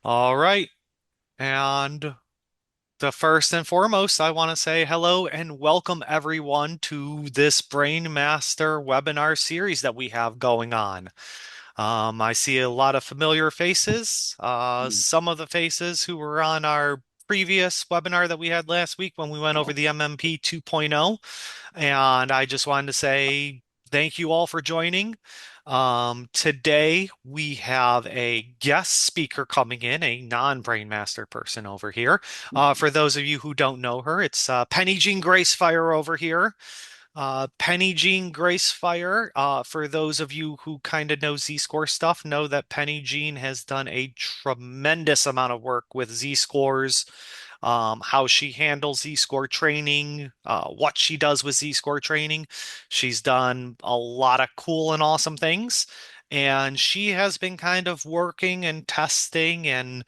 All right. And the first and foremost, I want to say hello and welcome everyone to this BrainMaster webinar series that we have going on. I see a lot of familiar faces. Mm. Some of the faces who were on our previous webinar that we had last week when we went over the MMP 2.0. And I just wanted to say thank you all for joining. Today we have a guest speaker coming in, a non-Brain Master person over here. For those of you who don't know her, it's Penijean Gracefire over here. Penijean Gracefire, for those of you who kind of know Z-score stuff, know that Penijean has done a tremendous amount of work with Z-scores, how she handles Z-score training, what she does with Z-score training. She's done a lot of cool and awesome things, and she has been kind of working and testing and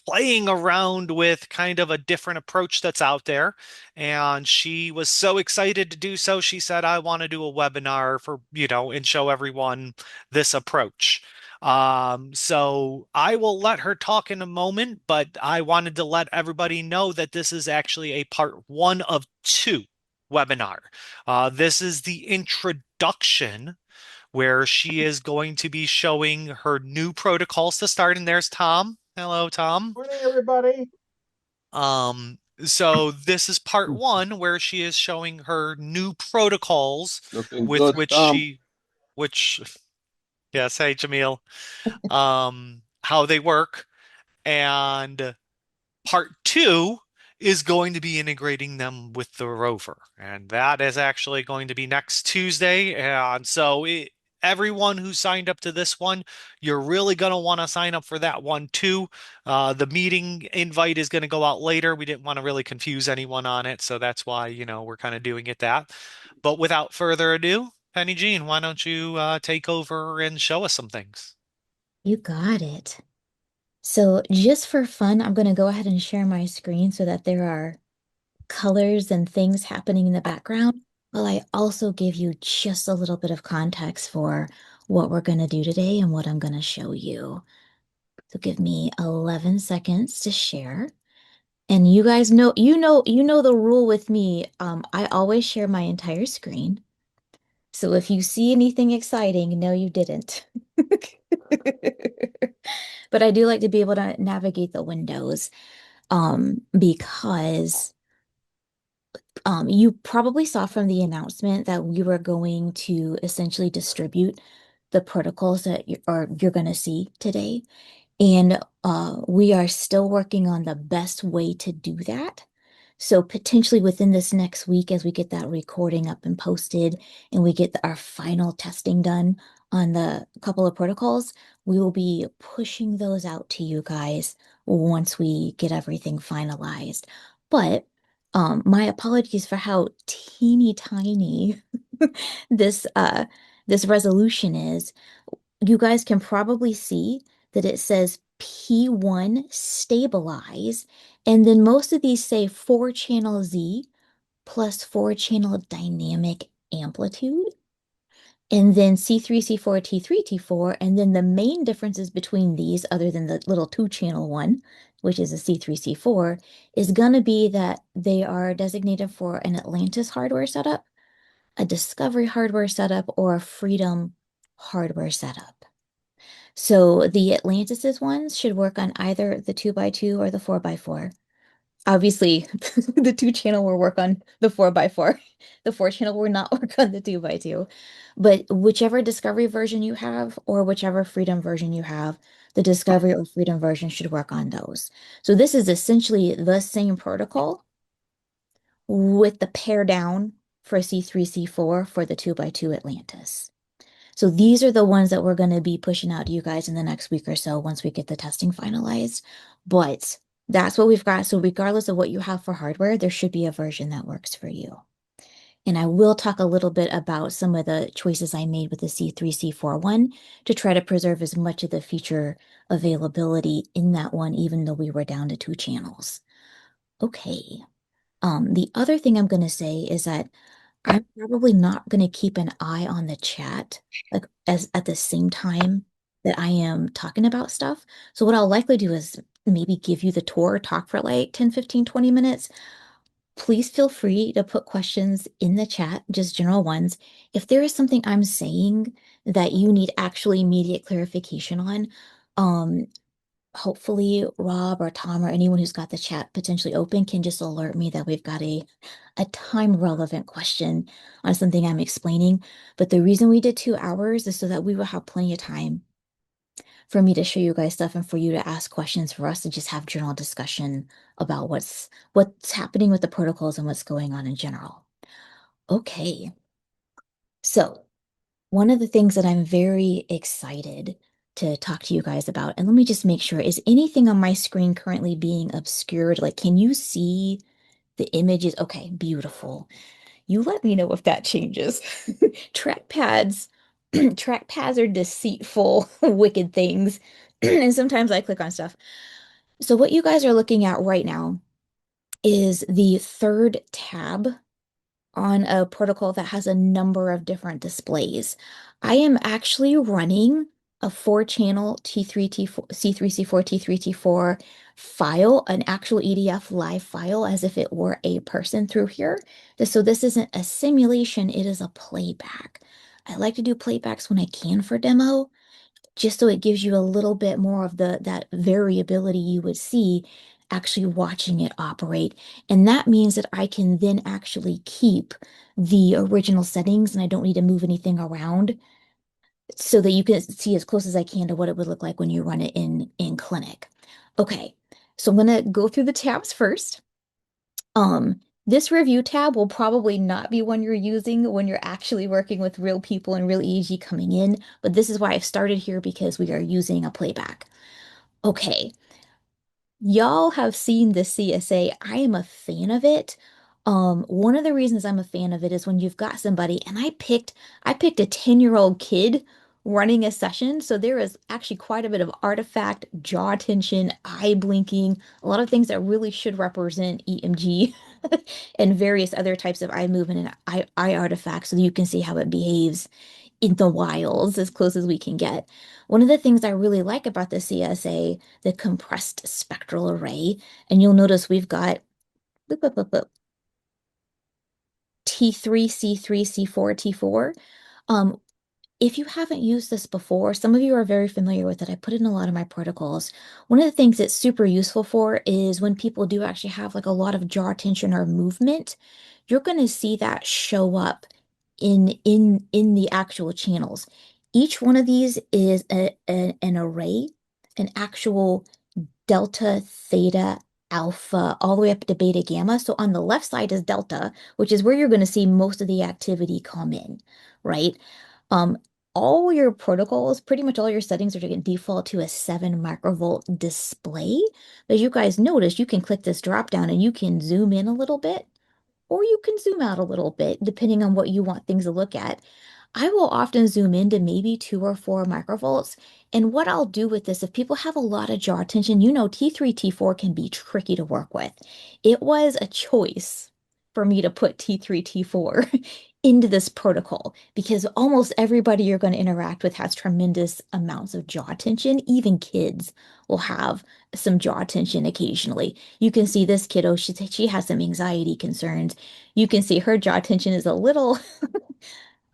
playing around with kind of a different approach that's out there. And she was so excited to do so. She said, I want to do a webinar and show everyone this approach. So I will let her talk in a moment, but I wanted to let everybody know that this is actually a part one of two webinar. This is the introduction where she is going to be showing her new protocols to start. And there's Tom. Hello, Tom. Morning, everybody. So this is part one where she is showing her new protocols Looking with good, Tom. which, yes, hey, Jamil, how they work. And part two is going to be integrating them with the rover, and that is actually going to be next Tuesday. And so everyone who signed up to this one, you're really going to want to sign up for that one too. The meeting invite is going to go out later. We didn't want to really confuse anyone on it, so that's why, we're kind of doing it that. But without further ado, Penny Jean, why don't you take over and show us some things? You got it. So just for fun, I'm going to go ahead and share my screen so that there are colors and things happening in the background, while I also give you just a little bit of context for what we're going to do today and what I'm going to show you. So give me 11 seconds to share. And you guys know, you know the rule with me. I always share my entire screen. So if you see anything exciting, no, you didn't. But I do like to be able to navigate the windows because you probably saw from the announcement that we were going to essentially distribute the protocols that you're going to see today. And we are still working on the best way to do that. So potentially within this next week, as we get that recording up and posted and we get our final testing done on the couple of protocols, we will be pushing those out to you guys once we get everything finalized. But my apologies for how teeny tiny this this resolution is. You guys can probably see that it says P1 stabilize, and then most of these say 4-channel Z plus 4-channel dynamic amplitude, and then C3, C4, T3, T4, and then the main differences between these, other than the little 2-channel one, which is a C3, C4, is going to be that they are designated for an Atlantis hardware setup, a Discovery hardware setup, or a Freedom hardware setup. So the Atlantis ones should work on either the 2x2 or the 4x4. Obviously, the 2-channel will work on the 4x4. The 4-channel will not work on the 2x2. But whichever Discovery version you have, or whichever Freedom version you have, the Discovery or Freedom version should work on those. So this is essentially the same protocol with the pair down for C3, C4 for the 2x2 Atlantis. So these are the ones that we're going to be pushing out to you guys in the next week or so once we get the testing finalized. But that's what we've got. So regardless of what you have for hardware, there should be a version that works for you. And I will talk a little bit about some of the choices I made with the C3, C4 one to try to preserve as much of the feature availability in that one, even though we were down to 2 channels. Okay. The other thing I'm going to say is that I'm probably not going to keep an eye on the chat like as at the same time. that I am talking about stuff. So what I'll likely do is maybe give you the tour, talk for like 10, 15, 20 minutes. Please feel free to put questions in the chat, just general ones. If there is something I'm saying that you need actually immediate clarification on, um, hopefully Rob or Tom or anyone who's got the chat potentially open can just alert me that we've got a time relevant question on something I'm explaining. But the reason we did 2 hours is so that we will have plenty of time for me to show you guys stuff and for you to ask questions for us to just have general discussion about what's happening with the protocols and what's going on in general. Okay. So one of the things that I'm very excited to talk to you guys about, and let me just make sure, is anything on my screen currently being obscured? Like, can you see the images? Okay, beautiful. You let me know if that changes. Trackpads, trackpads are deceitful, wicked things. And sometimes I click on stuff. So what you guys are looking at right now is the third tab on a protocol that has a number of different displays. I am actually running a 4 channel T3, T4, C3, C4, T3, T4 file, an actual EDF live file, as if it were a person through here. So this isn't a simulation, it is a playback. I like to do playbacks when I can for demo, just so it gives you a little bit more of that variability you would see actually watching it operate. And that means that I can then actually keep the original settings and I don't need to move anything around so that you can see as close as I can to what it would look like when you run it in clinic. Okay, so I'm gonna go through the tabs first. This review tab will probably not be one you're using when you're actually working with real people and real EEG coming in, but this is why I've started here because we are using a playback. Okay, y'all have seen the CSA. I am a fan of it. One of the reasons I'm a fan of it is when you've got somebody, and I picked a 10-year-old kid running a session, so there is actually quite a bit of artifact, jaw tension, eye blinking, a lot of things that really should represent EMG and various other types of eye movement and eye artifacts so that you can see how it behaves in the wilds as close as we can get. One of the things I really like about the CSA, the compressed spectral array, and you'll notice we've got boop, boop, boop, boop, T3, C3, C4, T4. Um, if you haven't used this before, some of you are very familiar with it. I put it in a lot of my protocols. One of the things it's super useful for is when people do actually have like a lot of jaw tension or movement, you're going to see that show up in the actual channels. Each one of these is an array, an actual delta, theta, alpha, all the way up to beta, gamma. So on the left side is delta, which is where you're going to see most of the activity come in, right? Um, all your protocols, pretty much all your settings are going to default to a 7 microvolt display. As you guys notice, you can click this drop down and you can zoom in a little bit, or you can zoom out a little bit, depending on what you want things to look at. I will often zoom into maybe 2 or 4 microvolts. And what I'll do with this, if people have a lot of jaw tension, you know, T3, T4 can be tricky to work with. It was a choice for me to put T3, T4 into this protocol because almost everybody you're going to interact with has tremendous amounts of jaw tension. Even kids will have some jaw tension occasionally. You can see this kiddo, she has some anxiety concerns. You can see her jaw tension is a little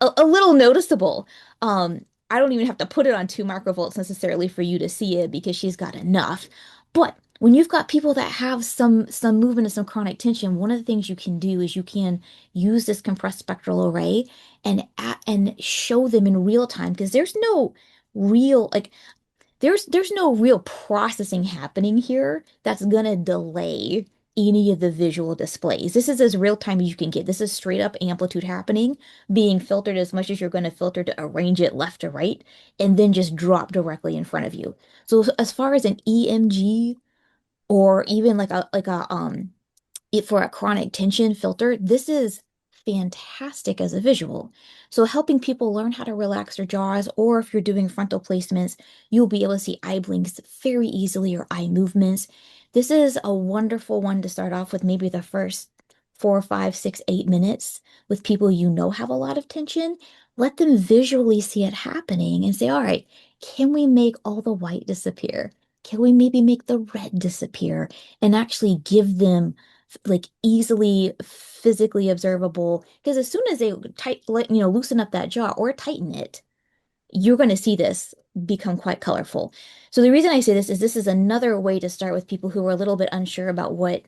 a little noticeable. I don't even have to put it on 2 microvolts necessarily for you to see it because she's got enough. But when you've got people that have some movement and some chronic tension, one of the things you can do is you can use this compressed spectral array and show them in real time because there's no real like there's no real processing happening here that's gonna delay any of the visual displays. This is as real time as you can get. This is straight up amplitude happening, being filtered as much as you're going to filter to arrange it left to right, and then just drop directly in front of you. So as far as an EMG or even like a for a chronic tension filter, this is fantastic as a visual. So helping people learn how to relax their jaws, or if you're doing frontal placements, you'll be able to see eye blinks very easily or eye movements. This is a wonderful one to start off with maybe the first 4, 5, 6, 8 minutes with people you know have a lot of tension. Let them visually see it happening and say, all right, can we make all the white disappear? Can we maybe make the red disappear and actually give them like easily physically observable? Because as soon as they loosen up that jaw or tighten it, you're going to see this become quite colorful. So the reason I say this is another way to start with people who are a little bit unsure about what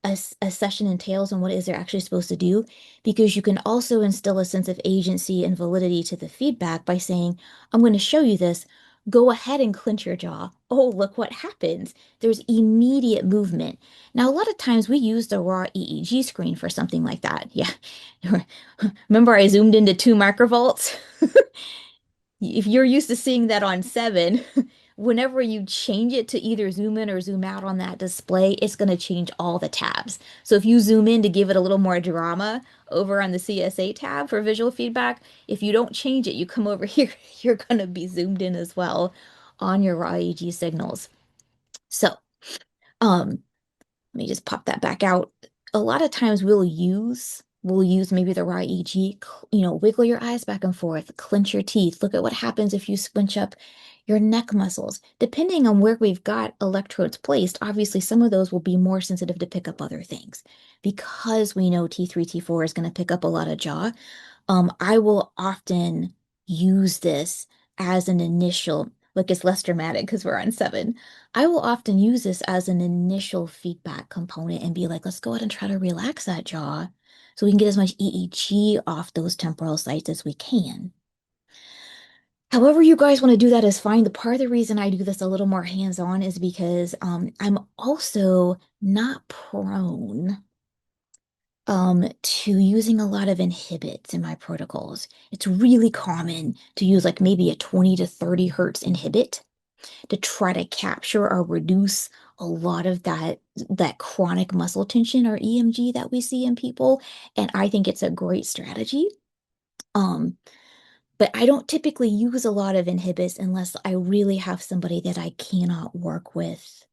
a session entails and what it is they're actually supposed to do, because you can also instill a sense of agency and validity to the feedback by saying, I'm going to show you this. Go ahead and clench your jaw. Oh, look what happens. There's immediate movement. Now, a lot of times we use the raw EEG screen for something like that. Yeah. Remember, I zoomed into 2 microvolts? If you're used to seeing that on 7, whenever you change it to either zoom in or zoom out on that display, it's going to change all the tabs. So if you zoom in to give it a little more drama over on the CSA tab for visual feedback, if you don't change it, you come over here, you're going to be zoomed in as well on your raw EEG signals. So, um, let me just pop that back out. A lot of times we'll use maybe the raw EG, wiggle your eyes back and forth, clench your teeth. Look at what happens if you squinch up your neck muscles. Depending on where we've got electrodes placed, obviously some of those will be more sensitive to pick up other things. Because we know T3, T4 is going to pick up a lot of jaw, I will often use this as an initial, look, it's less dramatic because we're on 7. I will often use this as an initial feedback component and be like, let's go ahead and try to relax that jaw so we can get as much EEG off those temporal sites as we can. However, you guys want to do that is fine. The part of the reason I do this a little more hands-on is because I'm also not prone to using a lot of inhibits in my protocols. It's really common to use like maybe a 20 to 30 hertz inhibit to try to capture or reduce a lot of that chronic muscle tension or EMG that we see in people. And I think it's a great strategy. Um, but I don't typically use a lot of inhibits unless I really have somebody that I cannot work with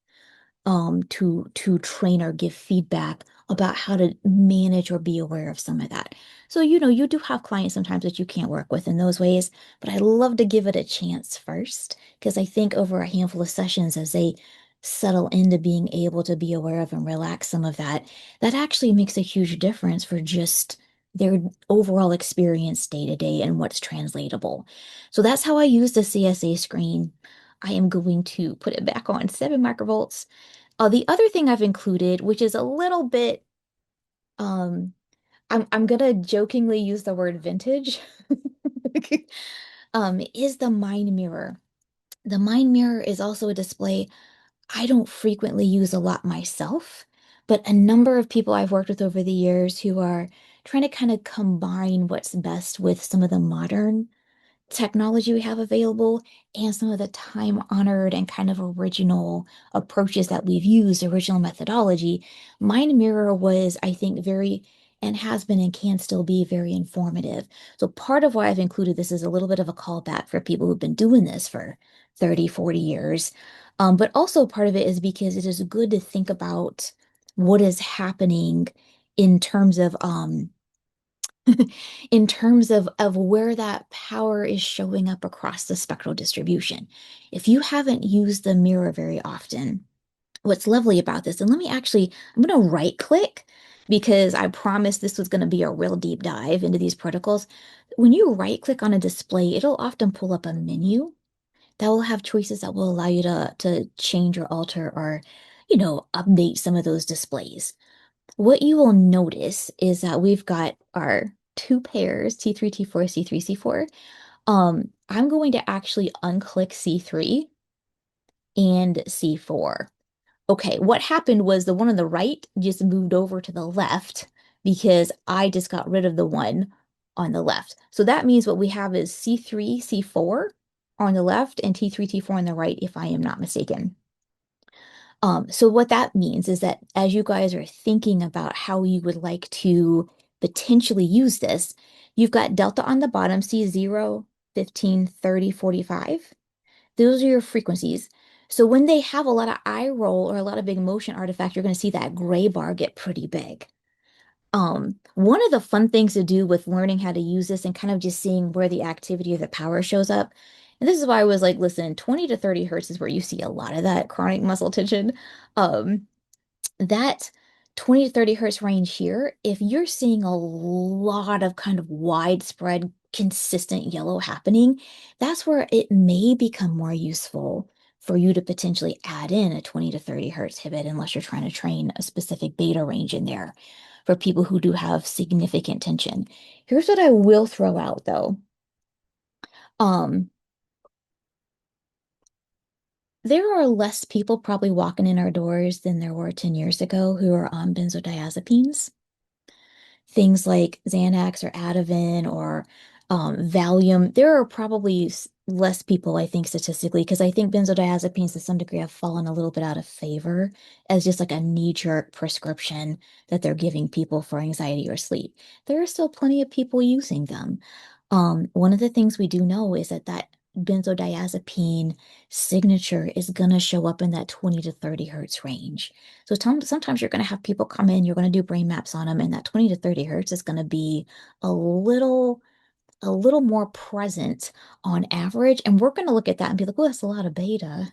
to train or give feedback about how to manage or be aware of some of that. So, you do have clients sometimes that you can't work with in those ways, but I love to give it a chance first because I think over a handful of sessions, as they settle into being able to be aware of and relax some of that, that actually makes a huge difference for just their overall experience day to day and what's translatable. So that's how I use the CSA screen. I am going to put it back on 7 microvolts. The other thing I've included, which is a little bit, um, I'm gonna jokingly use the word vintage, is the mind mirror. The mind mirror is also a display I don't frequently use a lot myself, but a number of people I've worked with over the years who are trying to kind of combine what's best with some of the modern technology we have available and some of the time-honored and kind of original approaches that we've used, original methodology. Mind Mirror was, I think, very and has been and can still be very informative. So part of why I've included this is a little bit of a callback for people who've been doing this for 30, 40 years. But also part of it is because it is good to think about what is happening in terms of in terms of where that power is showing up across the spectral distribution. If you haven't used the mirror very often, what's lovely about this, and I'm going to right click because I promised this was going to be a real deep dive into these protocols. When you right click on a display, it'll often pull up a menu that will have choices that will allow you to change or alter or, update some of those displays. What you will notice is that we've got our 2 pairs, T3, T4, C3, C4. I'm going to actually unclick C3 and C4. Okay, what happened was the one on the right just moved over to the left because I just got rid of the one on the left. So that means what we have is C3, C4 on the left and T3, T4 on the right, if I am not mistaken. So what that means is that as you guys are thinking about how you would like to potentially use this, you've got delta on the bottom, C 0, 15, 30, 45. Those are your frequencies. So when they have a lot of eye roll or a lot of big motion artifact, you're going to see that gray bar get pretty big. One of the fun things to do with learning how to use this and kind of just seeing where the activity of the power shows up And this is why I was like, listen, 20 to 30 hertz is where you see a lot of that chronic muscle tension. Um, that 20 to 30 hertz range here, if you're seeing a lot of kind of widespread, consistent yellow happening, that's where it may become more useful for you to potentially add in a 20 to 30 hertz pivot unless you're trying to train a specific beta range in there for people who do have significant tension. Here's what I will throw out though. Um, there are less people probably walking in our doors than there were 10 years ago who are on benzodiazepines. Things like Xanax or Ativan or Valium, there are probably less people, I think, statistically, because I think benzodiazepines to some degree have fallen a little bit out of favor as just like a knee-jerk prescription that they're giving people for anxiety or sleep. There are still plenty of people using them. One of the things we do know is that benzodiazepine signature is going to show up in that 20 to 30 hertz range. So sometimes you're going to have people come in, you're going to do brain maps on them, and that 20 to 30 hertz is going to be a little a little more present on average. And we're going to look at that and be like, oh, that's a lot of beta.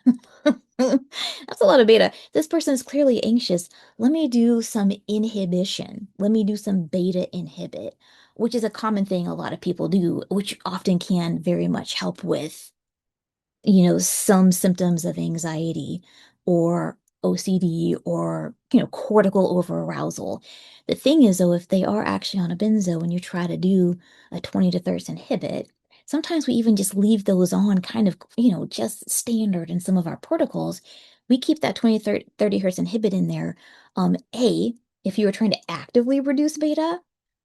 That's a lot of beta. This person is clearly anxious. Let me do some inhibition. Let me do some beta inhibit, which is a common thing a lot of people do, which often can very much help with some symptoms of anxiety or OCD or, cortical overarousal. The thing is, though, if they are actually on a benzo and you try to do a 20 to 30 inhibit, sometimes we even just leave those on kind of, just standard in some of our protocols. We keep that 20 30 hertz inhibit in there. If you were trying to actively reduce beta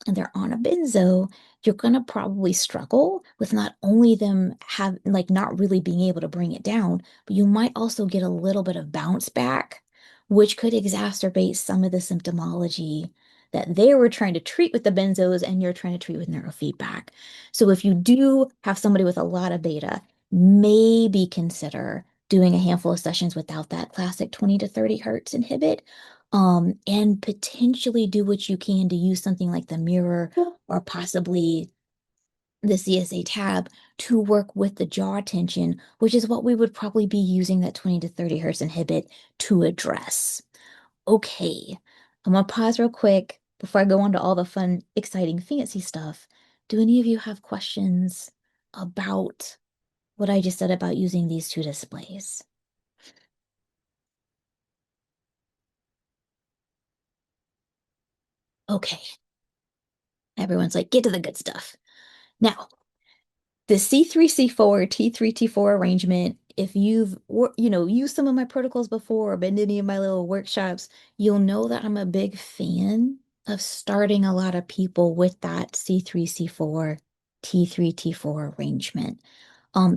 and they're on a benzo, you're gonna probably struggle with not only them have like not really being able to bring it down, but you might also get a little bit of bounce back, which could exacerbate some of the symptomology that they were trying to treat with the benzos and you're trying to treat with neurofeedback. So if you do have somebody with a lot of beta, maybe consider doing a handful of sessions without that classic 20 to 30 hertz inhibit. And potentially do what you can to use something like the mirror or possibly the CSA tab to work with the jaw tension, which is what we would probably be using that 20 to 30 hertz inhibit to address. Okay, I'm gonna pause real quick before I go on to all the fun, exciting, fancy stuff. Do any of you have questions about what I just said about using these two displays? Okay, everyone's like, get to the good stuff. Now, the C3, C4, T3, T4 arrangement, if you've used some of my protocols before or been to any of my little workshops, you'll know that I'm a big fan of starting a lot of people with that C3, C4, T3, T4 arrangement.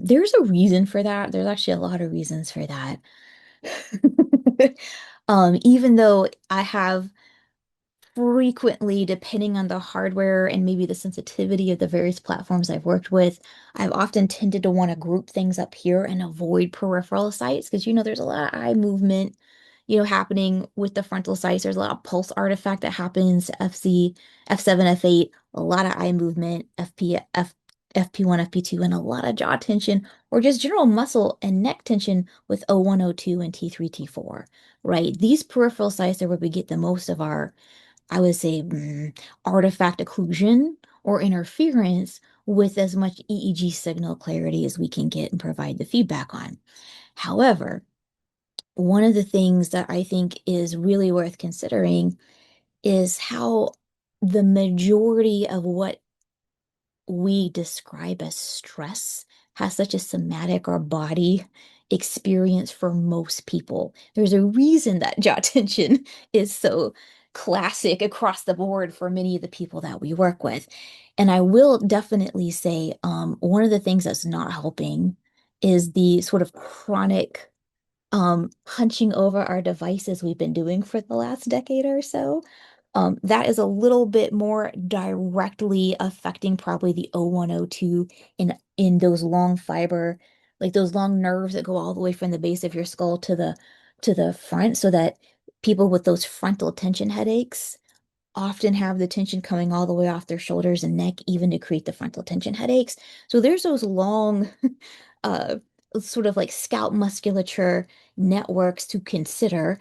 There's a reason for that. There's actually a lot of reasons for that. Even though I have frequently, depending on the hardware and maybe the sensitivity of the various platforms I've worked with, I've often tended to want to group things up here and avoid peripheral sites because there's a lot of eye movement, happening with the frontal sites. There's a lot of pulse artifact that happens, FC, F7, F8, a lot of eye movement, FP1, FP2, and a lot of jaw tension or just general muscle and neck tension with O1, O2, and T3, T4, right? These peripheral sites are where we get the most of our I would say, artifact occlusion or interference with as much EEG signal clarity as we can get and provide the feedback on. However, one of the things that I think is really worth considering is how the majority of what we describe as stress has such a somatic or body experience for most people. There's a reason that jaw tension is so classic across the board for many of the people that we work with. And I will definitely say, one of the things that's not helping is the sort of chronic hunching over our devices we've been doing for the last decade or so. That is a little bit more directly affecting probably the O1, O2 in those long fiber, like those long nerves that go all the way from the base of your skull to the front, so that people with those frontal tension headaches often have the tension coming all the way off their shoulders and neck, even to create the frontal tension headaches. So there's those long, uh, sort of like scalp musculature networks to consider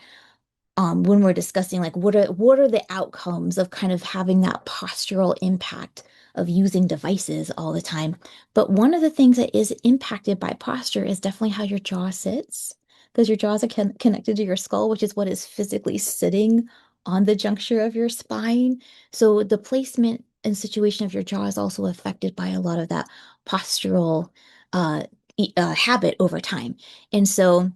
when we're discussing like what are the outcomes of kind of having that postural impact of using devices all the time. But one of the things that is impacted by posture is definitely how your jaw sits, because your jaws are connected to your skull, which is what is physically sitting on the juncture of your spine. So the placement and situation of your jaw is also affected by a lot of that postural uh, habit over time. And so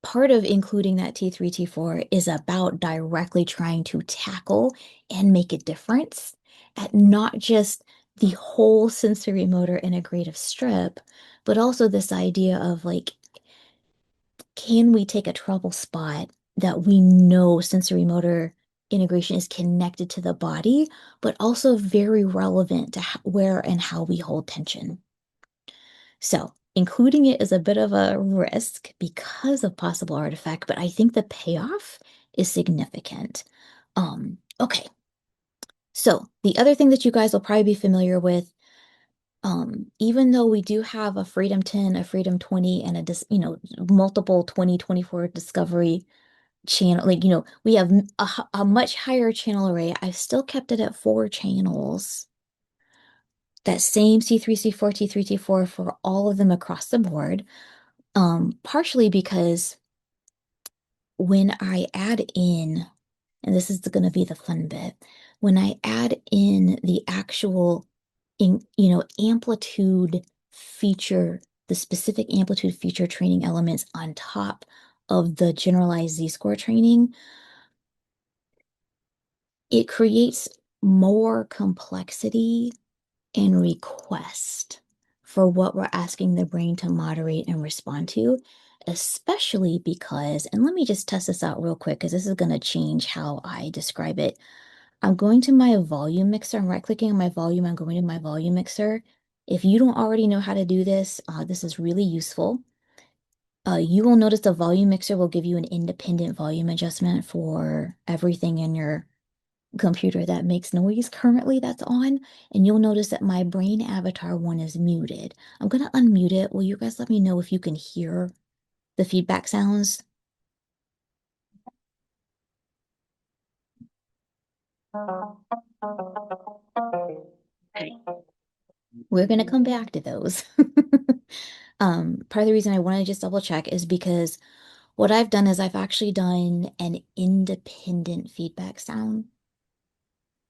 part of including that T3, T4 is about directly trying to tackle and make a difference at not just the whole sensory motor integrative strip, but also this idea of like, can we take a trouble spot that we know sensory motor integration is connected to the body, but also very relevant to where and how we hold tension? So, including it is a bit of a risk because of possible artifact, but I think the payoff is significant. Okay. So, the other thing that you guys will probably be familiar with, even though we do have a Freedom 10, a Freedom 20, and multiple 2024 Discovery channel, like, we have a much higher channel array. I've still kept it at 4 channels. That same C3, C4, T3, T4 for all of them across the board. Partially because when I add in, and this is going to be the fun bit, when I add in the actual amplitude feature, the specific amplitude feature training elements on top of the generalized Z-score training, it creates more complexity and request for what we're asking the brain to moderate and respond to, especially because, and let me just test this out real quick because this is going to change how I describe it. I'm going to my volume mixer. I'm right-clicking on my volume. I'm going to my volume mixer. If you don't already know how to do this, this is really useful. You will notice the volume mixer will give you an independent volume adjustment for everything in your computer that makes noise currently that's on, and you'll notice that my brain avatar one is muted. I'm gonna unmute it. Will you guys let me know if you can hear the feedback sounds? Okay. We're gonna come back to those. Part of the reason I want to just double check is because what I've done is I've actually done an independent feedback sound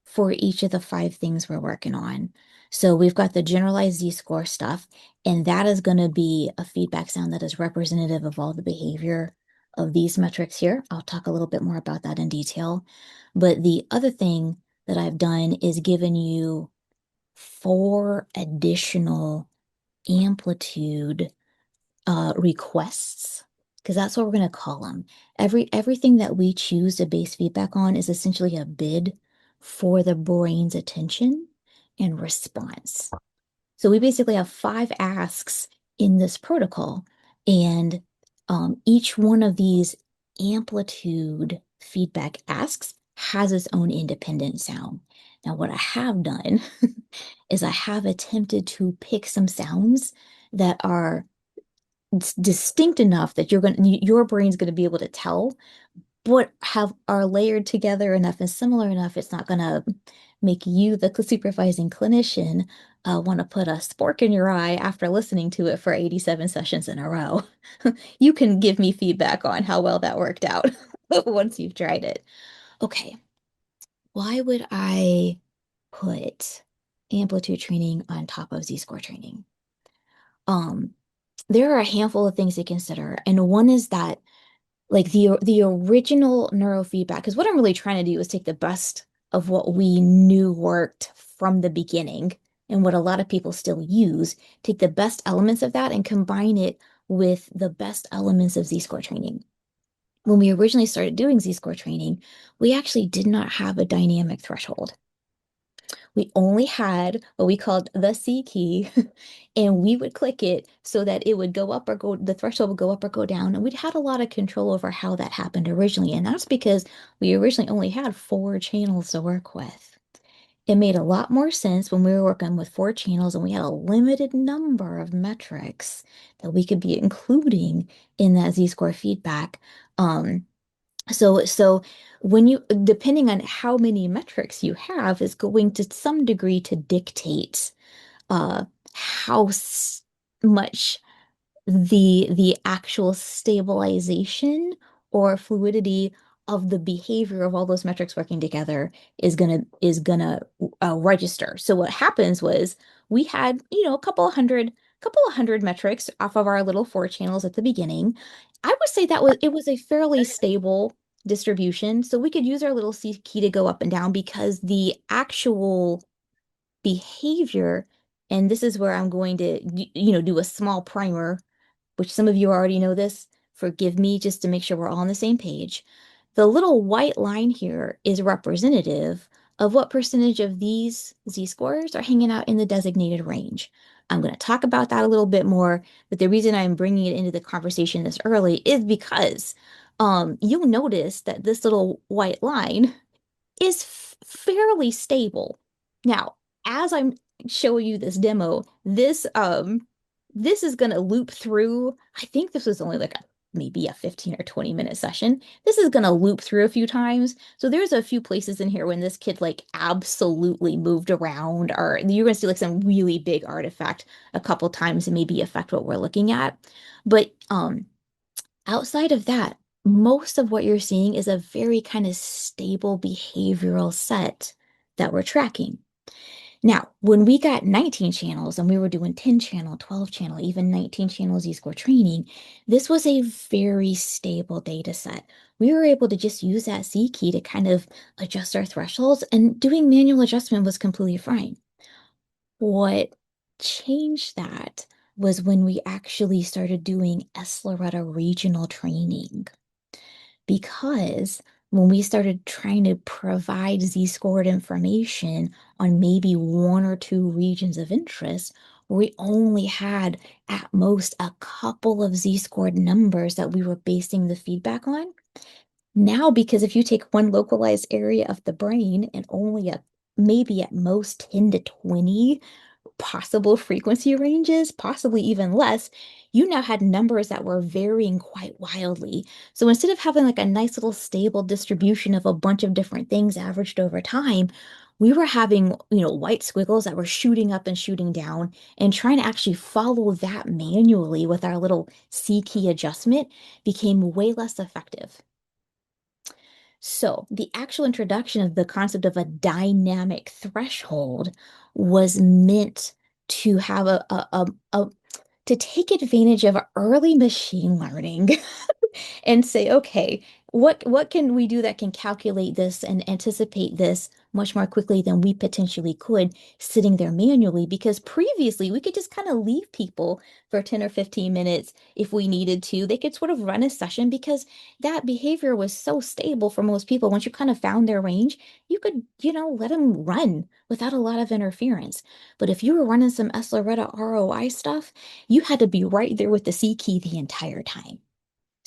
for each of the 5 things we're working on. So we've got the generalized Z-score stuff, and that is going to be a feedback sound that is representative of all the behavior of these metrics here. I'll talk a little bit more about that in detail. But the other thing that I've done is given you 4 additional amplitude requests, because that's what we're going to call them. Everything that we choose to base feedback on is essentially a bid for the brain's attention and response. So we basically have 5 asks in this protocol, and each one of these amplitude feedback asks has its own independent sound. Now, what I have done is I have attempted to pick some sounds that are distinct enough that your brain's going to be able to tell, but are layered together enough and similar enough it's not going to make you, the supervising clinician, want to put a spork in your eye after listening to it for 87 sessions in a row. You can give me feedback on how well that worked out once you've tried it. Okay, why would I put amplitude training on top of Z-score training? Um, there are a handful of things to consider, and one is that like the original neurofeedback, because what I'm really trying to do is take the best of what we knew worked from the beginning and what a lot of people still use, take the best elements of that and combine it with the best elements of Z-score training. When we originally started doing Z-score training, we actually did not have a dynamic threshold. We only had what we called the C key, and we would click it so that it would go up or go, the threshold would go up or go down. And we'd had a lot of control over how that happened originally. And that's because we originally only had four channels to work with. It made a lot more sense when we were working with four channels and we had a limited number of metrics that we could be including in that Z-score feedback. Um, so when you, depending on how many metrics you have, is going to some degree to dictate uh how much the actual stabilization or fluidity of the behavior of all those metrics working together is gonna register. So what happens was we had, a couple of hundred metrics off of our little four channels at the beginning. I would say that was it was a fairly stable distribution. So we could use our little C key to go up and down because the actual behavior, and this is where I'm going to, do a small primer, which some of you already know this. Forgive me just to make sure we're all on the same page. The little white line here is representative of what percentage of these z-scores are hanging out in the designated range. I'm going to talk about that a little bit more, but the reason I'm bringing it into the conversation this early is because you'll notice that this little white line is fairly stable. Now, as I'm showing you this demo, this is going to loop through. I think this was only like maybe a 15 or 20-minute session. This is going to loop through a few times. So there's a few places in here when this kid like absolutely moved around, or you're going to see like some really big artifact a couple times and maybe affect what we're looking at. But outside of that, most of what you're seeing is a very kind of stable behavioral set that we're tracking. Now, when we got 19 channels and we were doing 10 channel, 12 channel, even 19 channel Z-score training, this was a very stable data set. We were able to just use that C key to kind of adjust our thresholds, and doing manual adjustment was completely fine. What changed that was when we actually started doing Loretta regional training. Because when we started trying to provide Z-scored information on maybe one or two regions of interest, we only had at most a couple of Z-scored numbers that we were basing the feedback on. Now, because if you take one localized area of the brain and only a maybe at most 10 to 20 possible frequency ranges, possibly even less, you now had numbers that were varying quite wildly. So instead of having like a nice little stable distribution of a bunch of different things averaged over time, we were having, white squiggles that were shooting up and shooting down, and trying to actually follow that manually with our little C key adjustment became way less effective. So, the actual introduction of the concept of a dynamic threshold was meant to have to take advantage of early machine learning and say, okay, what can we do that can calculate this and anticipate this much more quickly than we potentially could sitting there manually? Because previously we could just kind of leave people for 10 or 15 minutes if we needed to. They could sort of run a session because that behavior was so stable for most people. Once you kind of found their range, you could, let them run without a lot of interference. But if you were running some Loretta ROI stuff, you had to be right there with the C key the entire time.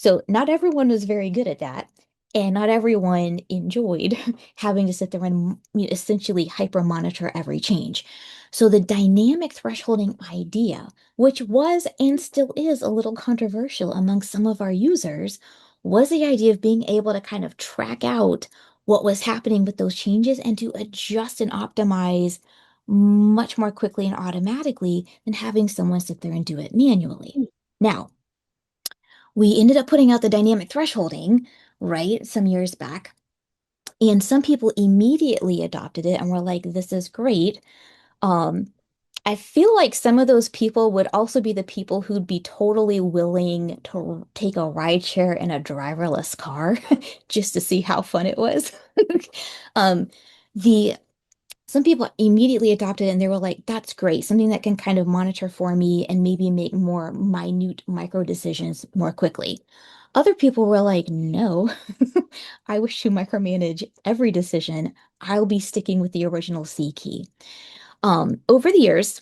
So not everyone was very good at that, and not everyone enjoyed having to sit there and essentially hyper monitor every change. So the dynamic thresholding idea, which was and still is a little controversial among some of our users, was the idea of being able to kind of track out what was happening with those changes and to adjust and optimize much more quickly and automatically than having someone sit there and do it manually. Now, we ended up putting out the dynamic thresholding, right, some years back. And some people immediately adopted it and were like, this is great. Um, I feel like some of those people would also be the people who'd be totally willing to take a ride share in a driverless car just to see how fun it was. Um, the some people immediately adopted it and they were like, that's great, something that can kind of monitor for me and maybe make more minute micro decisions more quickly. Other people were like, no, I wish to micromanage every decision, I'll be sticking with the original C key. Over the years,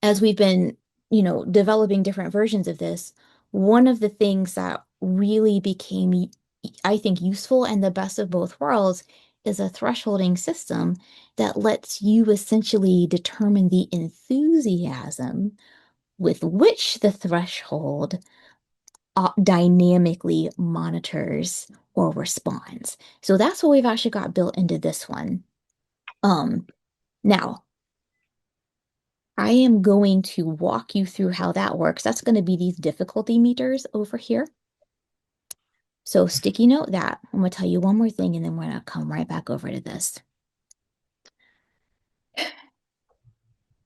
as we've been, developing different versions of this, one of the things that really became, I think, useful and the best of both worlds is a thresholding system that lets you essentially determine the enthusiasm with which the threshold dynamically monitors or responds. So that's what we've actually got built into this one. Um, Now, I am going to walk you through how that works. That's going to be these difficulty meters over here. So sticky note that. I'm going to tell you one more thing and then we're going to come right back over to this.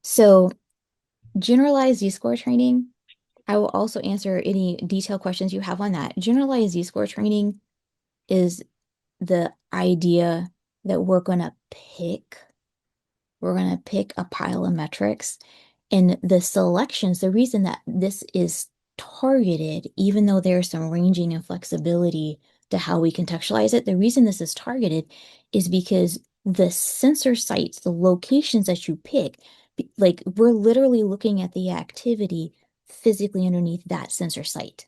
So generalized Z-score training, I will also answer any detailed questions you have on that. Generalized Z-score training is the idea that we're going to pick a pile of metrics. And the selections, the reason that this is targeted, even though there's some ranging and flexibility to how we contextualize it, the reason this is targeted is because the sensor sites, the locations that you pick, like we're literally looking at the activity physically underneath that sensor site.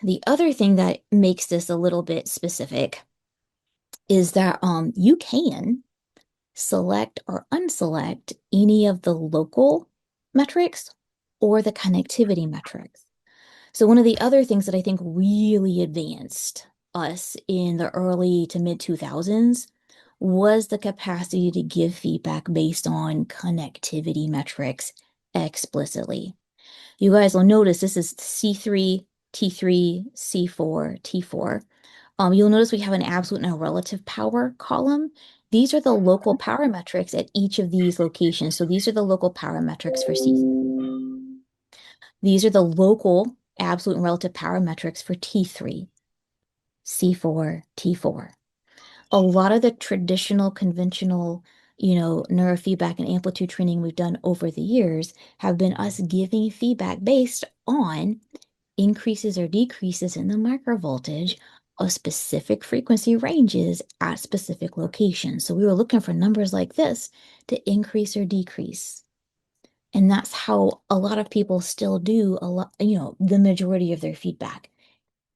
The other thing that makes this a little bit specific is that you can select or unselect any of the local metrics or the connectivity metrics. So one of the other things that I think really advanced us in the early to mid 2000s was the capacity to give feedback based on connectivity metrics explicitly. You guys will notice this is C3, T3, C4, T4. You'll notice we have an absolute and a relative power column. These are the local power metrics at each of these locations. So these are the local power metrics for C. These are the local absolute and relative power metrics for T3, C4, T4. A lot of the traditional, conventional, neurofeedback and amplitude training we've done over the years have been us giving feedback based on increases or decreases in the microvoltage of specific frequency ranges at specific locations. So we were looking for numbers like this to increase or decrease. And that's how a lot of people still do a lot, the majority of their feedback.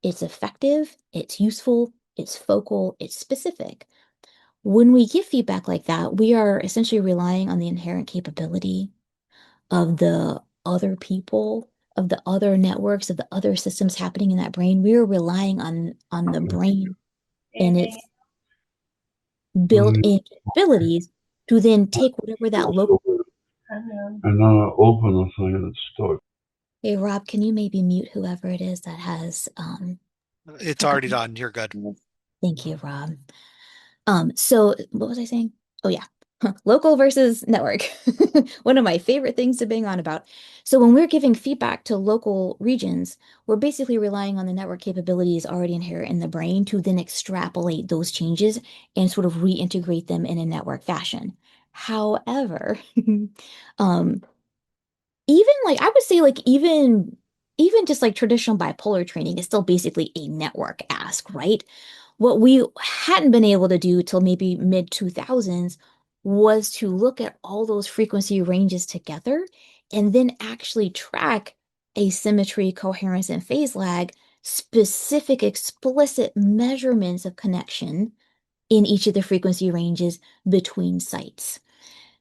It's effective, it's useful, it's focal, it's specific. When we give feedback like that, we are essentially relying on the inherent capability of the other people, of the other networks, of the other systems happening in that brain. We are relying on the brain and its built-in capabilities to then take whatever that local. And now I open the thing and it's stuck. Hey Rob, can you maybe mute whoever it is that has It's already forgotten? done. You're good. Thank you, Rob. So what was I saying? Oh yeah. Local versus network. One of my favorite things to bang on about. So when we're giving feedback to local regions, we're basically relying on the network capabilities already inherent in the brain to then extrapolate those changes and sort of reintegrate them in a network fashion. However, um, even like I would say like even just like traditional bipolar training is still basically a network ask, right? What we hadn't been able to do till maybe mid 2000s was to look at all those frequency ranges together and then actually track asymmetry, coherence, and phase lag, specific explicit measurements of connection in each of the frequency ranges between sites.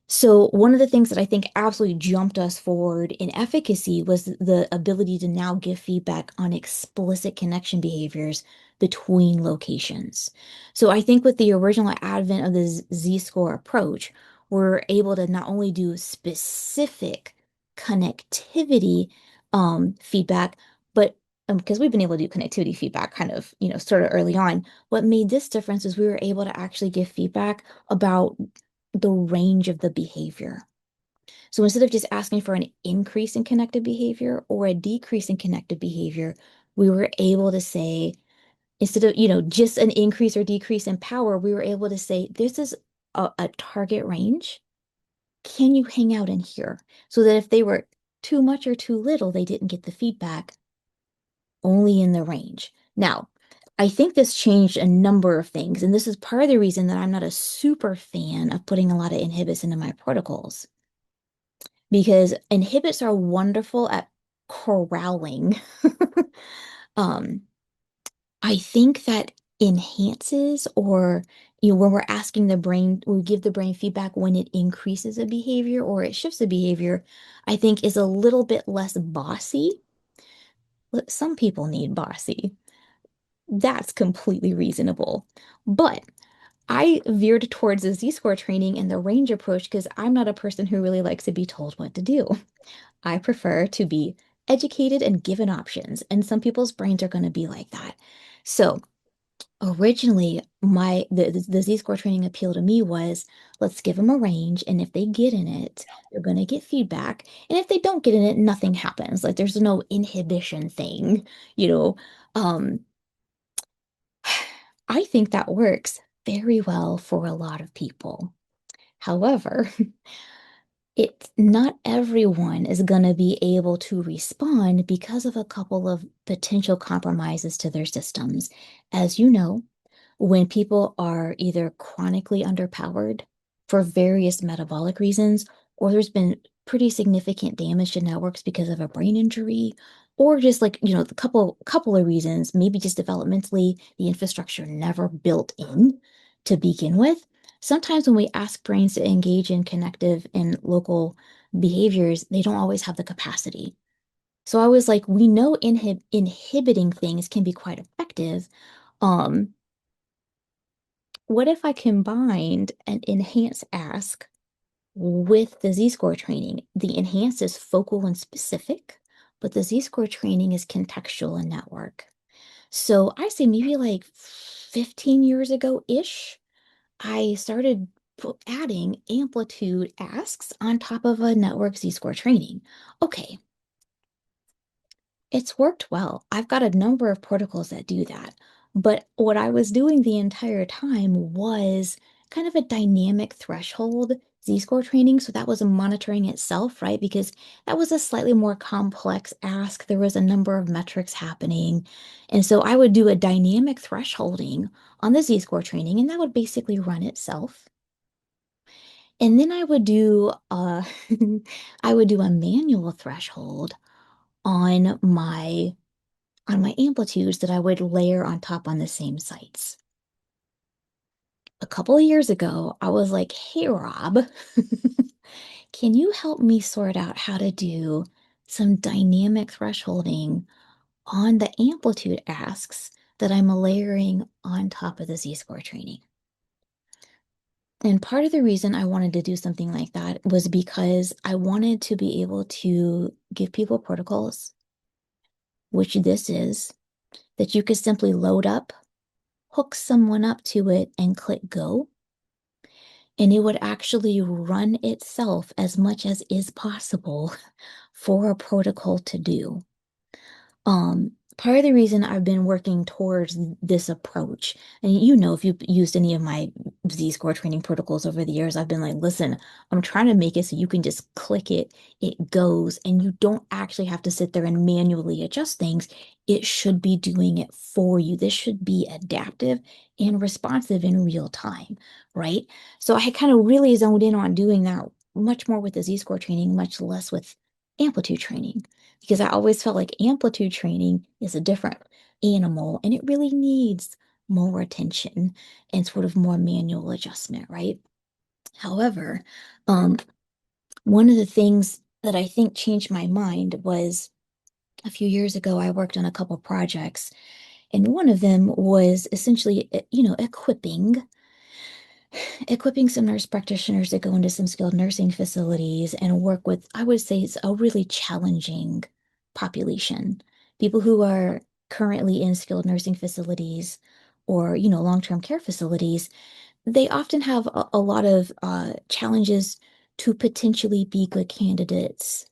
So one of the things that I think absolutely jumped us forward in efficacy was the ability to now give feedback on explicit connection behaviors between locations. So I think with the original advent of the Z-score approach, we're able to not only do specific connectivity feedback, but because we've been able to do connectivity feedback kind of, sort of early on, what made this difference is we were able to actually give feedback about the range of the behavior. So instead of just asking for an increase in connected behavior or a decrease in connected behavior, we were able to say, instead of, just an increase or decrease in power, we were able to say, this is a target range. Can you hang out in here? So that if they were too much or too little, they didn't get the feedback only in the range. Now, I think this changed a number of things, and this is part of the reason that I'm not a super fan of putting a lot of inhibits into my protocols, because inhibits are wonderful at corralling. Um, I think that enhances or when we're asking the brain, we give the brain feedback when it increases a behavior or it shifts a behavior, I think is a little bit less bossy. Look, some people need bossy. That's completely reasonable. But I veered towards the Z-score training and the range approach because I'm not a person who really likes to be told what to do. I prefer to be educated and given options, and some people's brains are going to be like that. So originally, the Z-score training appeal to me was let's give them a range, and if they get in it, they're going to get feedback. And if they don't get in it, nothing happens. Like there's no inhibition thing, you know. Um, I think that works very well for a lot of people. However, it's not everyone is going to be able to respond because of a couple of potential compromises to their systems. As you know, when people are either chronically underpowered for various metabolic reasons, or there's been pretty significant damage to networks because of a brain injury, or just like, the couple of reasons, maybe just developmentally, the infrastructure never built in to begin with. Sometimes when we ask brains to engage in connective and local behaviors, they don't always have the capacity. So I was like, we know inhibiting things can be quite effective. Um, what if I combined an enhance ask with the Z-score training? The enhance is focal and specific, but the Z-score training is contextual and network. So I say maybe like 15 years ago-ish, I started adding amplitude asks on top of a network Z-score training. Okay, it's worked well. I've got a number of protocols that do that. But what I was doing the entire time was kind of a dynamic threshold Z-score training. So that was monitoring itself, right? Because that was a slightly more complex ask. There was a number of metrics happening. And so I would do a dynamic thresholding on the Z-score training, and that would basically run itself. And then I would do I would do a manual threshold on my amplitudes that I would layer on top on the same sites. A couple of years ago, I was like, hey, Rob, can you help me sort out how to do some dynamic thresholding on the amplitude asks that I'm layering on top of the Z-score training? And part of the reason I wanted to do something like that was because I wanted to be able to give people protocols, which this is, that you could simply load up, hook someone up to it, and click go. And it would actually run itself as much as is possible for a protocol to do. Part of the reason I've been working towards this approach, and if you've used any of my Z-score training protocols over the years, I've been like, listen, I'm trying to make it so you can just click it, it goes, and you don't actually have to sit there and manually adjust things. It should be doing it for you. This should be adaptive and responsive in real time, right? So I kind of really zoned in on doing that much more with the Z-score training, much less with amplitude training because I always felt like amplitude training is a different animal and it really needs more attention and sort of more manual adjustment, right? However, um, one of the things that I think changed my mind was a few years ago, I worked on a couple projects, and one of them was essentially, equipping some nurse practitioners that go into some skilled nursing facilities and work with, I would say it's a really challenging population. People who are currently in skilled nursing facilities or, long-term care facilities, they often have a lot of challenges to potentially be good candidates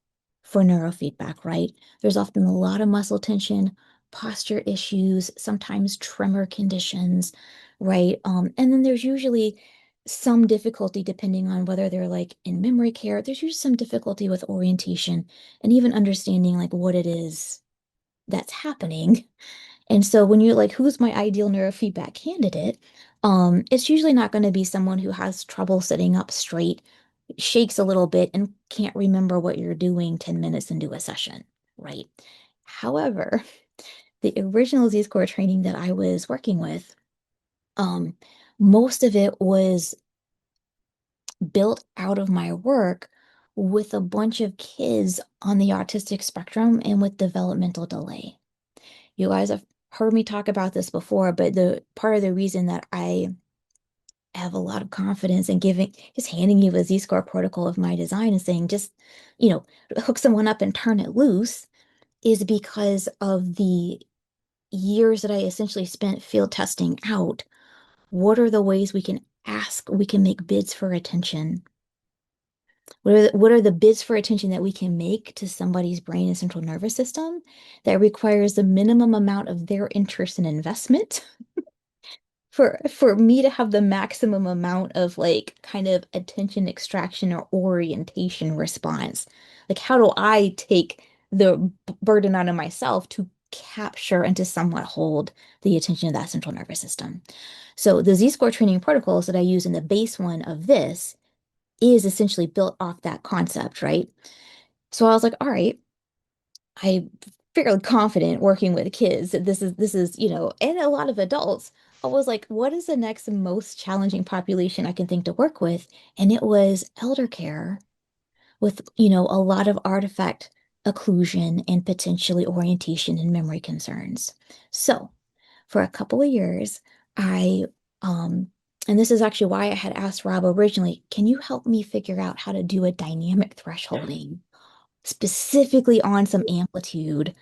for neurofeedback, right? There's often a lot of muscle tension, posture issues, sometimes tremor conditions, right? And then there's usually some difficulty depending on whether they're like in memory care. There's usually some difficulty with orientation and even understanding like what it is that's happening. And so when you're like, who's my ideal neurofeedback candidate? It's usually not going to be someone who has trouble sitting up straight, shakes a little bit, and can't remember what you're doing 10 minutes into a session, right? However, the original Z-score training that I was working with, um, most of it was built out of my work with a bunch of kids on the autistic spectrum and with developmental delay. You guys have heard me talk about this before, but the part of the reason that I have a lot of confidence in giving, just handing you a Z-score protocol of my design and saying, just, you know, hook someone up and turn it loose is because of the years that I essentially spent field testing out. What are the ways we can make bids for attention? What are the bids for attention that we can make to somebody's brain and central nervous system that requires the minimum amount of their interest and investment for me to have the maximum amount of like kind of attention extraction or orientation response? Like how do I take the burden out of myself to capture and to somewhat hold the attention of that central nervous system? So the Z-score training protocols that I use in the base one of this is essentially built off that concept, right? So I was like, all right, I'm fairly confident working with kids that this is, and a lot of adults. I was like, what is the next most challenging population I can think to work with? And it was elder care with, a lot of artifact occlusion and potentially orientation and memory concerns. So for a couple of years, I um and this is actually why I had asked Rob originally, can you help me figure out how to do a dynamic thresholding, specifically on some amplitude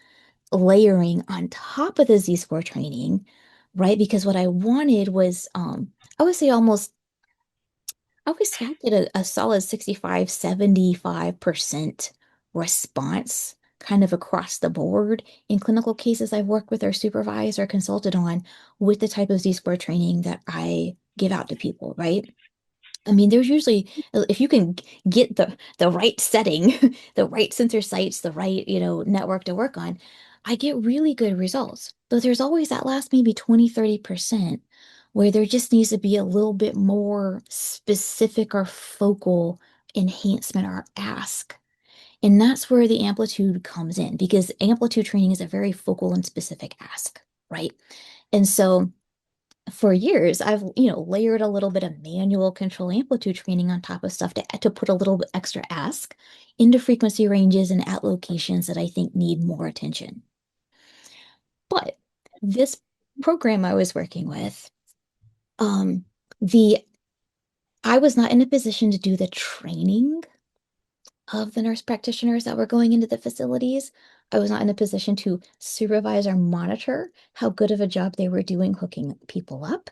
layering on top of the Z-score training, right? Because what I wanted was I would say almost I would say I get a solid 65, 75% response kind of across the board in clinical cases I've worked with or supervised or consulted on with the type of Z-score training that I give out to people, right? I mean, there's usually if you can get the right setting, the right sensor sites, the right, network to work on, I get really good results. But there's always that last maybe 20, 30% where there just needs to be a little bit more specific or focal enhancement or ask. And that's where the amplitude comes in because amplitude training is a very focal and specific ask, right? And so for years, I've, layered a little bit of manual control amplitude training on top of stuff to put a little bit extra ask into frequency ranges and at locations that I think need more attention. But this program I was working with, um, the I was not in a position to do the training of the nurse practitioners that were going into the facilities. I was not in a position to supervise or monitor how good of a job they were doing hooking people up.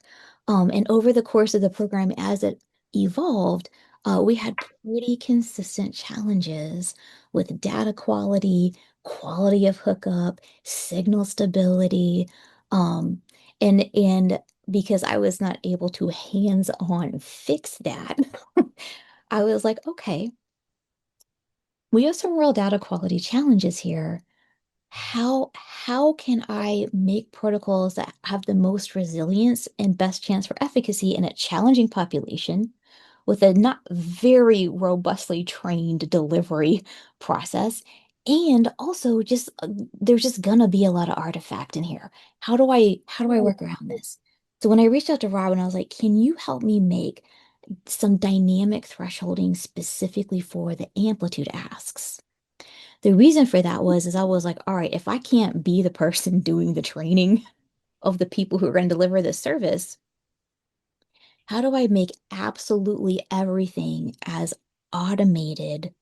And over the course of the program, as it evolved, we had pretty consistent challenges with data quality, quality of hookup, signal stability, um, and because I was not able to hands-on fix that, I was like, okay, we have some real data quality challenges here. How can I make protocols that have the most resilience and best chance for efficacy in a challenging population with a not very robustly trained delivery process? And also just there's just gonna be a lot of artifact in here. How do I work around this? So when I reached out to Robin, I was like, can you help me make some dynamic thresholding specifically for the amplitude asks? The reason for that was is I was like, all right, if I can't be the person doing the training of the people who are going to deliver this service, how do I make absolutely everything as automated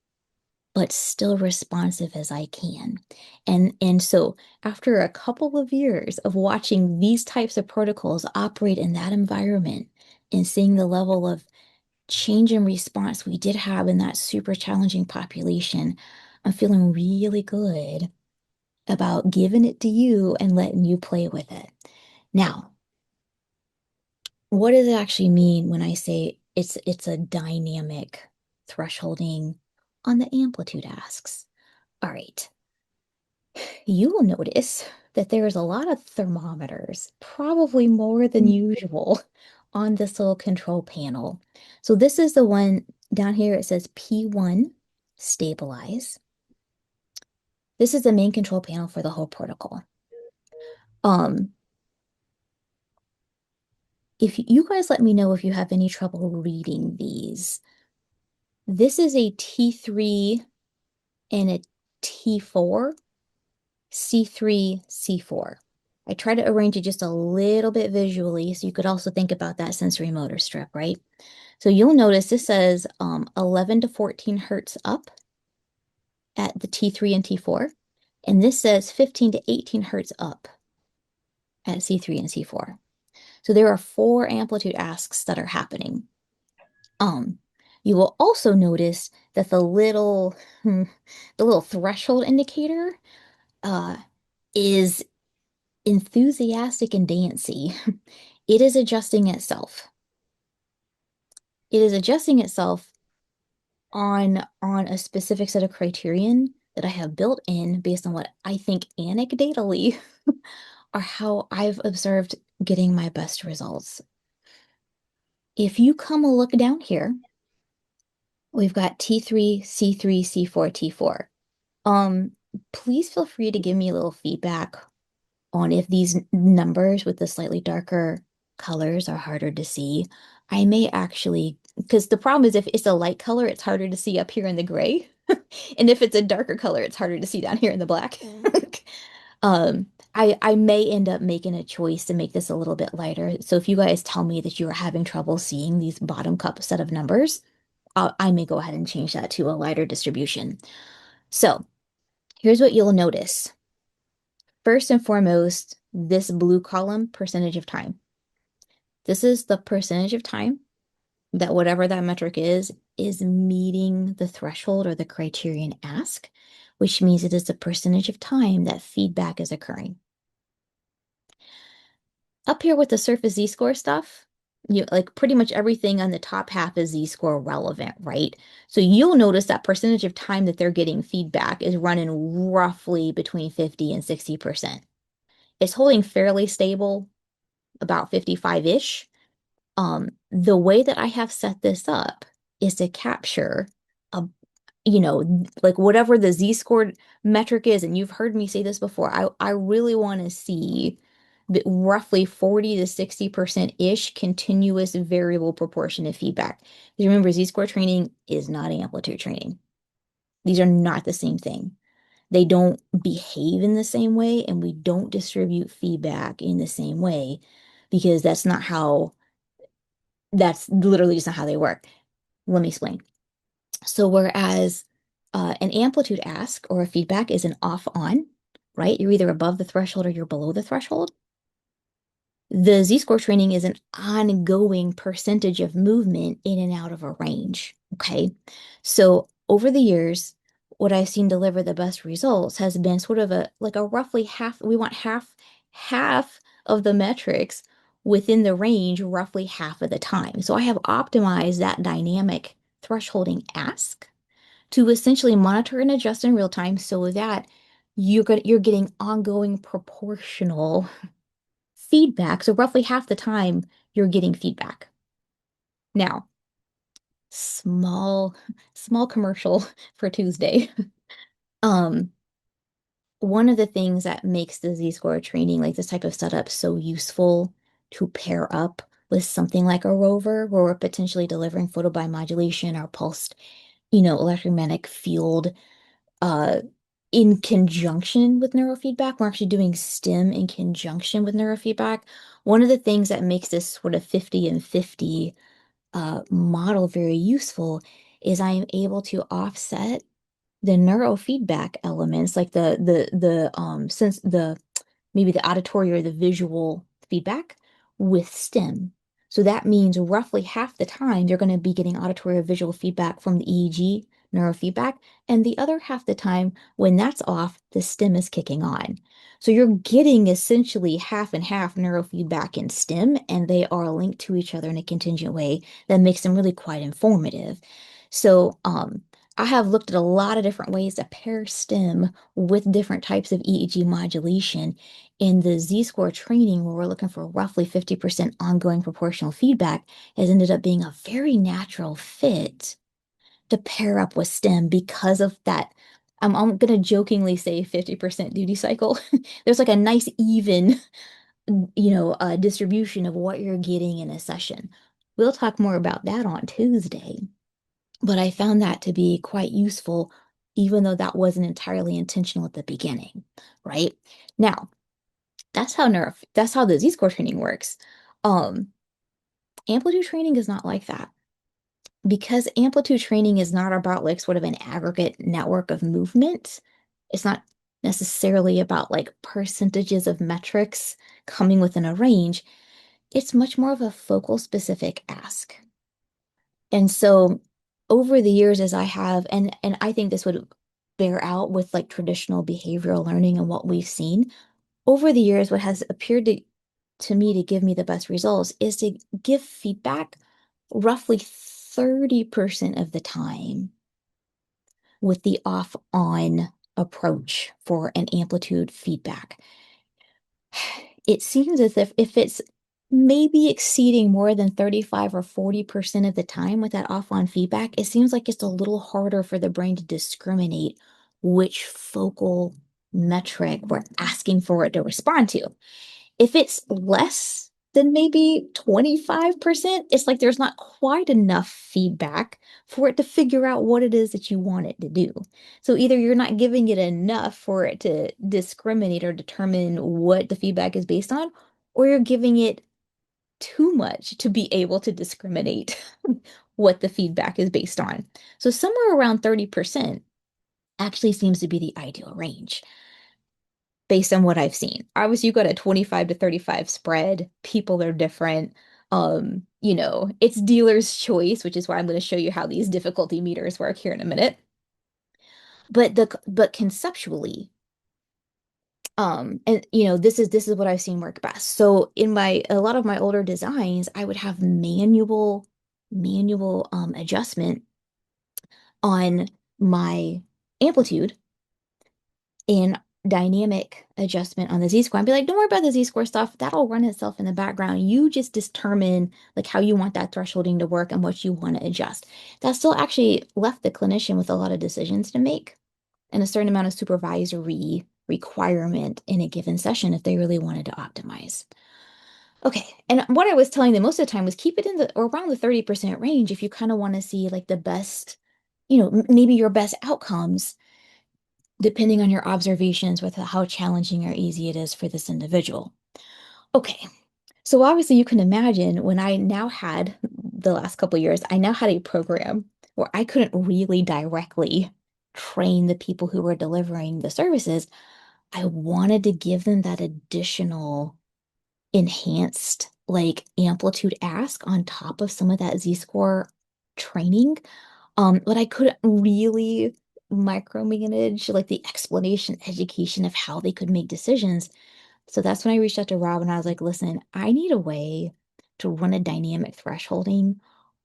but still responsive as I can? And so after a couple of years of watching these types of protocols operate in that environment and seeing the level of change in response we did have in that super challenging population, I'm feeling really good about giving it to you and letting you play with it. Now, what does it actually mean when I say it's a dynamic thresholding on the amplitude asks? All right, you will notice that there is a lot of thermometers, probably more than usual, on this little control panel. So this is the one down here. It says P1, stabilize. This is the main control panel for the whole protocol. Um, if you guys let me know if you have any trouble reading these. This is a T3 and a T4, C3, C4. I try to arrange it just a little bit visually so you could also think about that sensory motor strip, right? So you'll notice this says 11 to 14 hertz up at the T3 and T4, and this says 15 to 18 hertz up at C3 and C4. So there are 4 amplitude asks that are happening. Um, you will also notice that the little threshold indicator uh is enthusiastic and dancy. It is adjusting itself. It is adjusting itself on a specific set of criterion that I have built in based on what I think anecdotally are how I've observed getting my best results. If you come a look down here, we've got T3, C3, C4, T4. Um, please feel free to give me a little feedback on if these numbers with the slightly darker colors are harder to see. I may actually, because the problem is if it's a light color, it's harder to see up here in the gray. And if it's a darker color, it's harder to see down here in the black. I may end up making a choice to make this a little bit lighter. So if you guys tell me that you are having trouble seeing these bottom cup set of numbers, I may go ahead and change that to a lighter distribution. So here's what you'll notice. First and foremost, this blue column, percentage of time. This is the percentage of time that whatever that metric is meeting the threshold or the criterion ask, which means it is the percentage of time that feedback is occurring. Up here with the surface z-score stuff, like pretty much everything on the top half is z-score relevant, right? So you'll notice that percentage of time that they're getting feedback is running roughly between 50 and 60%. It's holding fairly stable, about 55-ish. The way that I have set this up is to capture a, like whatever the z-scored metric is, and you've heard me say this before, I really want to see roughly 40 to 60% ish continuous variable proportion of feedback. Because remember, z-score training is not amplitude training. These are not the same thing. They don't behave in the same way, and we don't distribute feedback in the same way because that's literally just not how they work. Let me explain. So whereas an amplitude ask or a feedback is an off on, right? You're either above the threshold or you're below the threshold. The z-score training is an ongoing percentage of movement in and out of a range. Okay. So over the years, what I've seen deliver the best results has been sort of a like a roughly half, we want half of the metrics within the range roughly half of the time. So I have optimized that dynamic thresholding ask to essentially monitor and adjust in real time so that you're getting ongoing proportional feedback. So roughly half the time you're getting feedback. Now, small, small commercial for Tuesday. Um, one of the things that makes the Z-score training, like this type of setup, so useful to pair up with something like a rover where we're potentially delivering photobiomodulation or pulsed, electromagnetic field uh in conjunction with neurofeedback. We're actually doing STEM in conjunction with neurofeedback. One of the things that makes this sort of 50 and 50 model very useful is I am able to offset the neurofeedback elements, like the sense the maybe the auditory or the visual feedback with STEM. So that means roughly half the time you're going to be getting auditory or visual feedback from the EEG neurofeedback, and the other half the time when that's off, the STEM is kicking on. So you're getting essentially half and half neurofeedback and STEM, and they are linked to each other in a contingent way that makes them really quite informative. So I have looked at a lot of different ways to pair STEM with different types of EEG modulation. In the Z-score training, where we're looking for roughly 50% ongoing proportional feedback, has ended up being a very natural fit to pair up with STEM because of that. I'm going to jokingly say 50% duty cycle. There's like a nice even, distribution of what you're getting in a session. We'll talk more about that on Tuesday, but I found that to be quite useful, even though that wasn't entirely intentional at the beginning, right? Now, that's how the Z-score training works. Um, Amplitude training is not like that. Because amplitude training is not about like sort of an aggregate network of movement, it's not necessarily about like percentages of metrics coming within a range. It's much more of a focal specific ask. And so over the years, as I have, and I think this would bear out with like traditional behavioral learning and what we've seen over the years, what has appeared to me to give me the best results is to give feedback roughly 30% of the time with the off on approach for an amplitude feedback. It seems as if it's maybe exceeding more than 35 or 40% of the time with that off on feedback, it seems like it's a little harder for the brain to discriminate which focal metric we're asking for it to respond to. If it's less than maybe 25%, it's like there's not quite enough feedback for it to figure out what it is that you want it to do. So either you're not giving it enough for it to discriminate or determine what the feedback is based on, or you're giving it too much to be able to discriminate what the feedback is based on. So somewhere around 30% actually seems to be the ideal range based on what I've seen. Obviously, you got a 25 to 35 spread. People are different. It's dealer's choice, which is why I'm going to show you how these difficulty meters work here in a minute. But conceptually, and this is what I've seen work best. So in my a lot of my older designs, I would have manual adjustment on my amplitude and dynamic adjustment on the Z-score and be like, don't worry about the Z-score stuff. That'll run itself in the background. You just determine like how you want that thresholding to work and what you want to adjust. That still actually left the clinician with a lot of decisions to make and a certain amount of supervisory requirement in a given session if they really wanted to optimize. Okay, and what I was telling them most of the time was keep it in the or around the 30% range if you kind of want to see like the best, maybe your best outcomes depending on your observations with how challenging or easy it is for this individual. Okay, so obviously you can imagine when I now had the last couple of years, I now had a program where I couldn't really directly train the people who were delivering the services. I wanted to give them that additional enhanced like amplitude ask on top of some of that Z-score training. But I couldn't really micromanage like the explanation, education of how they could make decisions. So that's when I reached out to Rob and I was like, listen, I need a way to run a dynamic thresholding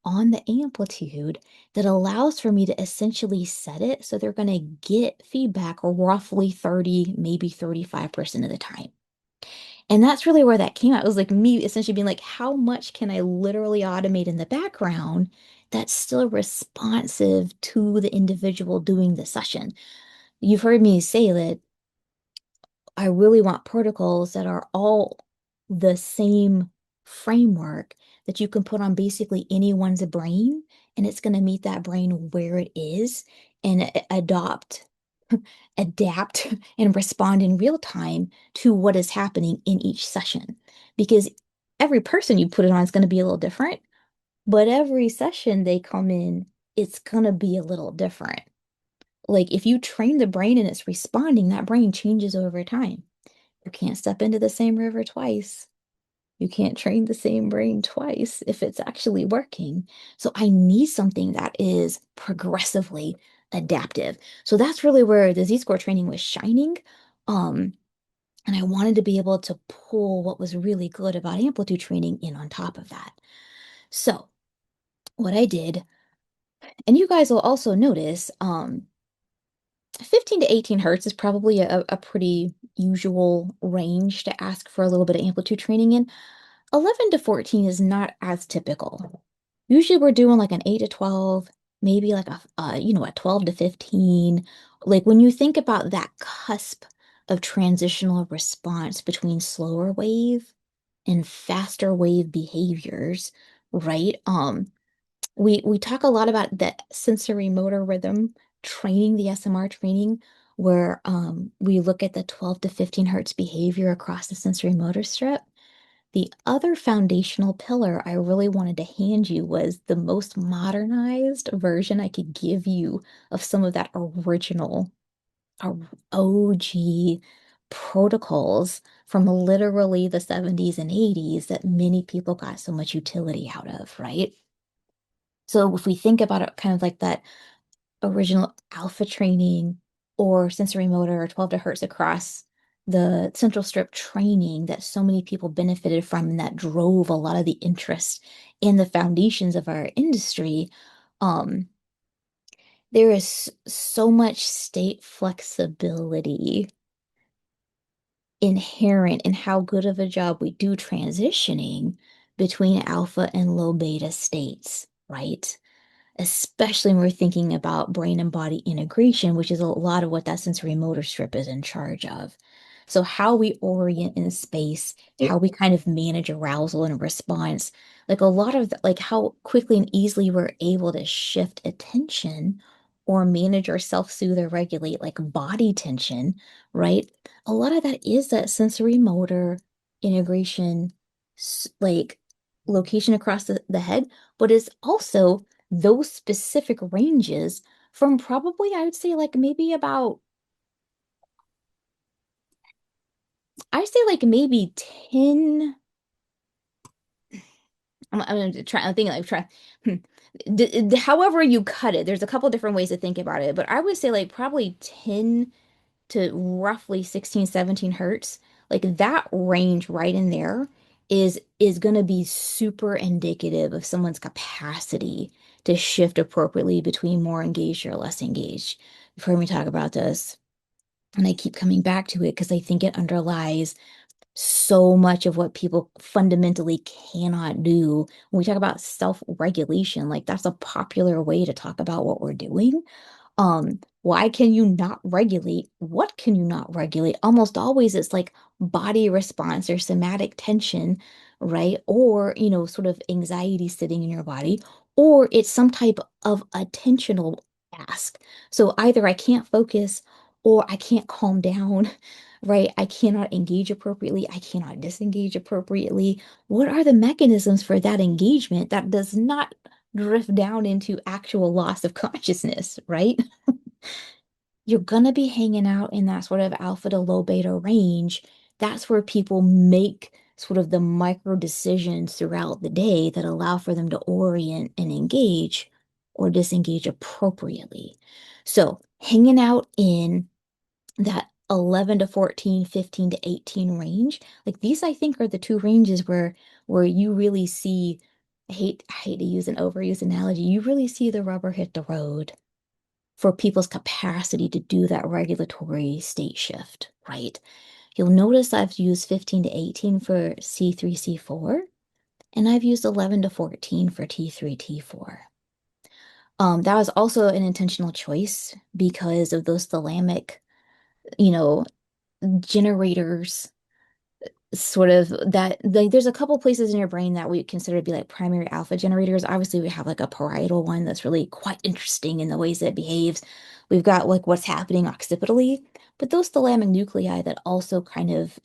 on the amplitude that allows for me to essentially set it so they're going to get feedback roughly 30, maybe 35% of the time. And that's really where that came out. It was like me essentially being like, how much can I literally automate in the background that's still responsive to the individual doing the session? You've heard me say that I really want protocols that are all the same framework that you can put on basically anyone's brain, and it's going to meet that brain where it is and adapt, and respond in real time to what is happening in each session. Because every person you put it on is going to be a little different, but every session they come in, it's going to be a little different. Like if you train the brain and it's responding, that brain changes over time. You can't step into the same river twice. You can't train the same brain twice if it's actually working. So I need something that is progressively adaptive. So that's really where the Z-score training was shining. Um, and I wanted to be able to pull what was really good about amplitude training in on top of that. So what I did And you guys will also notice 15 to 18 hertz is probably a pretty usual range to ask for a little bit of amplitude training in. 11 to 14 is not as typical. Usually we're doing like an 8 to 12, maybe like a 12 to 15. Like when you think about that cusp of transitional response between slower wave and faster wave behaviors, right? We talk a lot about the sensory motor rhythm training, the SMR training, where we look at the 12 to 15 hertz behavior across the sensory motor strip. The other foundational pillar I really wanted to hand you was the most modernized version I could give you of some of that original OG protocols from literally the 70s and 80s that many people got so much utility out of, right? So if we think about it kind of like that original alpha training or sensory motor or 12 to hertz across the central strip training that so many people benefited from and that drove a lot of the interest in the foundations of our industry, um, there is so much state flexibility inherent in how good of a job we do transitioning between alpha and low beta states, right? Especially when we're thinking about brain and body integration, which is a lot of what that sensory motor strip is in charge of. So, how we orient in space, how we kind of manage arousal and response, like a lot of like how quickly and easily we're able to shift attention or manage or self-soothe or regulate like body tension, right? A lot of that is that sensory motor integration, like location across the head, but it's also those specific ranges from probably, I would say, like maybe about, I'd say like maybe 10. I'm gonna try, I'm thinking like try, hmm. However you cut it, there's a couple different ways to think about it, but I would say like probably 10 to roughly 16, 17 hertz, like that range right in there is going to be super indicative of someone's capacity to shift appropriately between more engaged or less engaged. You've heard me talk about this, and I keep coming back to it because I think it underlies so much of what people fundamentally cannot do. When we talk about self-regulation, like that's a popular way to talk about what we're doing. Why can you not regulate? What can you not regulate? Almost always it's like body response or somatic tension, right? Or, sort of anxiety sitting in your body, or it's some type of attentional ask. So either I can't focus or I can't calm down, right? I cannot engage appropriately. I cannot disengage appropriately. What are the mechanisms for that engagement that does not drift down into actual loss of consciousness, right? You're gonna be hanging out in that sort of alpha to low beta range. That's where people make sort of the micro decisions throughout the day that allow for them to orient and engage or disengage appropriately. So, hanging out in that 11 to 14, 15 to 18 range, like these I think are the two ranges where you really see, I hate to use an overused analogy, you really see the rubber hit the road for people's capacity to do that regulatory state shift, right? You'll notice I've used 15 to 18 for C3, C4, and I've used 11 to 14 for T3, T4. That was also an intentional choice because of those thalamic, you know, generators sort of that like there's a couple places in your brain that we consider to be like primary alpha generators. Obviously, we have like a parietal one that's really quite interesting in the ways that it behaves. We've got like what's happening occipitally, but those thalamic nuclei that also kind of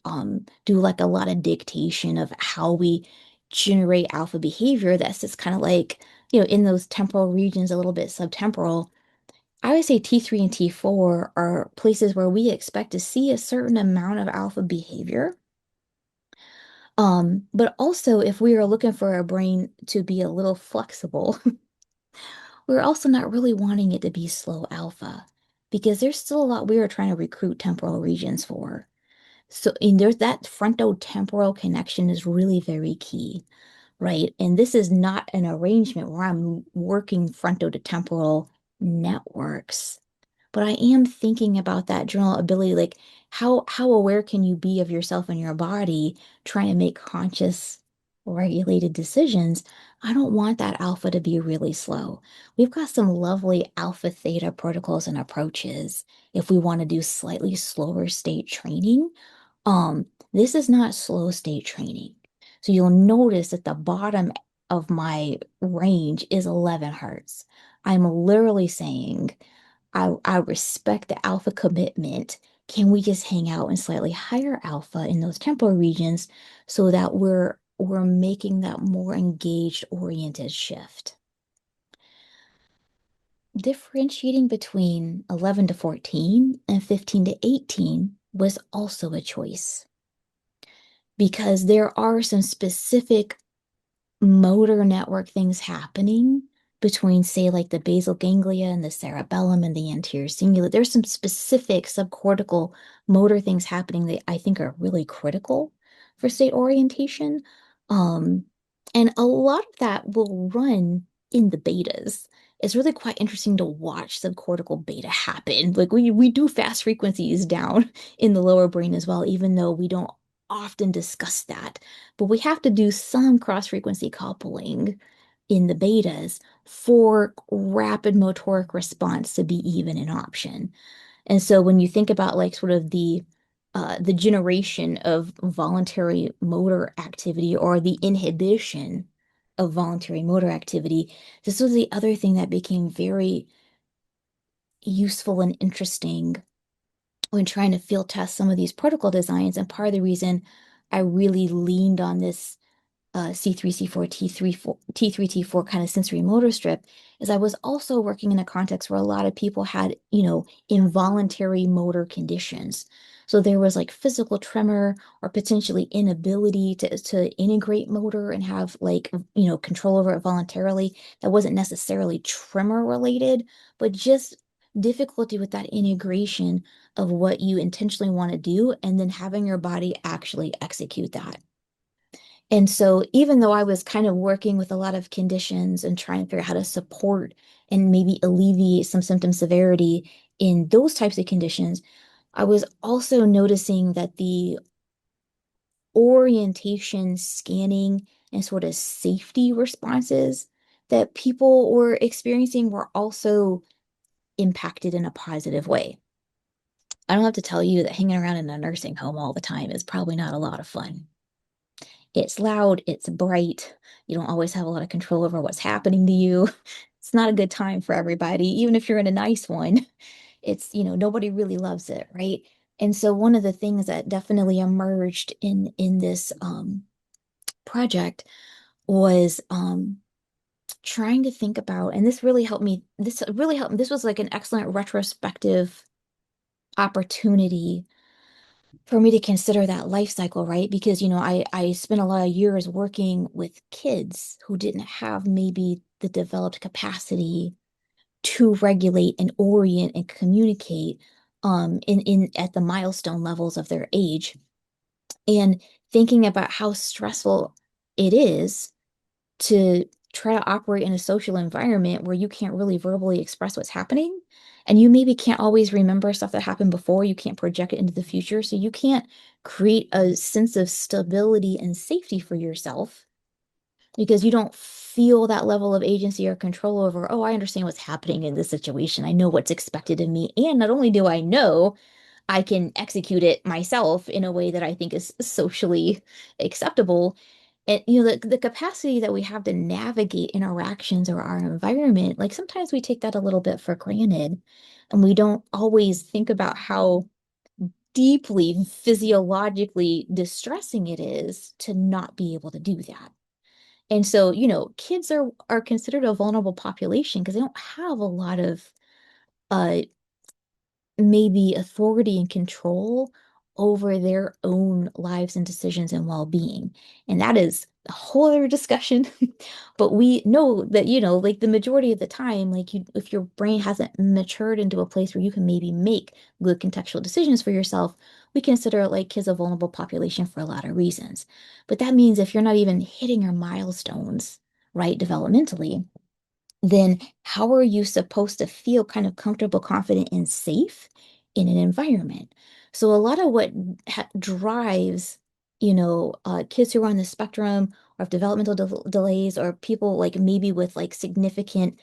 do like a lot of dictation of how we generate alpha behavior that's just kind of like, in those temporal regions, a little bit subtemporal. I would say T3 and T4 are places where we expect to see a certain amount of alpha behavior. But also if we are looking for our brain to be a little flexible, we're also not really wanting it to be slow alpha because there's still a lot we are trying to recruit temporal regions for. So, and there's that frontotemporal connection is really very key, right? And this is not an arrangement where I'm working frontotemporal networks, but I am thinking about that general ability, like how aware can you be of yourself and your body trying to make conscious, regulated decisions? I don't want that alpha to be really slow. We've got some lovely alpha theta protocols and approaches if we want to do slightly slower state training. This is not slow state training. So you'll notice that the bottom of my range is 11 hertz. I'm literally saying I respect the alpha commitment. Can we just hang out in slightly higher alpha in those temporal regions so that we're making that more engaged oriented shift? Differentiating between 11 to 14 and 15 to 18 was also a choice because there are some specific motor network things happening between, say, like the basal ganglia and the cerebellum and the anterior cingulate. There's some specific subcortical motor things happening that I think are really critical for state orientation. Um, and a lot of that will run in the betas. It's really quite interesting to watch subcortical beta happen. Like we do fast frequencies down in the lower brain as well, even though we don't often discuss that. But we have to do some cross-frequency coupling in the betas for rapid motoric response to be even an option. And so when you think about like sort of the generation of voluntary motor activity or the inhibition of voluntary motor activity, this was the other thing that became very useful and interesting when trying to field test some of these protocol designs. And part of the reason I really leaned on this C3, C4, T3, T4 kind of sensory motor strip is I was also working in a context where a lot of people had, involuntary motor conditions. So there was like physical tremor or potentially inability to integrate motor and have like, control over it voluntarily. That wasn't necessarily tremor related, but just difficulty with that integration of what you intentionally want to do and then having your body actually execute that. And so, even though I was kind of working with a lot of conditions and trying to figure out how to support and maybe alleviate some symptom severity in those types of conditions, I was also noticing that the orientation, scanning, and sort of safety responses that people were experiencing were also impacted in a positive way. I don't have to tell you that hanging around in a nursing home all the time is probably not a lot of fun. It's loud, it's bright. You don't always have a lot of control over what's happening to you. It's not a good time for everybody, even if you're in a nice one. It's, nobody really loves it, right? And so one of the things that definitely emerged in this project was trying to think about, and this really helped me, this really helped me. This was like an excellent retrospective opportunity for me to consider that life cycle, right? Because, I spent a lot of years working with kids who didn't have maybe the developed capacity to regulate and orient and communicate in at the milestone levels of their age. And thinking about how stressful it is to try to operate in a social environment where you can't really verbally express what's happening. And you maybe can't always remember stuff that happened before. You can't project it into the future. So you can't create a sense of stability and safety for yourself because you don't feel that level of agency or control over, oh, I understand what's happening in this situation. I know what's expected of me. And not only do I know, I can execute it myself in a way that I think is socially acceptable. And the capacity that we have to navigate interactions or our environment, like sometimes we take that a little bit for granted, and we don't always think about how deeply physiologically distressing it is to not be able to do that. And so, kids are considered a vulnerable population because they don't have a lot of uh maybe authority and control over their own lives and decisions and well-being. And that is a whole other discussion. But we know that, like the majority of the time, like if your brain hasn't matured into a place where you can maybe make good contextual decisions for yourself, we consider like kids a vulnerable population for a lot of reasons. But that means if you're not even hitting your milestones, right, developmentally, then how are you supposed to feel kind of comfortable, confident, and safe in an environment? So a lot of what drives, kids who are on the spectrum or have developmental delays or people like maybe with like significant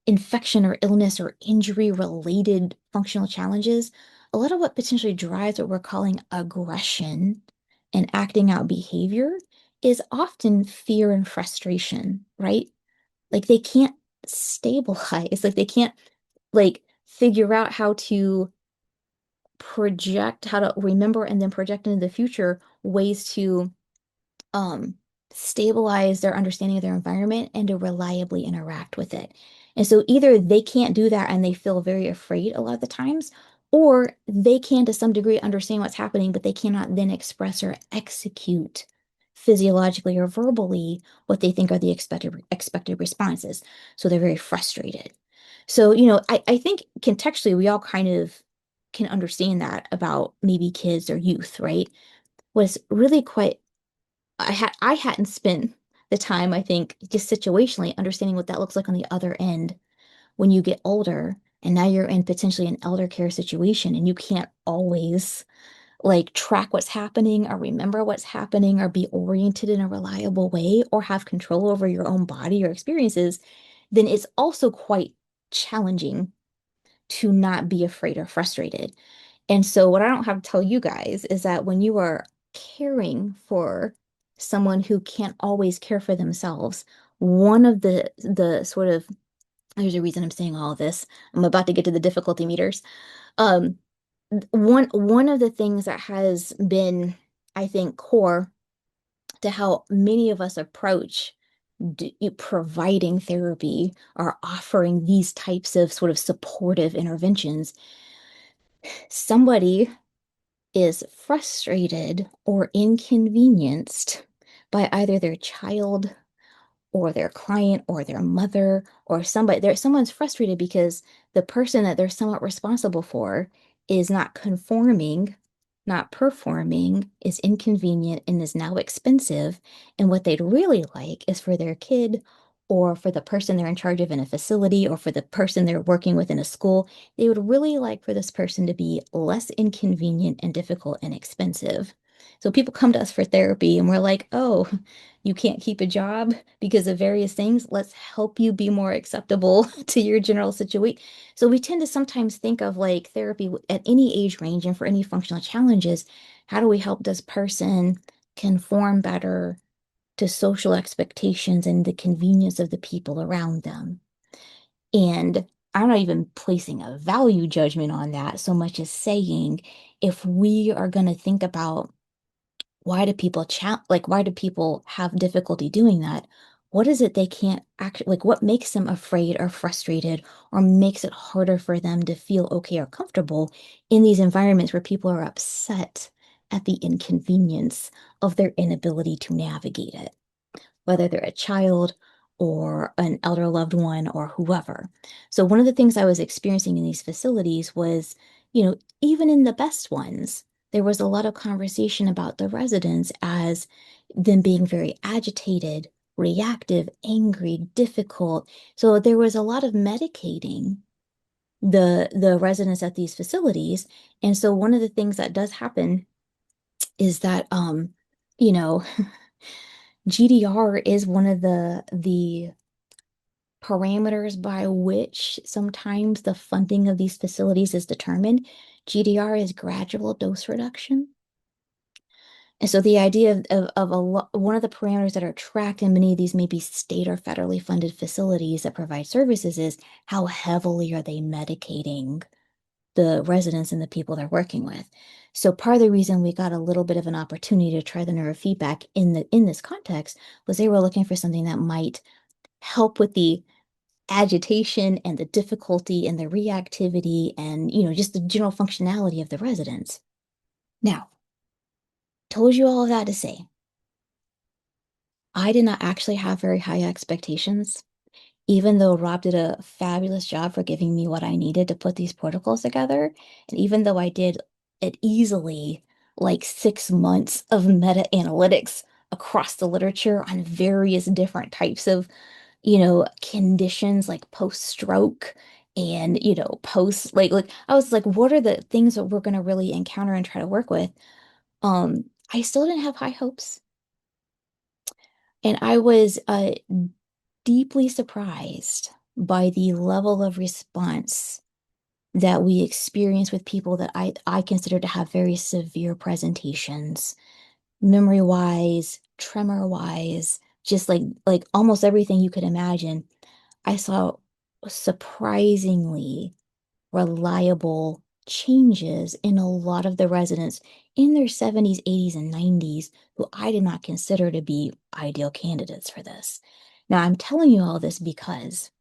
infection or illness or injury related functional challenges, a lot of what potentially drives what we're calling aggression and acting out behavior is often fear and frustration, right? Like they can't stabilize, like they can't like figure out how to project, how to remember and then project into the future ways to um stabilize their understanding of their environment and to reliably interact with it. And so either they can't do that and they feel very afraid a lot of the times, or they can to some degree understand what's happening, but they cannot then express or execute physiologically or verbally what they think are the expected responses. So they're very frustrated. So, I think contextually we all kind of can understand that about maybe kids or youth, right? Was really quite I hadn't spent the time, I think, just situationally understanding what that looks like on the other end when you get older and now you're in potentially an elder care situation and you can't always like track what's happening or remember what's happening or be oriented in a reliable way or have control over your own body or experiences, then it's also quite challenging to not be afraid or frustrated. And so, what I don't have to tell you guys is that when you are caring for someone who can't always care for themselves, one of the sort of there's a reason I'm saying all of this. I'm about to get to the difficulty meters. Um, one of the things that has been, I think, core to how many of us approach providing therapy or offering these types of sort of supportive interventions, somebody is frustrated or inconvenienced by either their child or their client or their mother or somebody someone's frustrated because the person that they're somewhat responsible for is not conforming, not performing, is inconvenient and is now expensive. And what they'd really like is for their kid or for the person they're in charge of in a facility or for the person they're working with in a school, they would really like for this person to be less inconvenient and difficult and expensive. So people come to us for therapy and we're like, oh, you can't keep a job because of various things. Let's help you be more acceptable to your general situation. So we tend to sometimes think of like therapy at any age range and for any functional challenges. How do we help this person conform better to social expectations and the convenience of the people around them? And I'm not even placing a value judgment on that so much as saying if we are going to think about why do people have difficulty doing that? What is it they can't actually like what makes them afraid or frustrated or makes it harder for them to feel okay or comfortable in these environments where people are upset at the inconvenience of their inability to navigate it, whether they're a child or an elder loved one or whoever. So one of the things I was experiencing in these facilities was, even in the best ones, there was a lot of conversation about the residents as them being very agitated, reactive, angry, difficult. So there was a lot of medicating the residents at these facilities. And so one of the things that does happen is that you know, GDR is one of the parameters by which sometimes the funding of these facilities is determined. GDR is gradual dose reduction. And so the idea of one of the parameters that are tracked in many of these maybe state or federally funded facilities that provide services is how heavily are they medicating the residents and the people they're working with. So part of the reason we got a little bit of an opportunity to try the neurofeedback in this context was they were looking for something that might help with the agitation and the difficulty and the reactivity and just the general functionality of the residents. Now, told you all of that to say, I did not actually have very high expectations, even though Rob did a fabulous job for giving me what I needed to put these protocols together. And even though I did it easily like 6 months of meta-analytics across the literature on various different types of, conditions like post-stroke and, post like I was like, what are the things that we're going to really encounter and try to work with? I still didn't have high hopes. And I was deeply surprised by the level of response that we experience with people that I consider to have very severe presentations, memory wise, tremor wise, just like almost everything you could imagine. I saw surprisingly reliable changes in a lot of the residents in their 70s, 80s, and 90s who I did not consider to be ideal candidates for this. Now, I'm telling you all this because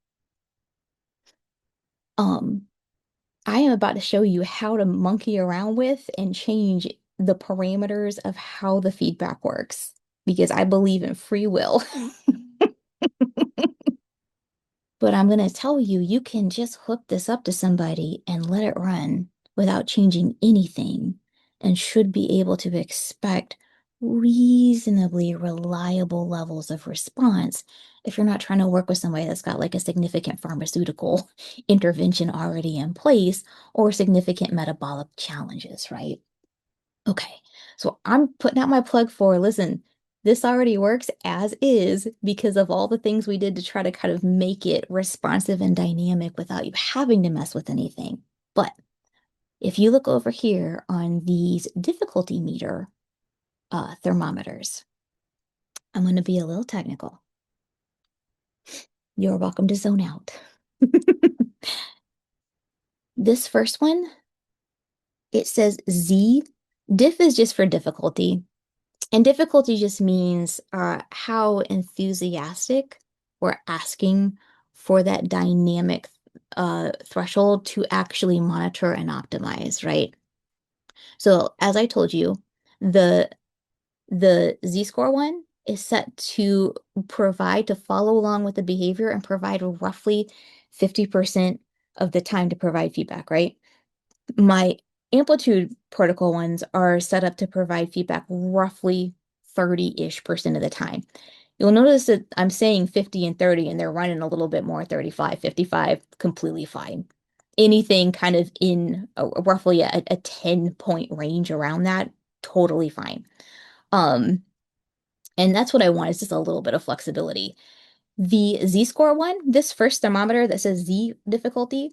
um I am about to show you how to monkey around with and change the parameters of how the feedback works because I believe in free will. But I'm going to tell you, you can just hook this up to somebody and let it run without changing anything and should be able to expect reasonably reliable levels of response if you're not trying to work with somebody that's got like a significant pharmaceutical intervention already in place or significant metabolic challenges, right? Okay, so I'm putting out my plug for, listen, this already works as is because of all the things we did to try to kind of make it responsive and dynamic without you having to mess with anything. But if you look over here on these difficulty meter thermometers, I'm going to be a little technical. You're welcome to zone out. This first one, it says Z. Diff is just for difficulty. And difficulty just means how enthusiastic we're asking for that dynamic threshold to actually monitor and optimize, right? So as I told you, the the Z-score one is set to provide to follow along with the behavior and provide roughly 50% of the time to provide feedback, right? My amplitude protocol ones are set up to provide feedback roughly 30-ish% of the time. You'll notice that I'm saying 50 and 30, and they're running a little bit more 35, 55, completely fine. Anything kind of in roughly a 10-point range around that, totally fine. Um, and that's what I want is just a little bit of flexibility. The Z-score one, this first thermometer that says Z difficulty,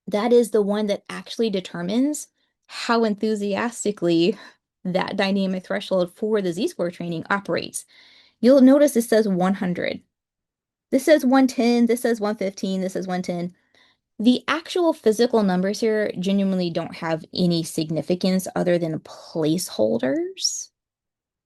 that is the one that actually determines how enthusiastically that dynamic threshold for the Z-score training operates. You'll notice it says 100. This says 110, this says 115, this says 110. The actual physical numbers here genuinely don't have any significance other than placeholders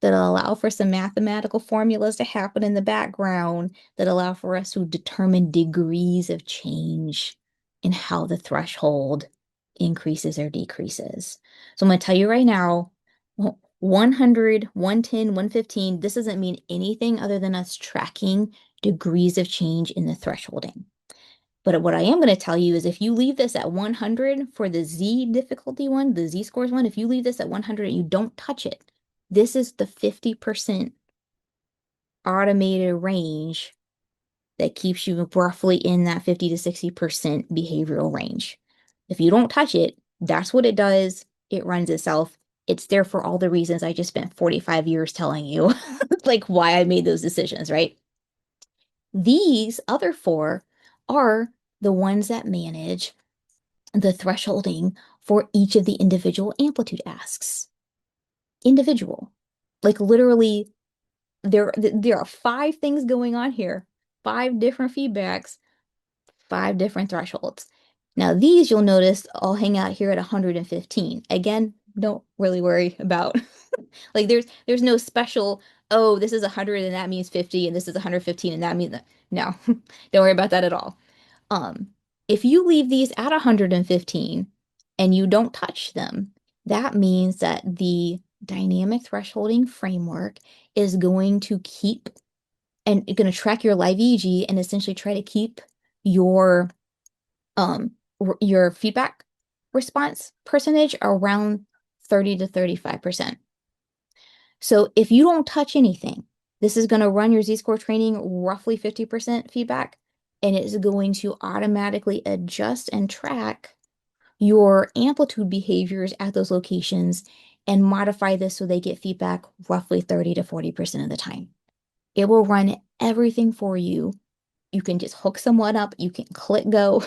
that allow for some mathematical formulas to happen in the background that allow for us to determine degrees of change in how the threshold increases or decreases. So I'm going to tell you right now, 100, 110, 115, this doesn't mean anything other than us tracking degrees of change in the thresholding. But what I am going to tell you is if you leave this at 100 for the Z difficulty one, the Z scores one, if you leave this at 100 and you don't touch it, this is the 50% automated range that keeps you roughly in that 50 to 60% behavioral range. If you don't touch it, that's what it does. It runs itself. It's there for all the reasons I just spent 45 years telling you, like why I made those decisions, right? These other four are the ones that manage the thresholding for each of the individual amplitude asks. Individual. Like literally, there are five things going on here, five different feedbacks, five different thresholds. Now, these you'll notice all hang out here at 115. Again, don't really worry about like there's no special, oh, this is 100 and that means 50, and this is 115 and that means that. No, don't worry about that at all. Um, if you leave these at 115 and you don't touch them, that means that the dynamic thresholding framework is going to keep and going to track your live EEG and essentially try to keep your your feedback response percentage around 30 to 35%. So if you don't touch anything, this is going to run your Z-score training roughly 50% feedback, and it's going to automatically adjust and track your amplitude behaviors at those locations and modify this so they get feedback roughly 30 to 40% of the time. It will run everything for you. You can just hook someone up, you can click go,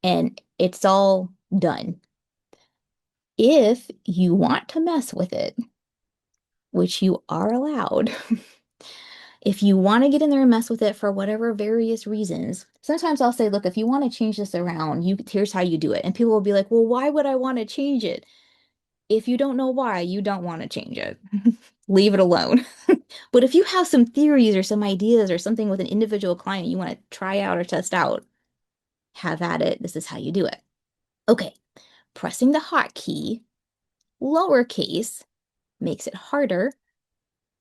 and it's all done. If you want to mess with it, which you are allowed, if you want to get in there and mess with it for whatever various reasons, sometimes I'll say, look, if you want to change this around, here's how you do it. And people will be like, well, why would I want to change it? If you don't know why, you don't want to change it. Leave it alone. But if you have some theories or some ideas or something with an individual client you want to try out or test out, have at it. This is how you do it. Okay, pressing the hotkey, lowercase, makes it harder.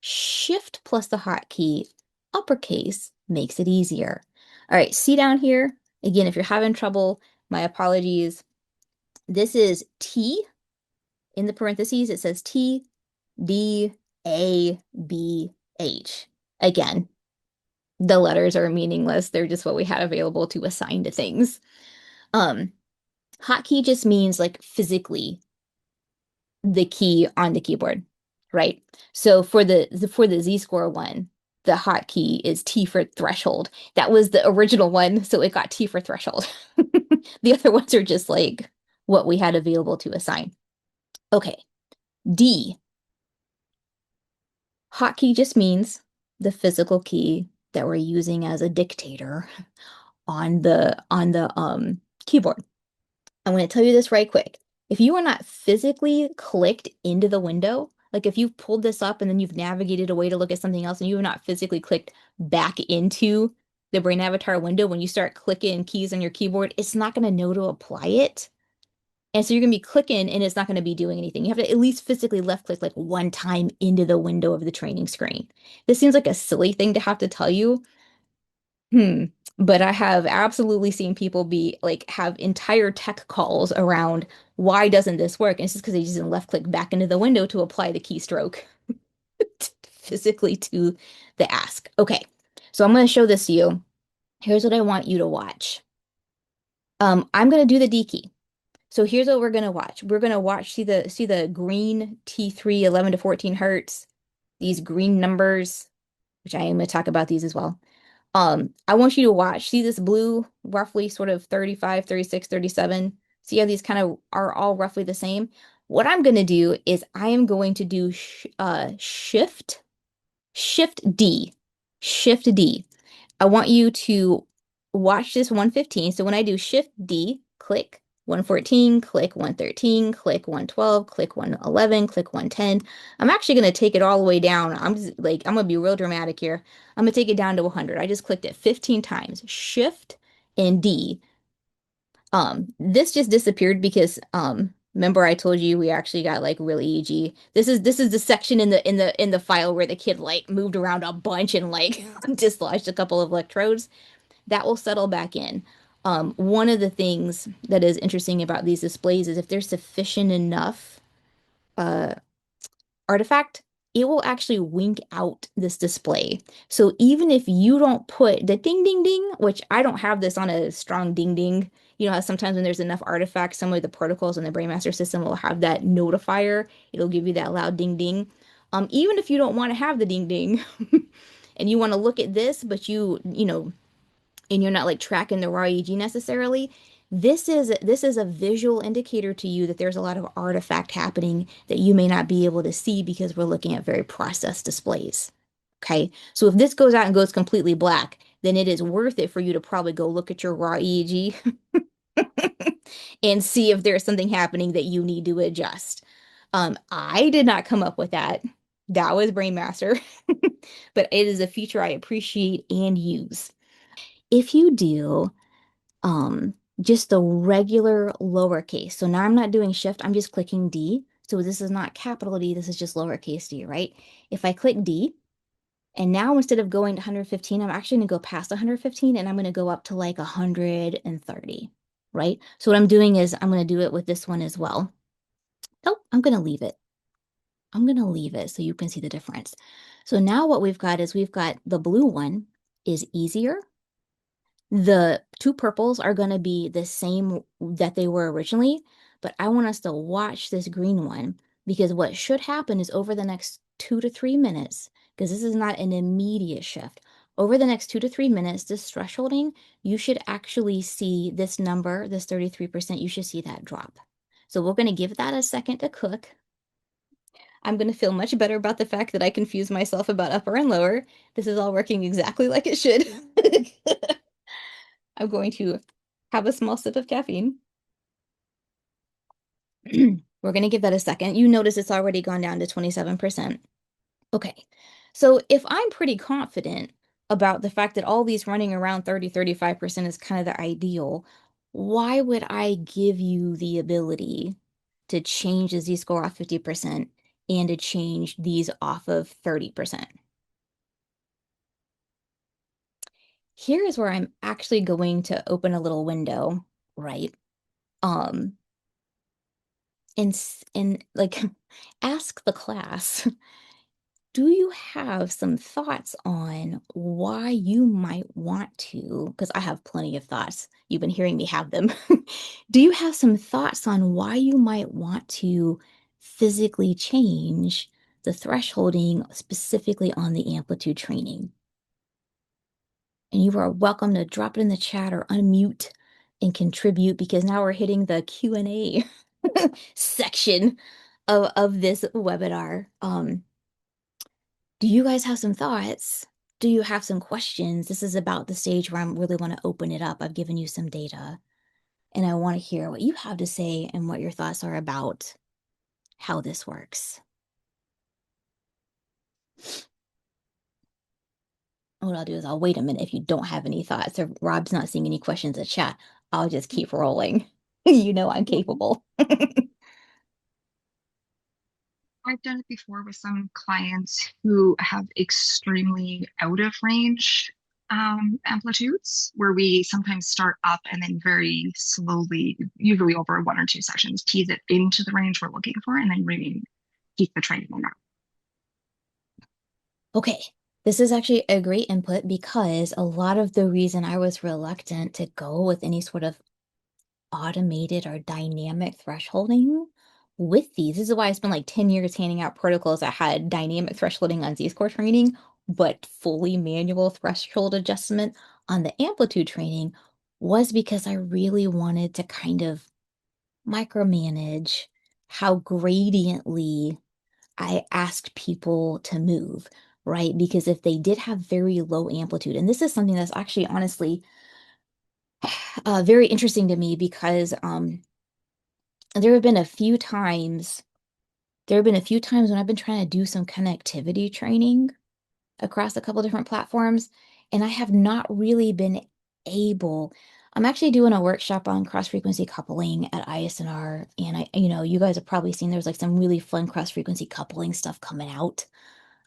Shift plus the hotkey, uppercase, makes it easier. All right, see down here. Again, if you're having trouble, my apologies. This is T. In the parentheses, it says T, D, A, B, H. Again, the letters are meaningless. They're just what we had available to assign to things. Hotkey just means like physically the key on the keyboard, right? So for the Z-score one, the hotkey is T for threshold. That was the original one, so it got T for threshold. The other ones are just like what we had available to assign. Okay, D. Hotkey just means the physical key that we're using as a dictator on the keyboard. I'm going to tell you this right quick. If you are not physically clicked into the window, like if you've pulled this up and then you've navigated away to look at something else and you have not physically clicked back into the Brain Avatar window, when you start clicking keys on your keyboard, it's not going to know to apply it. And so you're going to be clicking and it's not going to be doing anything. You have to at least physically left click like one time into the window of the training screen. This seems like a silly thing to have to tell you. But I have absolutely seen people be like have entire tech calls around why doesn't this work? And it's just because they just didn't left click back into the window to apply the keystroke physically to the ask. Okay, so I'm going to show this to you. Here's what I want you to watch. I'm going to do the D key. So here's what we're gonna watch. We're gonna watch, see the green T3 11 to 14 hertz, these green numbers, which I am gonna talk about these as well. I want you to watch, see this blue, roughly sort of 35, 36, 37. See how these kind of are all roughly the same? What I'm gonna do is I am going to do shift D, shift D. I want you to watch this 115. So when I do shift D, click 114, click 113, click 112, click 111, click 110. I'm actually going to take it all the way down. I'm going to be real dramatic here. I'm going to take it down to 100. I just clicked it 15 times. Shift and D. This just disappeared because remember I told you we actually got like really EG. This is the section in the file where the kid like moved around a bunch and like dislodged a couple of electrodes. That will settle back in. One of the things that is interesting about these displays is if there's sufficient enough uh, artifact, it will actually wink out this display. So even if you don't put the ding ding ding, which I don't have this on a strong ding ding, you know how sometimes when there's enough artifacts, some of the protocols in the BrainMaster system will have that notifier. It'll give you that loud ding ding. Even if you don't want to have the ding ding and you want to look at this, but you know, and you're not like tracking the raw EG necessarily, this is a visual indicator to you that there's a lot of artifact happening that you may not be able to see because we're looking at very processed displays. Okay, so if this goes out and goes completely black, then it is worth it for you to probably go look at your raw EEG and see if there's something happening that you need to adjust. I did not come up with that. That was BrainMaster, but it is a feature I appreciate and use. If you do just the regular lowercase, so now I'm not doing shift, I'm just clicking D. So this is not capital D, this is just lowercase d, right? If I click D, and now instead of going to 115, I'm actually going to go past 115 and I'm going to go up to like 130, right? So what I'm doing is I'm going to do it with this one as well. Nope, I'm going to leave it. I'm going to leave it so you can see the difference. So now what we've got is we've got the blue one is easier. The two purples are going to be the same that they were originally, but I want us to watch this green one because what should happen is over the next 2 to 3 minutes, because this is not an immediate shift, over the next 2 to 3 minutes, this thresholding, you should actually see this number, this 33%, you should see that drop. So we're going to give that a second to cook. I'm going to feel much better about the fact that I confused myself about upper and lower. This is all working exactly like it should. I'm going to have a small sip of caffeine. We're going to give that a second. You notice it's already gone down to 27%. Okay, so if I'm pretty confident about the fact that all these running around 35% is kind of the ideal, why would I give you the ability to change the z-score off 50% and to change these off of 30%? Here is where I'm actually going to open a little window, right? Um, and like ask the class, do you have some thoughts on why you might want to? Because I have plenty of thoughts. You've been hearing me have them. Do you have some thoughts on why you might want to physically change the thresholding specifically on the amplitude training? And you are welcome to drop it in the chat or unmute and contribute because now we're hitting the Q&A section of this webinar. Do you guys have some thoughts? Do you have some questions? This is about the stage where I really want to open it up. I've given you some data and I want to hear what you have to say and what your thoughts are about how this works. What I'll do is I'll wait a minute if you don't have any thoughts or Rob's not seeing any questions in chat. I'll just keep rolling. You know I'm capable. I've done it before with some clients who have extremely out of range amplitudes, where we sometimes start up and then very slowly, usually over 1 or 2 sessions, tease it into the range we're looking for and then really keep the training on that. Okay, this is actually a great input because a lot of the reason I was reluctant to go with any sort of automated or dynamic thresholding with these. This is why I spent like 10 years handing out protocols that had dynamic thresholding on Z-score training, but fully manual threshold adjustment on the amplitude training was because I really wanted to kind of micromanage how gradiently I asked people to move, right? Because if they did have very low amplitude, and this is something that's actually honestly very interesting to me because there have been a few times, when I've been trying to do some connectivity training across a couple different platforms, and I have not really been able. I'm actually doing a workshop on cross-frequency coupling at ISNR, and you guys have probably seen there's like some really fun cross-frequency coupling stuff coming out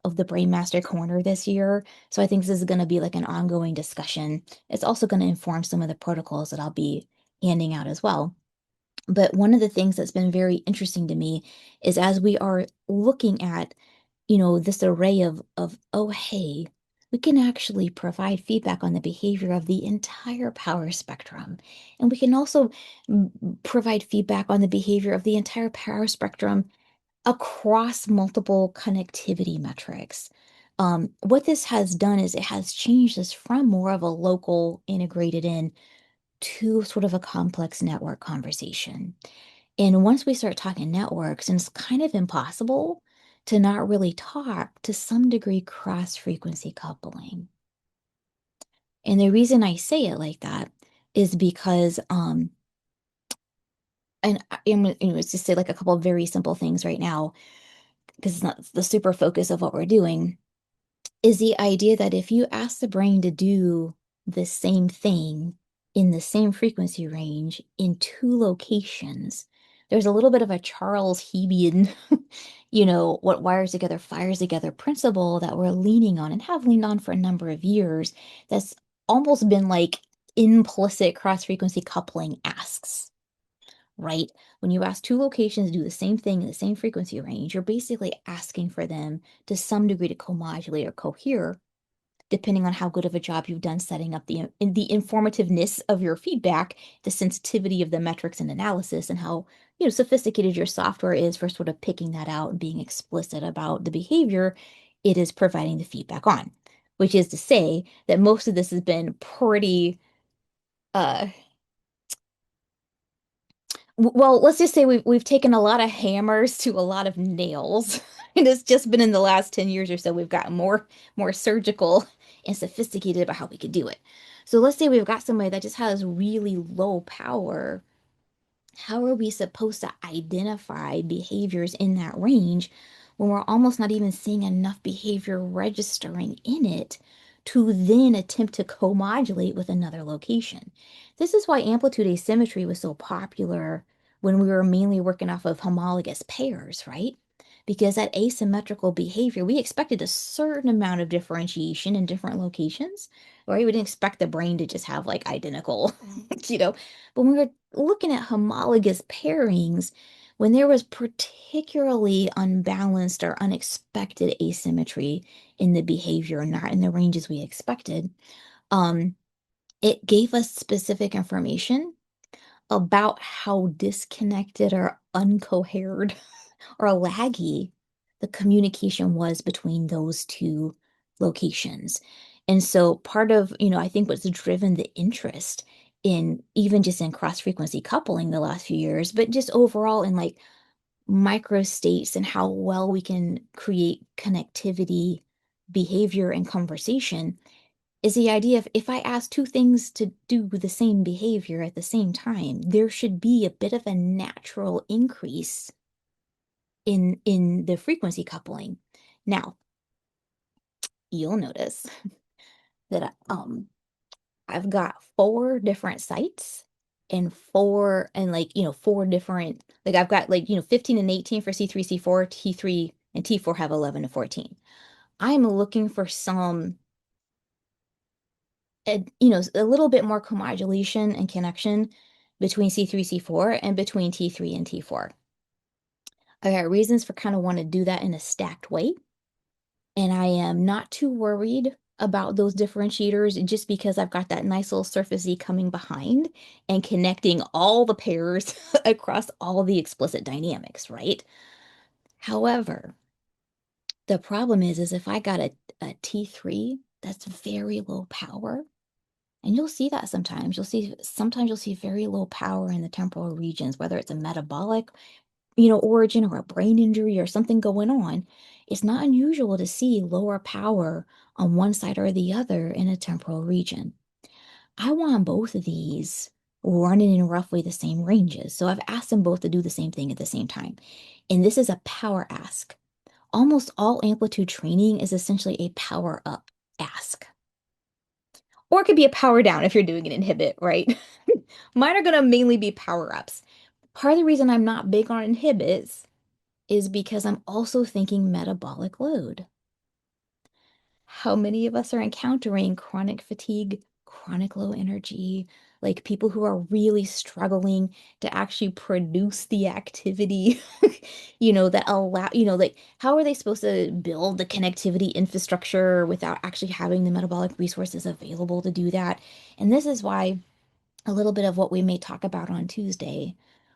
of the BrainMaster corner this year. So I think this is going to be like an ongoing discussion. It's also going to inform some of the protocols that I'll be handing out as well. But one of the things that's been very interesting to me is as we are looking at, this array of, oh, hey, we can actually provide feedback on the behavior of the entire power spectrum. And we can also provide feedback on the behavior of the entire power spectrum across multiple connectivity metrics. What this has done is it has changed us from more of a local integrated in to sort of a complex network conversation. And once we start talking networks, and it's kind of impossible to not really talk to some degree cross-frequency coupling. And the reason I say it like that is because and I'm let's just say like a couple of very simple things right now, because it's not the super focus of what we're doing, is the idea that if you ask the brain to do the same thing in the same frequency range in two locations, there's a little bit of a Charles Hebbian, what wires together fires together principle that we're leaning on and have leaned on for a number of years. That's almost been like implicit cross-frequency coupling asks, right? When you ask two locations to do the same thing in the same frequency range, you're basically asking for them to some degree to co-modulate or cohere, depending on how good of a job you've done setting up the informativeness of your feedback, the sensitivity of the metrics and analysis, and how sophisticated your software is for sort of picking that out and being explicit about the behavior it is providing the feedback on. Which is to say that most of this has been pretty uh well, let's just say we've taken a lot of hammers to a lot of nails. And it's just been in the last 10 years or so we've gotten more surgical and sophisticated about how we could do it. So let's say we've got somebody that just has really low power. How are we supposed to identify behaviors in that range when we're almost not even seeing enough behavior registering in it to then attempt to co-modulate with another location? This is why amplitude asymmetry was so popular when we were mainly working off of homologous pairs, right? Because that asymmetrical behavior, we expected a certain amount of differentiation in different locations, right? We didn't expect the brain to just have like identical, you know, but when we were looking at homologous pairings, when there was particularly unbalanced or unexpected asymmetry in the behavior, not in the ranges we expected, um, it gave us specific information about how disconnected or uncoherent or laggy the communication was between those two locations. And so part of, I think what's driven the interest in even just in cross-frequency coupling the last few years, but just overall in like micro states and how well we can create connectivity, behavior, and conversation is the idea of if I ask two things to do the same behavior at the same time, there should be a bit of a natural increase in the frequency coupling. Now, you'll notice that I've got four different sites and four different I've got 15 and 18 for C3, C4, T3 and T4 have 11 and 14. I'm looking for some a little bit more commodulation and connection between C3, C4 and between T3 and T4. I got reasons for kind of want to do that in a stacked way. And I am not too worried about those differentiators just because I've got that nice little surface Z coming behind and connecting all the pairs across all the explicit dynamics, right? However, the problem is if I got a T3 that's very low power, and you'll see that sometimes you'll see very low power in the temporal regions, whether it's a metabolic origin or a brain injury or something going on, it's not unusual to see lower power on one side or the other in a temporal region. I want both of these running in roughly the same ranges. So I've asked them both to do the same thing at the same time. And this is a power ask. Almost all amplitude training is essentially a power up ask. Or it could be a power down if you're doing an inhibit, right? Mine are going to mainly be power ups. Part of the reason I'm not big on inhibits is because I'm also thinking metabolic load. How many of us are encountering chronic fatigue, chronic low energy, like people who are really struggling to actually produce the activity, that like how are they supposed to build the connectivity infrastructure without actually having the metabolic resources available to do that? And this is why a little bit of what we may talk about on Tuesday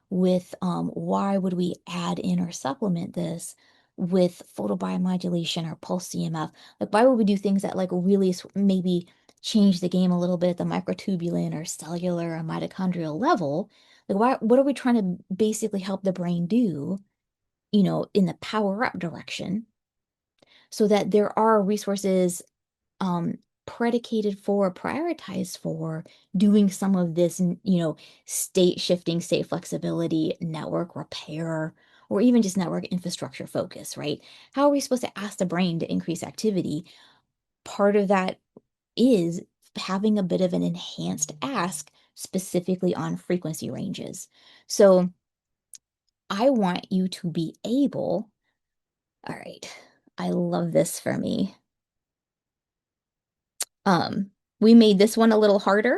with why would we add in or supplement this with photobiomodulation or pulse CMF? Like, why would we do things that like really maybe change the game a little bit at the microtubulin or cellular or mitochondrial level? Like, what are we trying to basically help the brain do, in the power up direction so that there are resources um predicated for, prioritized for doing some of this, state shifting, state flexibility, network repair, or even just network infrastructure focus, right? How are we supposed to ask the brain to increase activity? Part of that is having a bit of an enhanced ask specifically on frequency ranges. So I want you to be able, all right, I love this for me. We made this one a little harder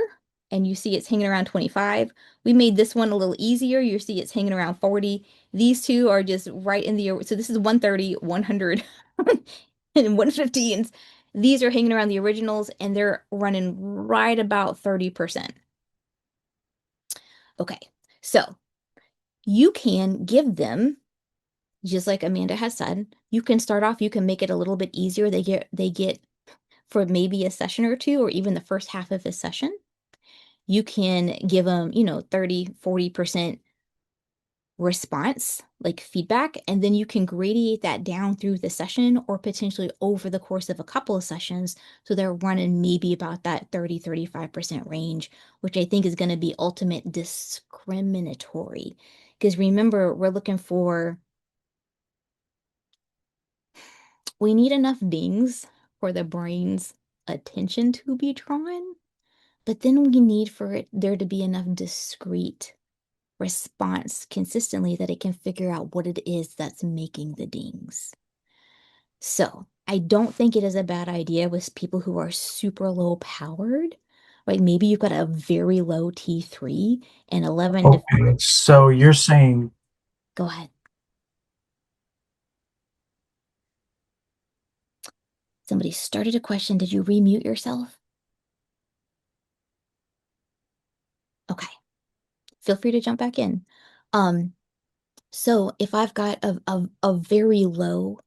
and you see it's hanging around 25. We made this one a little easier. You see it's hanging around 40. These two are just right in the, so this is 130, 100, and 115s. These are hanging around the originals and they're running right about 30%. Okay, so you can give them, just like Amanda has said, you can start off, you can make it a little bit easier. They get for maybe a session or two, or even the first half of a session. You can give them, 30, 40% response, like feedback, and then you can gradiate that down through the session or potentially over the course of a couple of sessions. So they're running maybe about that 30, 35% range, which I think is going to be ultimate discriminatory. Because remember, we need enough dings for the brain's attention to be drawn, but then we need for there to be enough discrete response consistently that it can figure out what it is that's making the dings. So I don't think it is a bad idea with people who are super low powered. Like maybe you've got a very low T3 and 11 to Okay, so you're saying, go ahead. Somebody started a question. Did you remute yourself? Okay. Feel free to jump back in. So if I've got a very low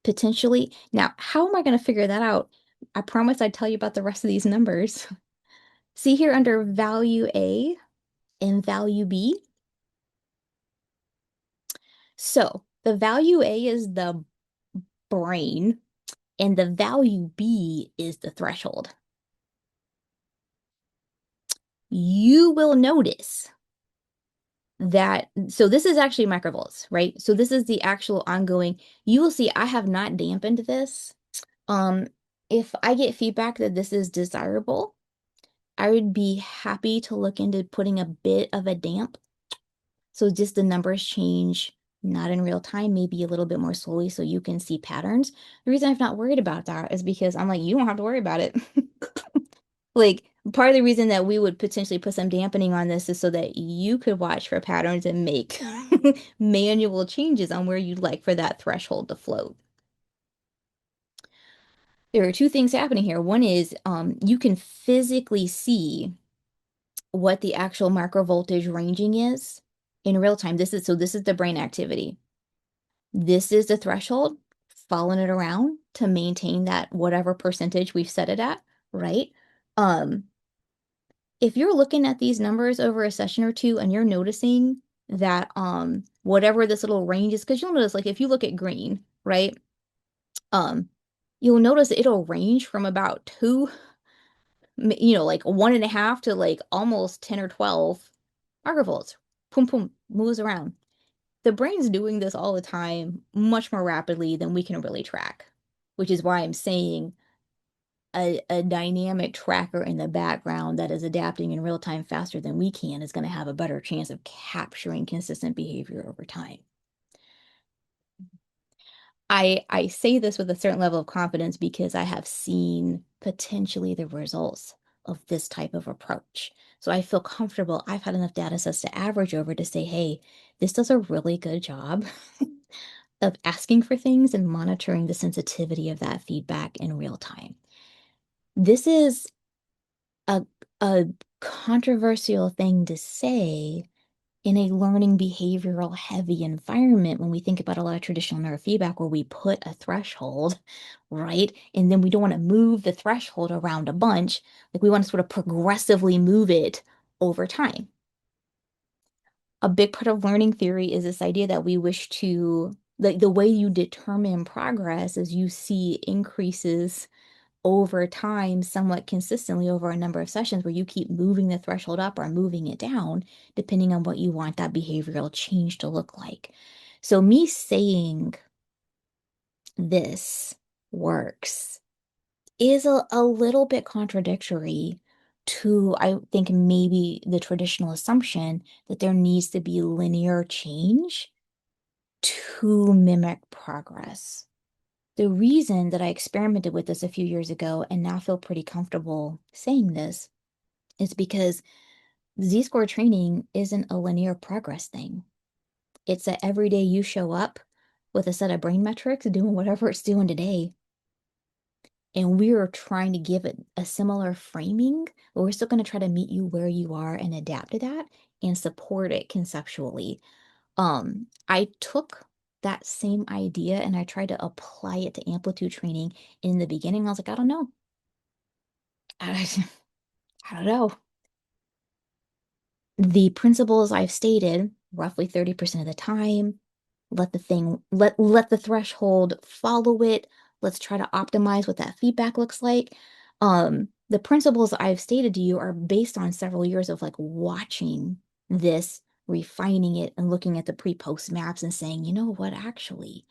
potentially, now how am I going to figure that out? I promise I'd tell you about the rest of these numbers. See here under value A and value B. So the value A is the brain and the value B is the threshold. You will notice that, so this is actually microvolts, right? So this is the actual ongoing, you will see I have not dampened this. If I get feedback that this is desirable, I would be happy to look into putting a bit of a damp. So just the numbers change, not in real time, maybe a little bit more slowly so you can see patterns. The reason I'm not worried about that is because I'm like, you don't have to worry about it. Like part of the reason that we would potentially put some dampening on this is so that you could watch for patterns and make manual changes on where you'd like for that threshold to float. There are two things happening here. One is you can physically see what the actual microvoltage ranging is in real time. This is the brain activity. This is the threshold, following it around to maintain that whatever percentage we've set it at, right? If you're looking at these numbers over a session or two and you're noticing that whatever this little range is, because you'll notice like if you look at green, right? You'll notice it'll range from about 2, like 1.5 to like almost 10 or 12 microvolts. Boom, boom, moves around. The brain's doing this all the time, much more rapidly than we can really track, which is why I'm saying a dynamic tracker in the background that is adapting in real time faster than we can is going to have a better chance of capturing consistent behavior over time. I say this with a certain level of confidence because I have seen potentially the results of this type of approach. So I feel comfortable. I've had enough data sets to average over to say, hey, this does a really good job of asking for things and monitoring the sensitivity of that feedback in real time. This is a controversial thing to say in a learning behavioral heavy environment when we think about a lot of traditional neurofeedback where we put a threshold, right? And then we don't want to move the threshold around a bunch. Like we want to sort of progressively move it over time. A big part of learning theory is this idea that we wish to, like the way you determine progress is you see increases over time, somewhat consistently over a number of sessions where you keep moving the threshold up or moving it down, depending on what you want that behavioral change to look like. So me saying this works is a little bit contradictory to, I think, maybe the traditional assumption that there needs to be linear change to mimic progress. The reason that I experimented with this a few years ago and now feel pretty comfortable saying this It's because Z-score training isn't a linear progress thing. It's that every day you show up with a set of brain metrics doing whatever it's doing today. And we're trying to give it a similar framing, but we're still going to try to meet you where you are and adapt to that and support it conceptually. I took that same idea and I tried to apply it to amplitude training. In the beginning, I was like, I don't know. I, I don't know. The principles I've stated roughly 30% of the time, let the threshold follow it. Let's try to optimize what that feedback looks like. The principles I've stated to you are based on several years of like watching this, refining it, and looking at the pre-post maps and saying, you know what, actually.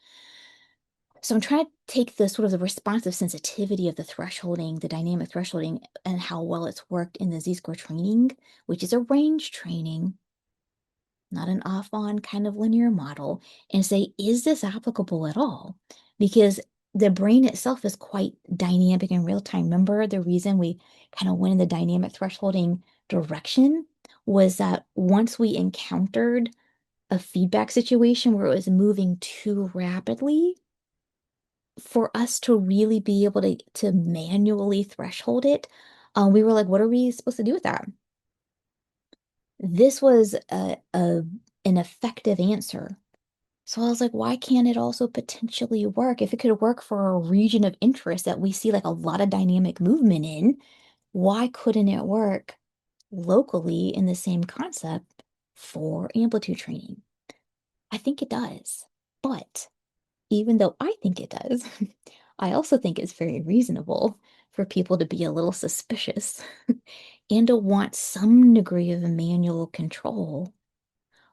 So I'm trying to take the sort of the responsive sensitivity of the thresholding, the dynamic thresholding, and how well it's worked in the Z-score training, which is a range training, not an off-on kind of linear model, and say, is this applicable at all? Because the brain itself is quite dynamic in real time. Remember, the reason we kind of went in the dynamic thresholding direction was that once we encountered a feedback situation where it was moving too rapidly, for us to really be able to manually threshold it, we were like, what are we supposed to do with that? This was an effective answer. So I was like, why can't it also potentially work? If it could work for a region of interest that we see like a lot of dynamic movement in, why couldn't it work locally in the same concept for amplitude training? I think it does. But even though I think it does, I also think it's very reasonable for people to be a little suspicious and to want some degree of manual control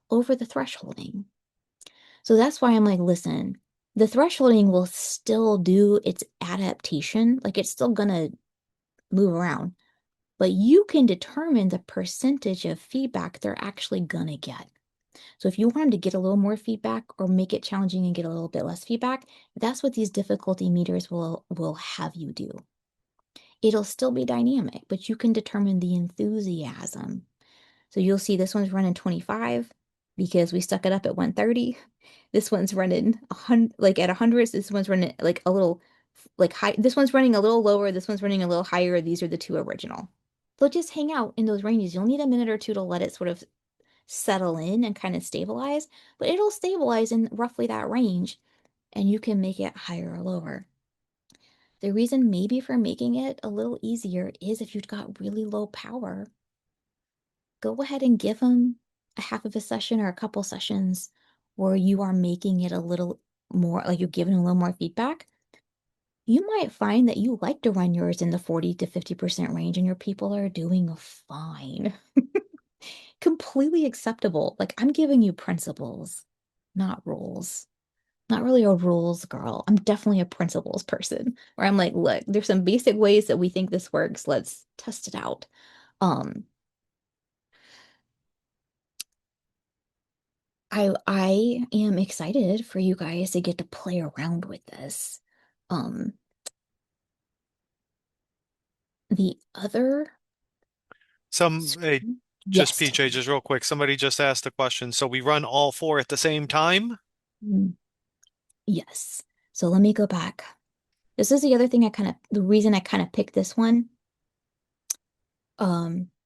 over the thresholding. So that's why I'm like, listen, the thresholding will still do its adaptation, like it's still gonna move around, but you can determine the percentage of feedback they're actually gonna get. So if you want them to get a little more feedback or make it challenging and get a little bit less feedback, that's what these difficulty meters will have you do. It'll still be dynamic, but you can determine the enthusiasm. So you'll see this one's running 25 because we stuck it up at 130. This one's running 100, like at 100. This one's running like a little like high. This one's running a little lower. This one's running a little higher. These are the two original. They'll just hang out in those ranges. You'll need a minute or two to let it sort of settle in and kind of stabilize, but it'll stabilize in roughly that range and you can make it higher or lower. The reason maybe for making it a little easier is if you've got really low power, go ahead and give them a half of a session or a couple sessions where you are making it a little more, like you're giving a little more feedback. You might find that you like to run yours in the 40 to 50% range and your people are doing fine. Completely acceptable. Like I'm giving you principles, not rules. Not really a rules girl. I'm definitely a principles person where I'm like, look, there's some basic ways that we think this works. Let's test it out. Um, I am excited for you guys to get to play around with this. Um, the other Hey, just yes. PJ, just real quick. Somebody just asked a question. So we run all four at the same time? Mm, yes. So let me go back. This is the other thing the reason I kind of picked this one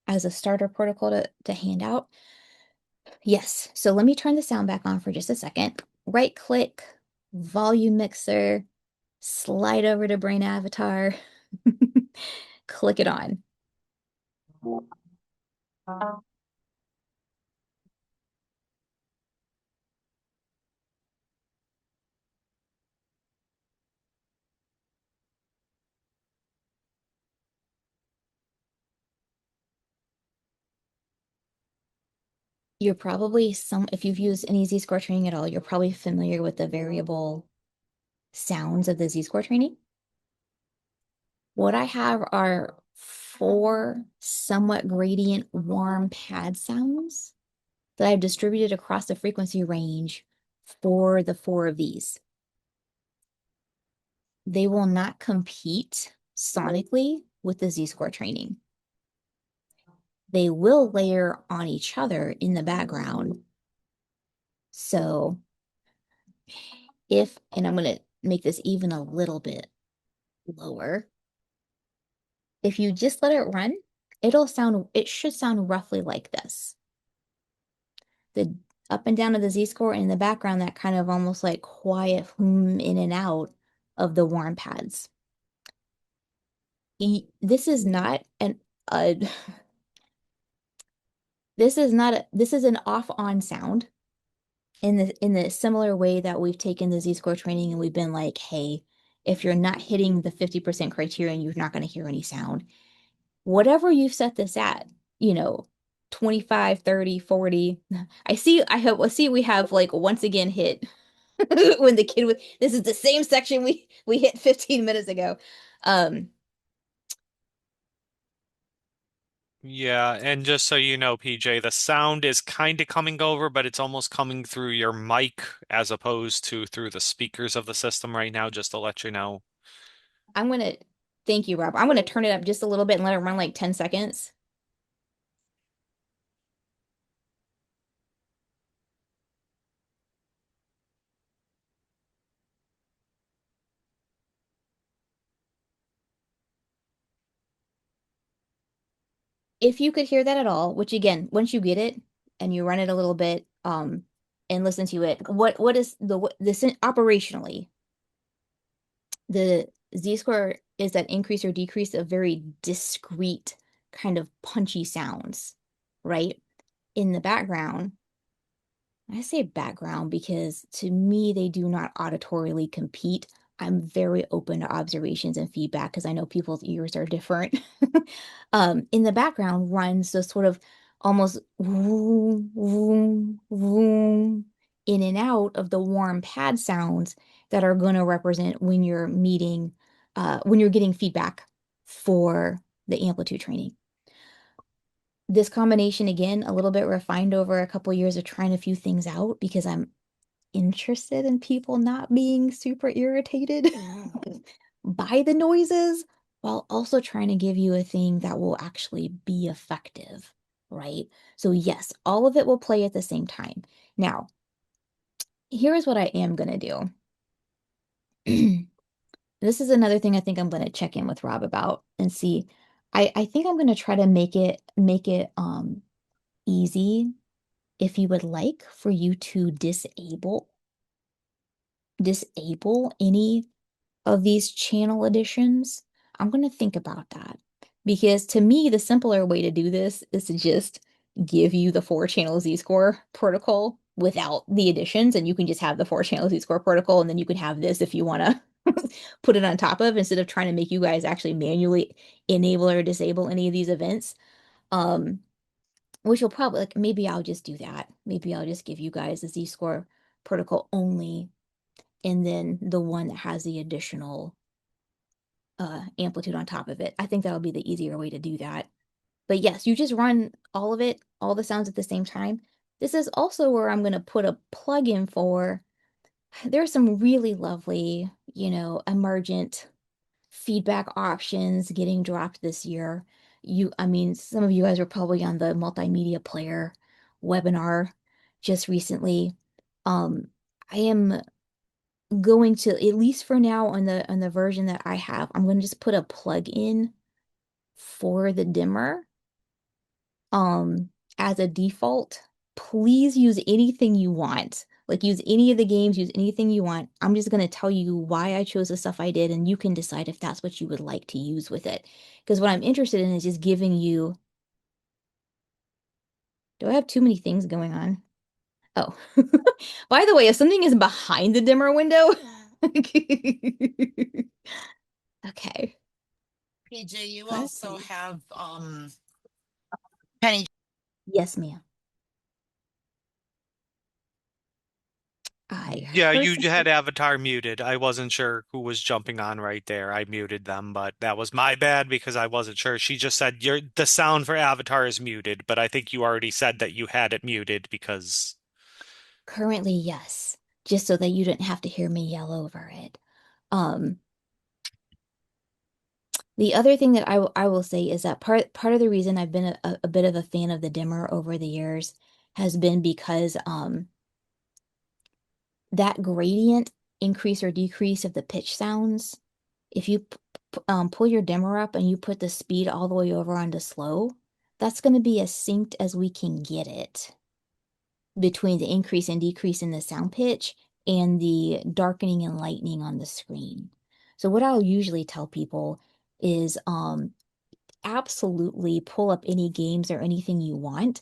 as a starter protocol to hand out. Yes. So let me turn the sound back on for just a second. Right click, volume mixer, slide over to Brain Avatar, click it on. You're probably if you've used any Z-score training at all, you're probably familiar with the variable sounds of the Z-score training. What I have are 4 somewhat gradient warm pad sounds that I've distributed across the frequency range for the 4 of these. They will not compete sonically with the Z-score training. they will layer on each other in the background. So and I'm going to make this even a little bit lower. If you just let it run, it should sound roughly like this. The up and down of the Z-score, and in the background, that kind of almost like quiet in and out of the warm pads. This is not an this is an off-on sound in the similar way that we've taken the Z-score training and we've been like, hey, if you're not hitting the 50% criterion, you're not going to hear any sound. Whatever you've set this at, 25, 30, 40. I see we have like once again hit when the kid was, this is the same section we hit 15 minutes ago. Um, Yeah, and just so you know, PJ, the sound is kind of coming over, but it's almost coming through your mic as opposed to through the speakers of the system right now, just to let you know. I'm gonna Thank you, Rob. I'm gonna turn it up just a little bit and let it run like 10 seconds. If you could hear that at all, which again, once you get it and you run it a little bit, and listen to it, what is this operationally? The Z-score is that increase or decrease of very discrete kind of punchy sounds, right? In the background, I say background because to me, they do not auditorily compete. I'm very open to observations and feedback because I know people's ears are different. In the background runs the sort of almost vroom, vroom, vroom, in and out of the warm pad sounds that are going to represent when you're getting feedback for the amplitude training. This combination, again, a little bit refined over a couple years of trying a few things out because I'm interested in people not being super irritated by the noises while also trying to give you a thing that will actually be effective, right? So yes, all of it will play at the same time. Now, here's what I am going to do. This is another thing I think I'm going to check in with Rob about and see. I think I'm going to try to make it easy if you would like for you to disable any of these channel additions. I'm going to think about that because to me, the simpler way to do this is to just give you the 4-channel Z-score protocol without the additions, and you can just have the 4-channel Z-score protocol, and then you can have this if you want to put it on top of instead of trying to make you guys actually manually enable or disable any of these events. Um, which will probably like maybe I'll just do that. Maybe I'll just give you guys the Z-score protocol only, and then the one that has the additional amplitude on top of it. I think that'll be the easier way to do that. But yes, you just run all of it, all the sounds at the same time. This is also where I'm going to put a plug-in for. There's some really lovely, emergent feedback options getting dropped this year. I mean, some of you guys were probably on the multimedia player webinar just recently. I am going to, at least for now on the version that I have, I'm going to just put a plug in for the dimmer as a default. Please use anything you want. Like use any of the games, use anything you want. I'm just going to tell you why I chose the stuff I did, and you can decide if that's what you would like to use with it. Because what I'm interested in is just giving you. Do I have too many things going on? Oh, by the way, if something is behind the dimmer window, okay. PJ, you Let's also see. have Penny. Yes, ma'am. I Yeah, heard you had something. Avatar muted. I wasn't sure who was jumping on right there. I muted them, but that was my bad because I wasn't sure. She just said the sound for Avatar is muted, but I think you already said that you had it muted because Currently, yes, just so that you didn't have to hear me yell over it. Um, The other thing that I will say is that part of the reason I've been a bit of a fan of the dimmer over the years has been because that gradient increase or decrease of the pitch sounds, if you pull your dimmer up and you put the speed all the way over onto slow, that's going to be as synced as we can get it between the increase and decrease in the sound pitch and the darkening and lightening on the screen. So what I'll usually tell people is absolutely pull up any games or anything you want.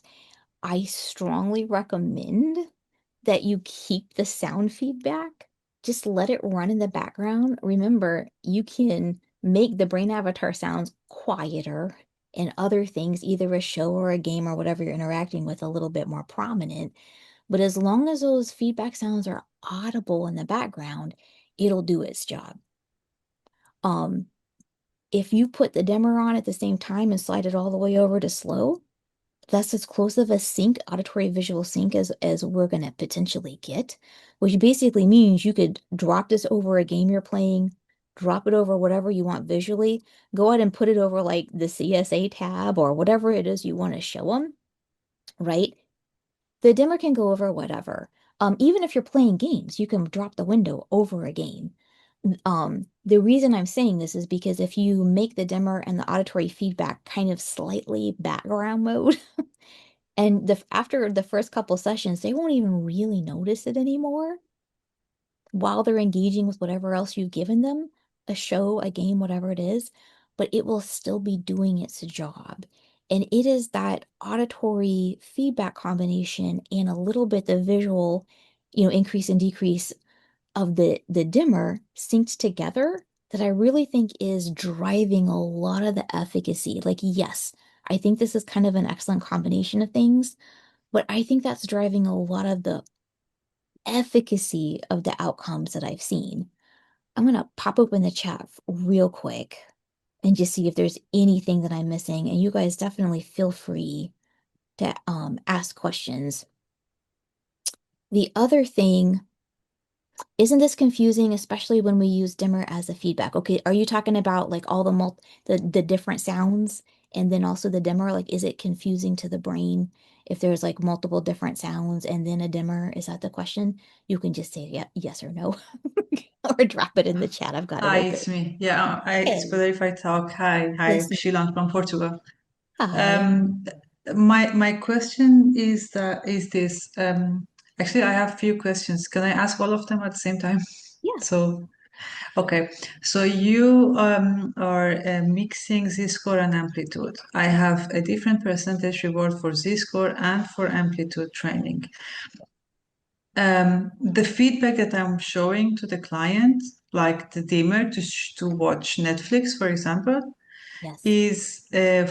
I strongly recommend that you keep the sound feedback. Just let it run in the background. Remember, you can make the brain avatar sounds quieter and other things, either a show or a game or whatever you're interacting with, a little bit more prominent. But as long as those feedback sounds are audible in the background, it'll do its job. Um, if you put the dimmer on at the same time and slide it all the way over to slow, that's as close of a sync, auditory visual sync as we're going to potentially get, which basically means you could drop this over a game you're playing, drop it over whatever you want visually, go ahead and put it over like the CSA tab or whatever it is you want to show them, right? The dimmer can go over whatever. Even if you're playing games, you can drop the window over a game. The reason I'm saying this is because if you make the dimmer and the auditory feedback kind of slightly background mode, and after the first couple sessions, they won't even really notice it anymore while they're engaging with whatever else you've given them, a show, a game, whatever it is, but it will still be doing its job. And it is that auditory feedback combination and a little bit the visual, increase and decrease of the dimmer synced together that I really think is driving a lot of the efficacy. Like, yes, I think this is kind of an excellent combination of things, but I think that's driving a lot of the efficacy of the outcomes that I've seen. I'm gonna pop open the chat real quick and just see if there's anything that I'm missing. And you guys definitely feel free to ask questions. The other thing, isn't this confusing, especially when we use dimmer as a feedback? Okay, are you talking about like all the different sounds and then also the dimmer? Like, is it confusing to the brain if there's like multiple different sounds and then a dimmer? Is that the question? You can just say yeah, yes or no, or drop it in the chat. I've got it Hi, open. it's me. Yeah, it's Hey, better if I talk. Hi, yes, Sheila from Portugal. hi. Um, my question is this. Actually, I have a few questions. Can I ask all of them at the same time? Yeah, So, okay. So you are mixing Z-score and amplitude. I have a different percentage reward for Z-score and for amplitude training. The feedback that I'm showing to the client, like the dimmer to watch Netflix, for example, yes. is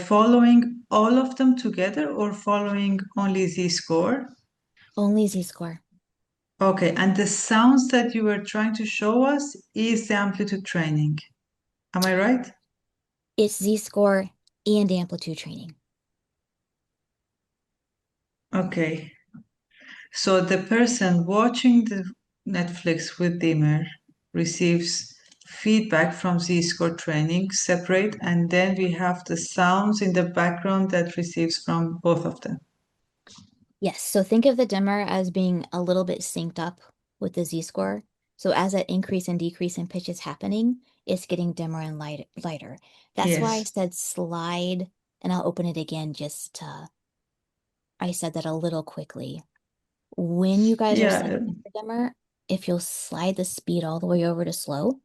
following all of them together or following only Z-score? Only Z-score. Okay, and the sounds that you were trying to show us is the amplitude training. Am I right? It's Z-score and amplitude training. Okay. So the person watching the Netflix with dimmer receives feedback from Z-score training separate, and then we have the sounds in the background that receives from both of them. Yes, so think of the dimmer as being a little bit synced up with the Z-score. So as that increase and decrease in pitch is happening, it's getting dimmer and lighter. That's why I Yes. said slide, and I'll open it again I said that a little quickly. When you guys are setting Yeah. up the dimmer, if you'll slide the speed all the way over to slow,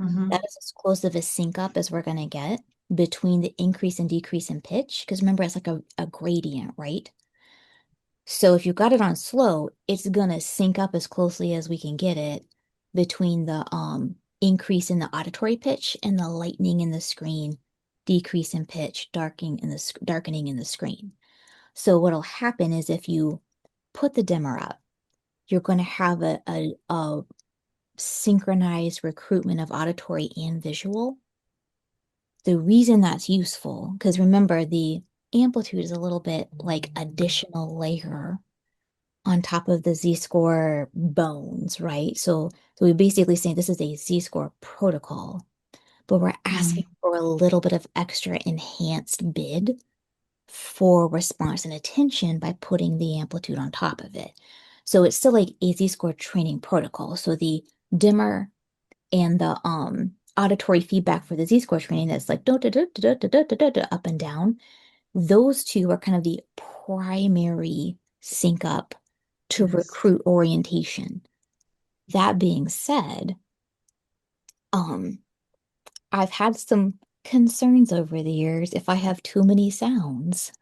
Mhm. that is as close of a sync up as we're going to get between the increase and decrease in pitch. Because remember, it's like a gradient, right? So if you got it on slow, it's gonna sync up as closely as we can get it between the increase in the auditory pitch and the lightening in the screen, decrease in pitch, darkening in the screen. So what'll happen is if you put the dimmer up, you're going to have a synchronized recruitment of auditory and visual. The reason that's useful, because remember the amplitude is a little bit like additional layer on top of the Z-score bones, right? So we basically say this is a Z-score protocol. but we're asking for a little bit of extra enhanced bid for response and attention by putting the amplitude on top of it. So it's still like a Z-score training protocol. So the dimmer and the auditory feedback for the Z-score training that's like up and down, those two are kind of the primary sync up to Yes. recruit orientation. That being said, I've had some concerns over the years if I have too many sounds,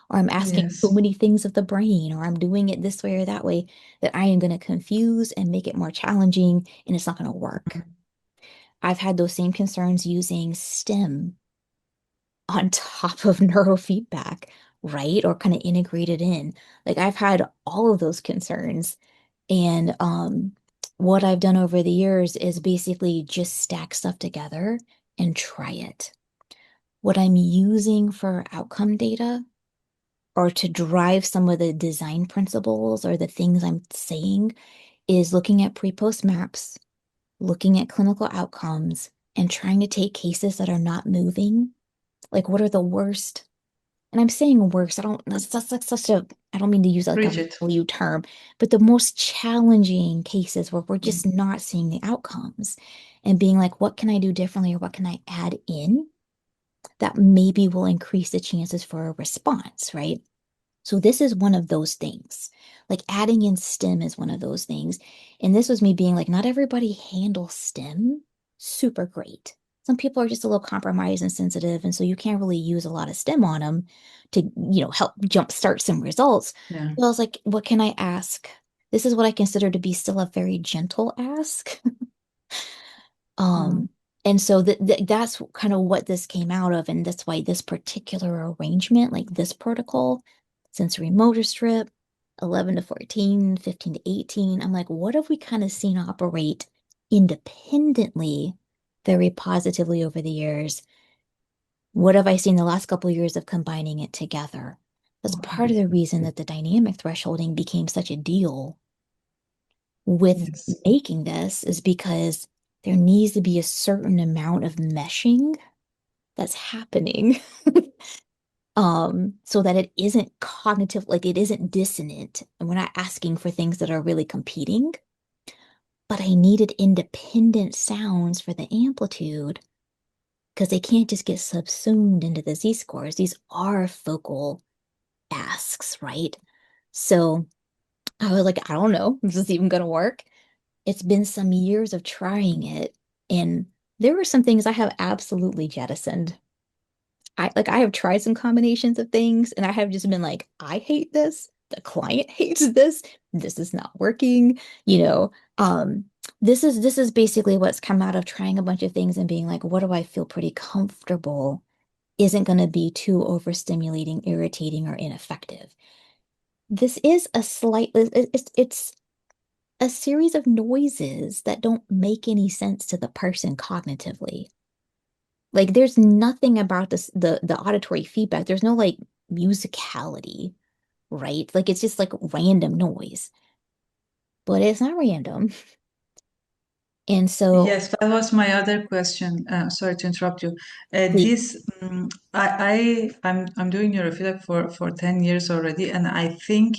or I'm asking Yes. too many things of the brain, or I'm doing it this way or that way, that I am going to confuse and make it more challenging, and it's not going to work. I've had those same concerns using STEM on top of neurofeedback, right? Or kind of integrated in. Like I've had all of those concerns. And what I've done over the years is basically just stack stuff together and try it. What I'm using for outcome data or to drive some of the design principles or the things I'm saying is looking at pre-post maps, looking at clinical outcomes, and trying to take cases that are not moving. Like, what are the worst? And I'm saying worst, that's like such a, I don't mean to use like a Bridget. value term, but the most challenging cases where we're just not seeing the outcomes and being like, what can I do differently or what can I add in that maybe will increase the chances for a response, right? So this is one of those things. Like adding in STEM is one of those things. And this was me being like, not everybody handles STEM super great. Some people are just a little compromised and sensitive, and so you can't really use a lot of STEM on them to, help jumpstart some results. Yeah. So I was like, what can I ask? This is what I consider to be still a very gentle ask. Um, and so that's kind of what this came out of, and that's why this particular arrangement, like this protocol, sensory motor strip, 11 to 14, 15 to 18, I'm like, what have we kind of seen operate independently very positively over the years? What have I seen the last couple of years of combining it together? That's part of the reason that the dynamic thresholding became such a deal with Yes. making this is because there needs to be a certain amount of meshing that's happening so that it isn't cognitive, like it isn't dissonant, and we're not asking for things that are really competing. But I needed independent sounds for the amplitude because they can't just get subsumed into the z-scores. These are focal asks, right? So I was like, I don't know if this is even going to work. It's been some years of trying it, and there were some things I have absolutely jettisoned. I have tried some combinations of things, and I have just been like, I hate this. The client hates this. This is not working. You know, um, this is basically what's come out of trying a bunch of things and being like, what do I feel pretty comfortable isn't going to be too overstimulating, irritating, or ineffective. This is a slight, it's a series of noises that don't make any sense to the person cognitively. Like there's nothing about this the auditory feedback. There's no like musicality, right? Like it's just like random noise. But it's not random. And so Yes, that was my other question. Sorry to interrupt you. please, I'm doing neurofeedback for 10 years already, and I think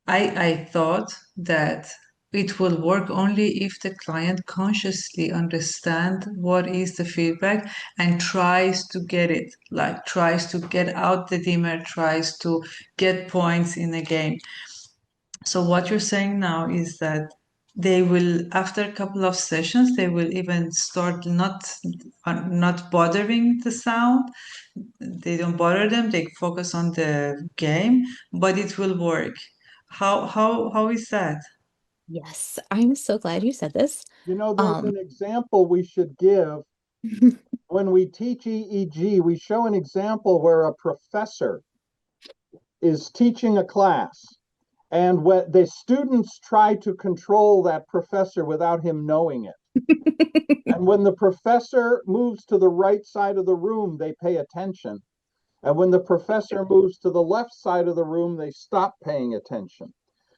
I thought that it will work only if the client consciously understand what is the feedback and tries to get it, like tries to get out the dimmer, tries to get points in the game. So what you're saying now is that they will, after a couple of sessions, they will even start not bothering the sound. They don't bother them. They focus on the game, but it will work. How is that? yes, I'm so glad you said this. You know, there's Um an example we should give. When we teach EEG, we show an example where a professor is teaching a class, and when the students try to control that professor without him knowing it. And when the professor moves to the right side of the room, they pay attention. And when the professor moves to the left side of the room, they stop paying attention.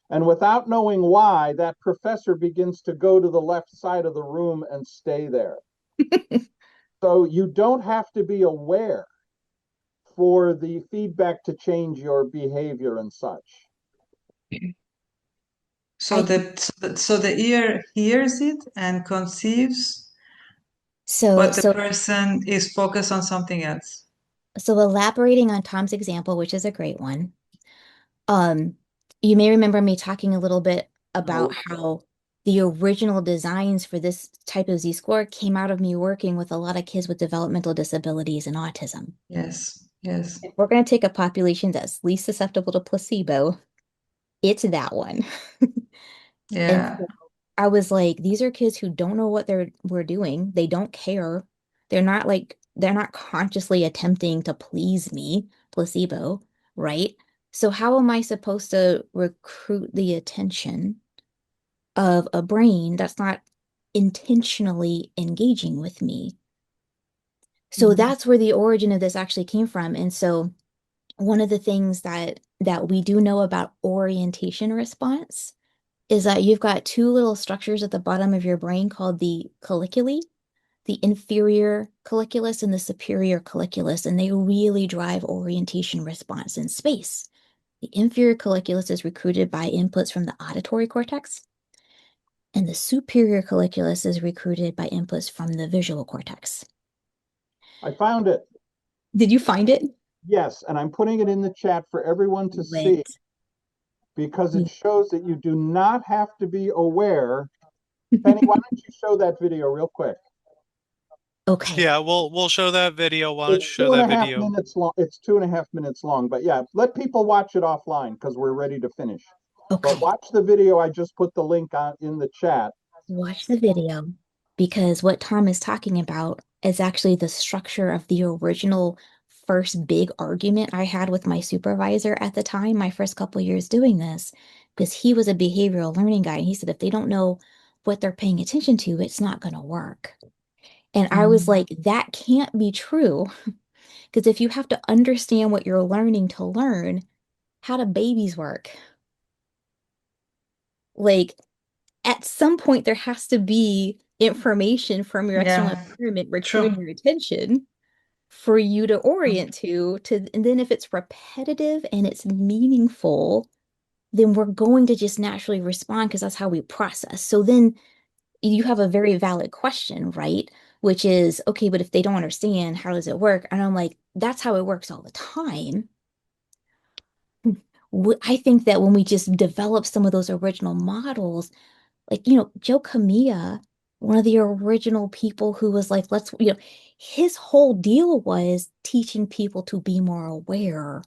And without knowing why, that professor begins to go to the left side of the room and stay there. So you don't have to be aware for the feedback to change your behavior and such. So the ear hears it and conceives, So but the so person is focused on something else. so elaborating on Tom's example, which is a great one. Um, you may remember me talking a little bit about how the original designs for this type of Z-score came out of me working with a lot of kids with developmental disabilities and autism. Yes, yes. If we're going to take a population that's least susceptible to placebo, it's that one. And Yeah. so I was like, these are kids who don't know what we're doing. They don't care. They're not consciously attempting to please me, placebo, right? So how am I supposed to recruit the attention of a brain that's not intentionally engaging with me? So Mhm. that's where the origin of this actually came from. And so one of the things that we do know about orientation response is that you've got two little structures at the bottom of your brain called the colliculi, the inferior colliculus and the superior colliculus, and they really drive orientation response in space. The inferior colliculus is recruited by inputs from the auditory cortex, and the superior colliculus is recruited by inputs from the visual cortex. I found it. Did you find it? Yes, and I'm putting it in the chat for everyone to see Went. because it shows that you do not have to be aware. Penny, why don't you show that video real quick? Okay. Yeah, we'll show that video. Why don't you It's show two and that a half video? minutes long. It's 2.5 minutes long, but yeah, let people watch it offline because we're ready to finish. But Okay. watch the video. I just put the link on in the chat. Watch the video because what Tom is talking about is actually the structure of the original first big argument I had with my supervisor at the time, my first couple years doing this, because he was a behavioral learning guy. And he said, if they don't know what they're paying attention to, it's not going to work. And I was Mhm. like, that can't be true. Because if you have to understand what you're learning to learn, how do babies work? Like, at some point there has to be information from your external Yeah, environment recruiting true. your attention for you to orient to and then if it's repetitive and it's meaningful, then we're going to just naturally respond because that's how we process. So then you have a very valid question, right? Which is, okay, but if they don't understand, how does it work? And I'm like, that's how it works all the time. I think that when we just develop some of those original models, like, Joe Kamiya, one of the original people who was like, his whole deal was teaching people to be more aware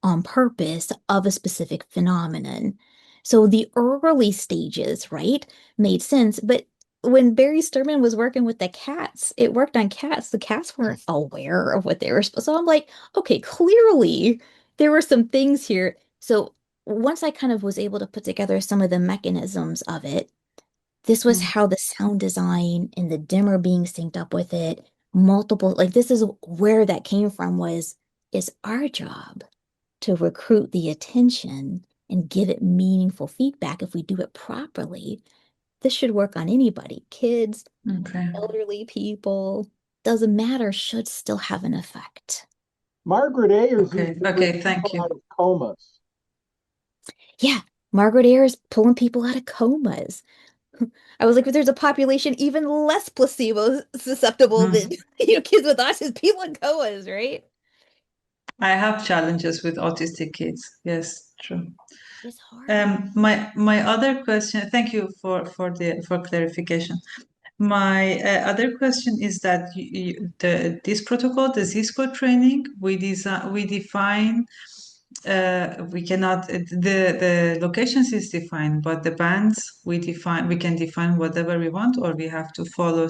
on purpose of a specific phenomenon. So the early stages, right, made sense. But when Barry Sturman was working with the cats, it worked on cats. The cats weren't aware of what they were supposed. So I'm like, okay, clearly there were some things here. So once I kind of was able to put together some of the mechanisms of it, this was Mm. how the sound design and the dimmer being synced up with it, multiple, like this is where that came from was it's our job to recruit the attention and give it meaningful feedback if we do it properly. This should work on anybody, kids, Okay. elderly people, doesn't matter, should still have an effect. Margaret Ayers used Okay. to bring Okay. Thank people you. out of comas. Yeah, Margaret Ayers pulling people out of comas. I was like, if there's a population even less placebo susceptible than Mhm. kids with autism, people in coas, right? I have challenges with autistic kids. Yes, true. It's hard. My other question, thank you for clarification. My other question is that this protocol, the Z-score training, we define we cannot the locations is defined, but the bands we can define whatever we want, or we have to follow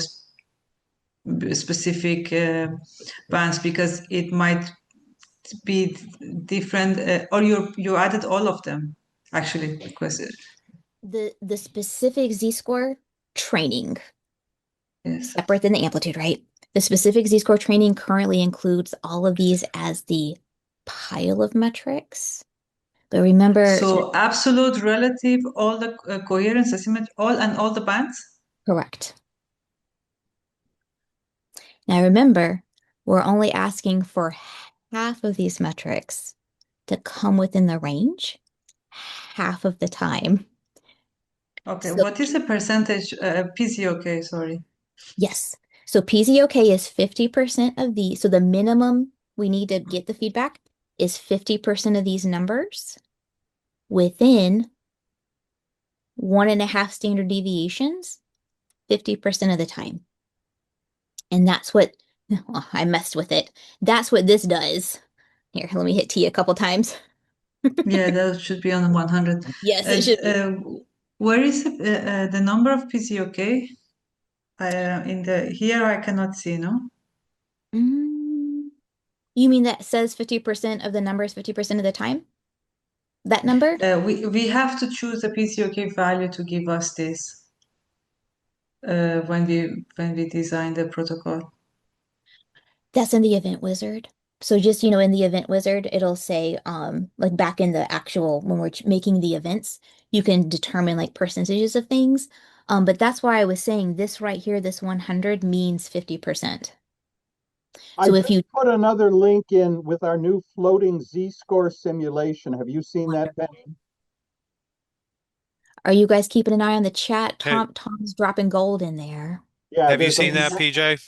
specific bands because it might be different, or you added all of them actually because The specific Z-score training, yes. separate than the amplitude, right? The specific Z-score training currently includes all of these as the pile of metrics. But remember, So absolute, relative, all the coherence, asymmetry, all the bands. correct. Now remember, we're only asking for half of these metrics to come within the range half of the time. Okay, So what is the percentage PCOK, sorry. yes. So PZOK is 50% of the, so the minimum we need to get the feedback is 50% of these numbers within 1.5 standard deviations, 50% of the time. And that's what, well, I messed with it. That's what this does. Here, let me hit T a couple times. Yeah, that should be on 100. Yes, it should be. Where is the number of PCOK? In the here I cannot see, no? You mean that says 50% of the numbers 50% of the time? That number? We have to choose a PCOK value to give us this when we design the protocol. That's in the event wizard. So just, in the event wizard, it'll say, like back in the actual, when we're making the events, you can determine like percentages of things. But that's why I was saying this right here, this 100 means 50%. I So if just you, put another link in with our new floating z-score simulation. Have you seen that, Penny? are you guys keeping an eye on the chat? Hey, Tom's dropping gold in there. Yeah, have you there's a seen that, PJ?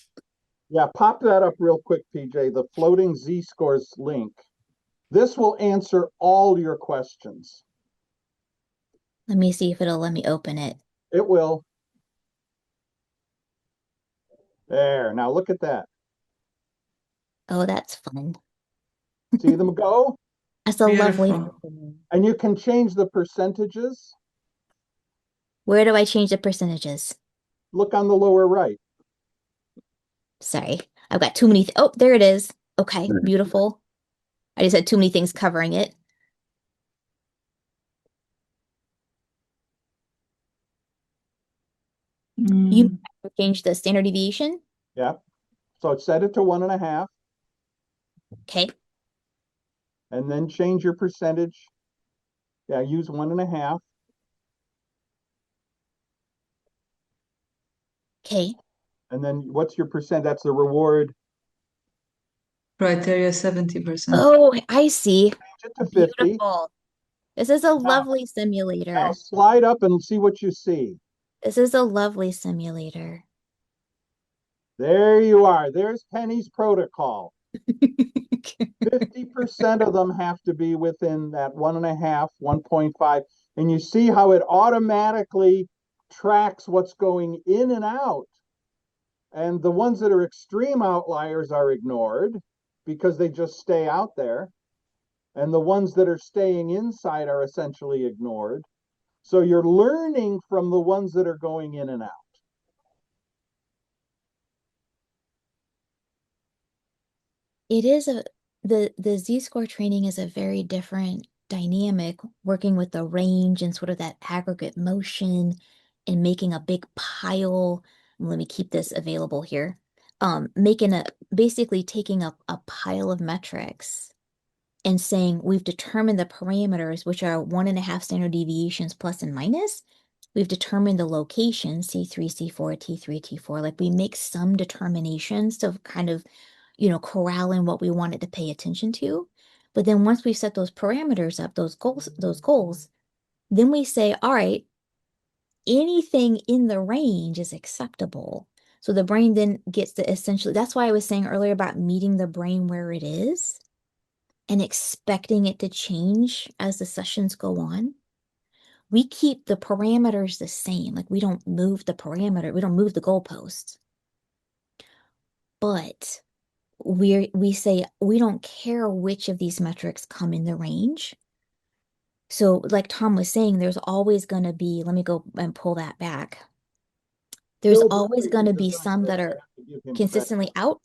yeah, pop that up real quick, PJ. The floating z-scores link. This will answer all your questions. Let me see if it'll let me open it. It will. There. Now look at that. Oh, that's fun. See them go? That's a lovely. Beautiful. And you can change the percentages. Where do I change the percentages? Look on the lower right. Sorry, I've got too many. Oh, there it is. Okay, beautiful. I just had too many things covering it. You change the standard deviation. Yeah. So set it to 1.5 Okay. and then change your percentage. Yeah, use 1.5. Okay. And then what's your percent? That's the reward. Criteria 70%. Oh, I see. Change it to 50. Beautiful. This is a Now, lovely now simulator. slide up and see what you see. This is a lovely simulator. There you are. There's Penny's protocol. 50% of them have to be within that 1.5, 1.5. And you see how it automatically tracks what's going in and out. And the ones that are extreme outliers are ignored because they just stay out there. And the ones that are staying inside are essentially ignored. So you're learning from the ones that are going in and out. It is the Z-score training is a very different dynamic, working with the range and sort of that aggregate motion and making a big pile. Let me keep this available here. Making basically taking a pile of metrics and saying we've determined the parameters, which are 1.5 standard deviations plus and minus. We've determined the location, C3, C4, T3, T4. Like we make some determinations to kind of, corral in what we wanted to pay attention to. But then once we set those parameters up, those goals, then we say, all right, anything in the range is acceptable. So the brain then gets to essentially, that's why I was saying earlier about meeting the brain where it is and expecting it to change as the sessions go on. We keep the parameters the same. Like we don't move the parameter, we don't move the goalposts. But we say we don't care which of these metrics come in the range. So like Tom was saying, there's always going to be, let me go and pull that back. There's always going to be some that are consistently out,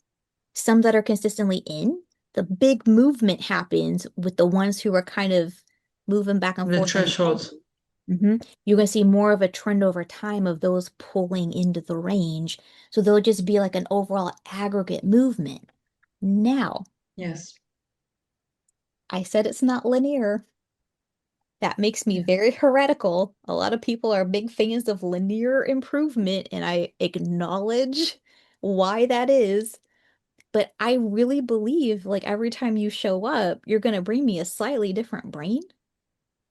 some that are consistently in. The big movement happens with the ones who are kind of moving back and The forth in the threshold. You're going to see more of a trend over time of those pulling into the range. So there'll just be like an overall aggregate movement. Now, Yes. I said it's not linear. That makes me Yeah. very heretical. A lot of people are big fans of linear improvement, and I acknowledge why that is. but I really believe like every time you show up, you're going to bring me a slightly different brain.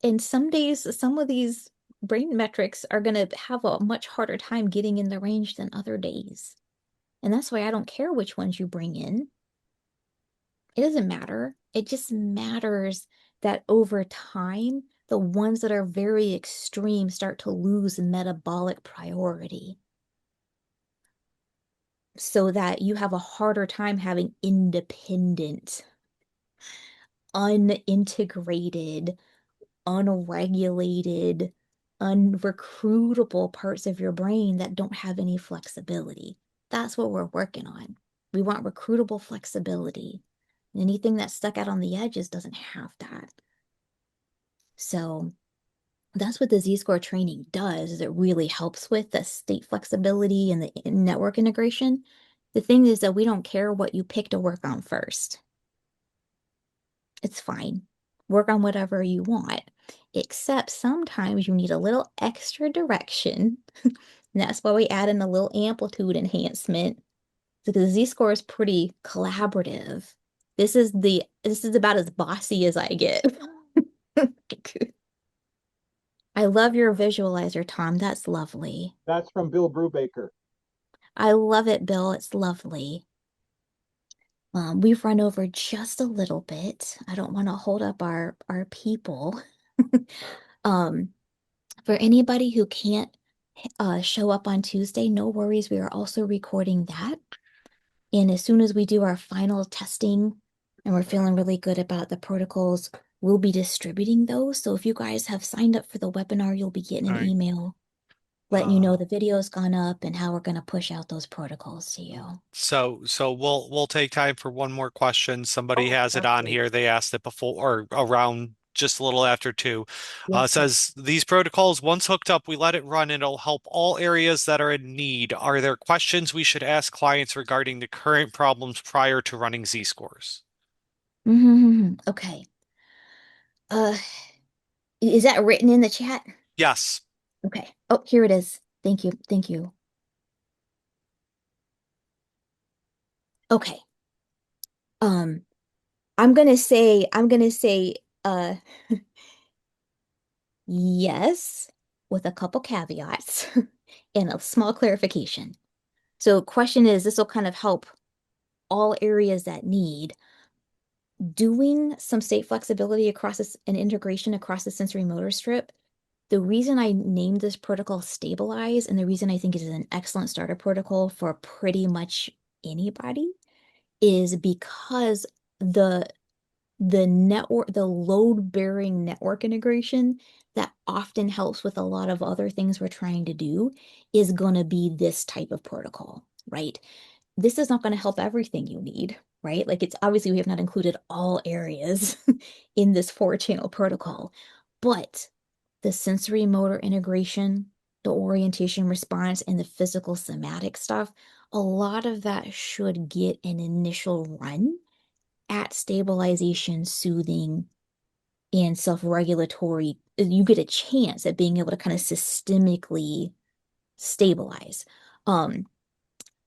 And some days, some of these brain metrics are going to have a much harder time getting in the range than other days. And that's why I don't care which ones you bring in. It doesn't matter. It just matters that over time, the ones that are very extreme start to lose metabolic priority so that you have a harder time having independent, unintegrated, unregulated, unrecruitable parts of your brain that don't have any flexibility. That's what we're working on. We want recruitable flexibility. Anything that's stuck out on the edges doesn't have that. So that's what the Z-score training does, is it really helps with the state flexibility and the network integration. The thing is that we don't care what you pick to work on first. It's fine. Work on whatever you want, except sometimes you need a little extra direction. And that's why we add in a little amplitude enhancement, because the Z-score is pretty collaborative. This is about as bossy as I get. I love your visualizer, Tom. That's lovely. That's from Bill Brubaker. I love it, Bill. It's lovely. We've run over just a little bit. I don't want to hold up our people. Um, for anybody who can't show up on Tuesday, no worries. We are also recording that. And as soon as we do our final testing and we're feeling really good about the protocols, we'll be distributing those. So if you guys have signed up for the webinar, you'll be getting an All right. email letting you know the video's gone up and how we're going to push out those protocols to you. So we'll take time for one more question. Somebody has it on Absolutely. here. They asked it before or around just a little after 2. Yes, It says these protocols, once hooked up, we let it run and it'll help all areas that are in need. Are there questions we should ask clients regarding the current problems prior to running Z-scores? Okay. Uh, is that written in the chat? Yes. Okay. Oh, here it is. Thank you. Thank you. Okay. Um, I'm gonna say, yes, with a couple caveats and a small clarification. So question is, this will kind of help all areas that need doing some state flexibility across this and integration across the sensory motor strip. The reason I named this protocol Stabilize, and the reason I think it is an excellent starter protocol for pretty much anybody, is because the network, the load-bearing network integration that often helps with a lot of other things we're trying to do is going to be this type of protocol, right? This is not going to help everything you need, right? Like it's obviously we have not included all areas in this 4-channel protocol, but the sensory motor integration, the orientation response, and the physical somatic stuff, a lot of that should get an initial run at stabilization, soothing, and self-regulatory. You get a chance at being able to kind of systemically stabilize. Um,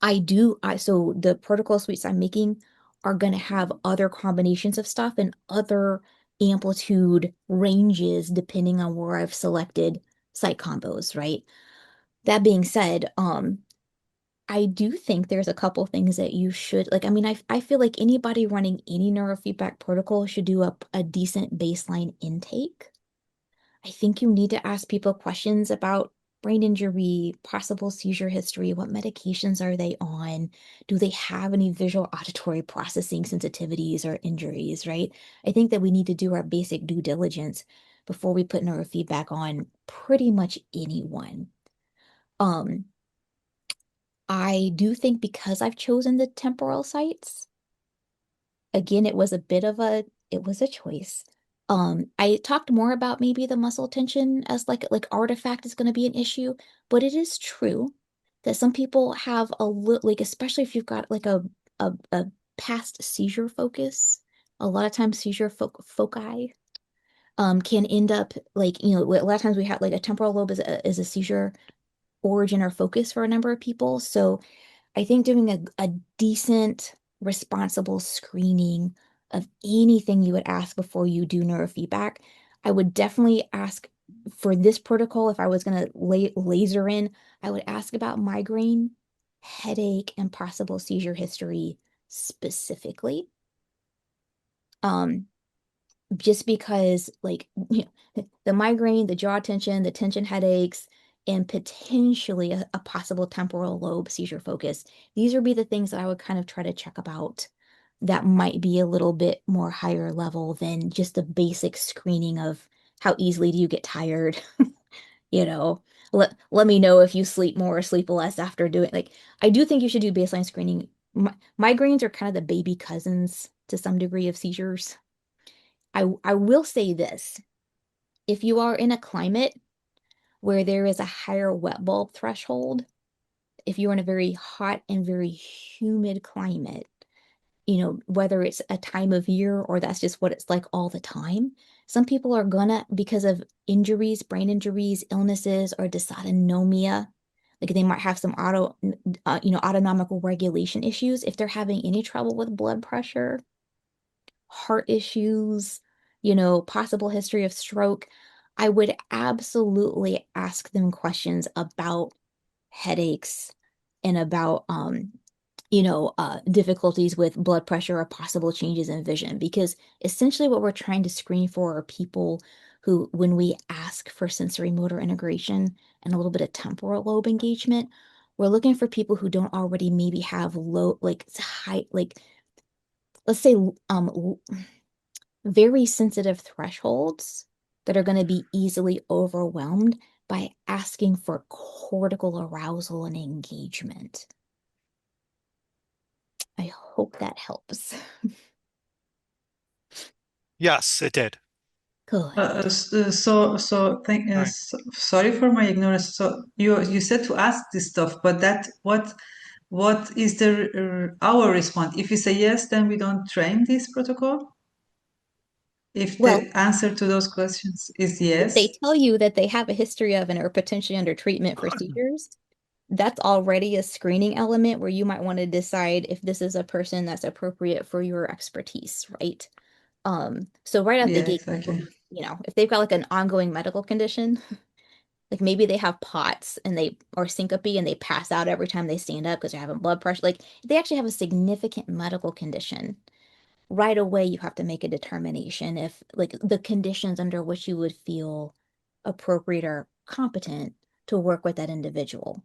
so the protocol suites I'm making are going to have other combinations of stuff and other amplitude ranges depending on where I've selected site combos, right? That being said, I do think there's a couple things that you should like. I mean, I feel like anybody running any neurofeedback protocol should do a decent baseline intake. I think you need to ask people questions about brain injury, possible seizure history, what medications are they on? Do they have any visual auditory processing sensitivities or injuries, right? I think that we need to do our basic due diligence before we put neurofeedback on pretty much anyone. Um, I do think because I've chosen the temporal sites, again, it was a choice. I talked more about maybe the muscle tension as like artifact is going to be an issue, but it is true that some people have a little like, especially if you've got like a past seizure focus, a lot of times seizure foci can end up like, a lot of times we have like a temporal lobe is a seizure origin or focus for a number of people. So I think doing a decent responsible screening of anything you would ask before you do neurofeedback. I would definitely ask for this protocol, if I was going to laser in, I would ask about migraine, headache, and possible seizure history specifically. Just because, like, the migraine, the jaw tension, the tension headaches, and potentially a possible temporal lobe seizure focus. These would be the things that I would kind of try to check about that might be a little bit more higher level than just the basic screening of how easily do you get tired. You know, let me know if you sleep more or sleep less after doing, like, I do think you should do baseline screening. Migraines are kind of the baby cousins to some degree of seizures. I will say this. If you are in a climate where there is a higher wet bulb threshold, if you're in a very hot and very humid climate, whether it's a time of year or that's just what it's like all the time, some people are gonna, because of injuries, brain injuries, illnesses, or dysautonomia, like they might have some autonomical regulation issues. If they're having any trouble with blood pressure, heart issues, possible history of stroke, I would absolutely ask them questions about headaches and about difficulties with blood pressure or possible changes in vision, because essentially what we're trying to screen for are people who, when we ask for sensory motor integration and a little bit of temporal lobe engagement, we're looking for people who don't already maybe have low, like high, like, let's say very sensitive thresholds that are going to be easily overwhelmed by asking for cortical arousal and engagement. I hope that helps. Yes, it did. Good. Right. Sorry for my ignorance. So you said to ask this stuff, but what is our response? If you say yes, then we don't train this protocol. If Well, the answer to those questions is if they yes, tell you that they have a history of and are potentially under treatment for seizures, that's already a screening element where you might want to decide if this is a person that's appropriate for your expertise, right? So right out the gate, yes, okay. if they've got like an ongoing medical condition, like maybe they have POTS and they or syncope and they pass out every time they stand up because they're having blood pressure. Like if they actually have a significant medical condition, right away you have to make a determination if like the conditions under which you would feel appropriate or competent to work with that individual.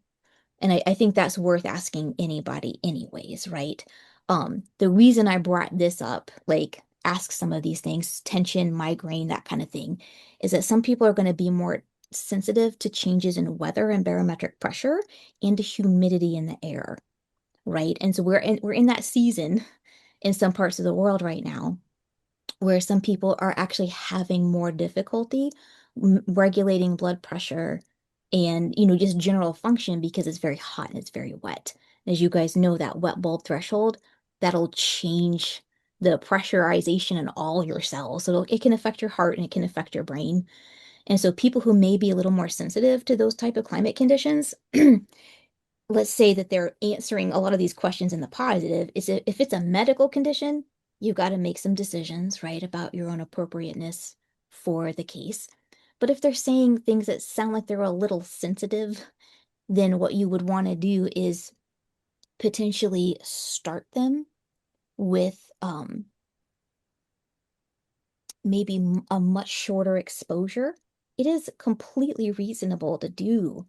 And I think that's worth asking anybody anyways, right? The reason I brought this up, like ask some of these things, tension, migraine, that kind of thing, is that some people are going to be more sensitive to changes in weather and barometric pressure and to humidity in the air, right? And so we're in that season in some parts of the world right now where some people are actually having more difficulty regulating blood pressure and, just general function because it's very hot and it's very wet. As you guys know, that wet bulb threshold, that'll change the pressurization in all your cells. So it can affect your heart and it can affect your brain. And so people who may be a little more sensitive to those type of climate conditions, let's say that they're answering a lot of these questions in the positive, is if it's a medical condition, you've got to make some decisions, right, about your own appropriateness for the case. But if they're saying things that sound like they're a little sensitive, then what you would want to do is potentially start them with maybe a much shorter exposure. It is completely reasonable to do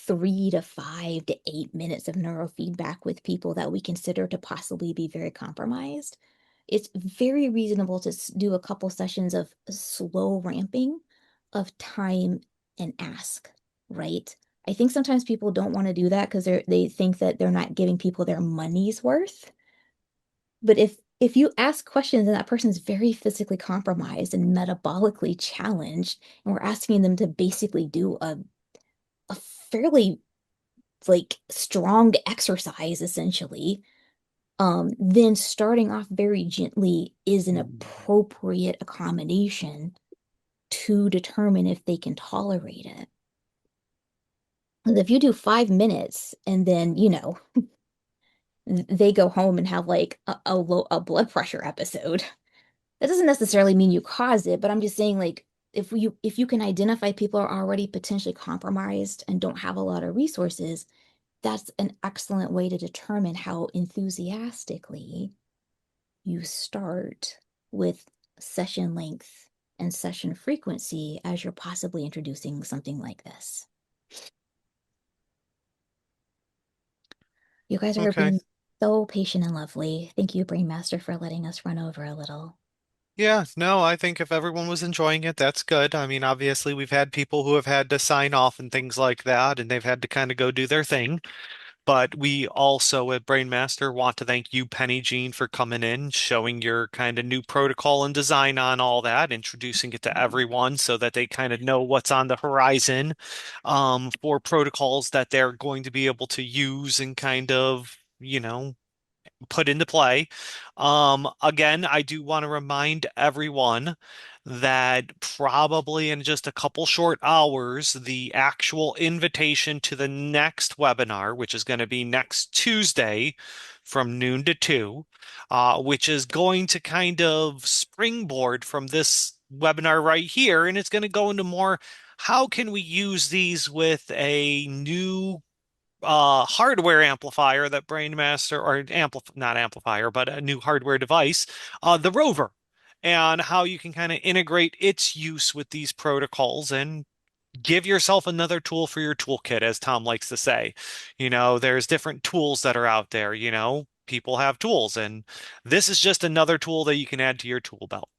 3 to 5 to 8 minutes of neurofeedback with people that we consider to possibly be very compromised. It's very reasonable to do a couple sessions of slow ramping of time and ask, right? I think sometimes people don't want to do that because they think that they're not giving people their money's worth. But if you ask questions and that person's very physically compromised and metabolically challenged, and we're asking them to basically do a fairly like strong exercise essentially, then starting off very gently is an appropriate accommodation to determine if they can tolerate it. If you do 5 minutes and then, they go home and have like a blood pressure episode. That doesn't necessarily mean you caused it, but I'm just saying like if you can identify people are already potentially compromised and don't have a lot of resources, that's an excellent way to determine how enthusiastically you start with session length and session frequency as you're possibly introducing something like this. You guys are Okay. being so patient and lovely. Thank you, BrainMaster, for letting us run over a little. Yeah, no, I think if everyone was enjoying it, that's good. I mean, obviously, we've had people who have had to sign off and things like that, and they've had to kind of go do their thing. But we also at BrainMaster want to thank you, Penijean, for coming in, showing your kind of new protocol and design on all that, introducing it to everyone so that they kind of know what's on the horizon for protocols that they're going to be able to use and kind of, put into play. Again, I do want to remind everyone that probably in just a couple short hours, the actual invitation to the next webinar, which is going to be next Tuesday from noon to 2, which is going to kind of springboard from this webinar right here. And it's going to go into more, how can we use these with a new hardware amplifier that BrainMaster or not amplifier, but a new hardware device, the Rover, and how you can kind of integrate its use with these protocols and give yourself another tool for your toolkit, as Tom likes to say. There's different tools that are out there, people have tools, and this is just another tool that you can add to your tool belt.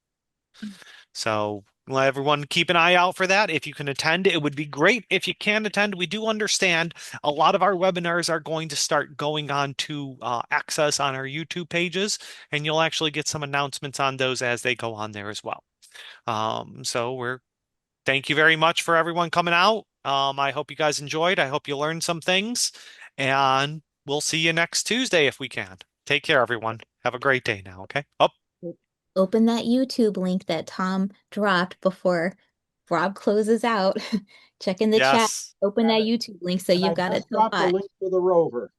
So let everyone keep an eye out for that. If you can attend, it would be great. If you can't attend, we do understand a lot of our webinars are going to start going on to access on our YouTube pages, and you'll actually get some announcements on those as they go on there as well. So thank you very much for everyone coming out. I hope you guys enjoyed. I hope you learned some things, and we'll see you next Tuesday if we can. Take care, everyone. Have a great day now, okay? Oh, Open that YouTube link that Tom dropped before Rob closes out. Check in the chat. yes. Open that YouTube link so And I you've got it just to dropped the watch. link for the rover.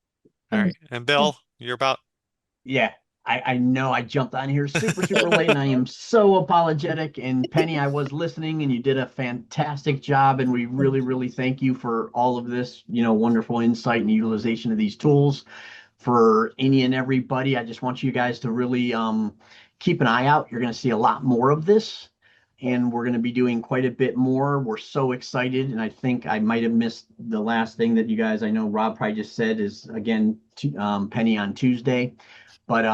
All And right. And Bill, you're about. Yeah, I know I jumped on here super late and I am so apologetic. And Penny, I was listening and you did a fantastic job. And we really thank you for all of this, wonderful insight and utilization of these tools. For any and everybody, I just want you guys to really keep an eye out. You're going to see a lot more of this. And we're going to be doing quite a bit more. We're so excited. And I think I might have missed the last thing that you guys, I know Rob probably just said is, again, Penny on Tuesday. But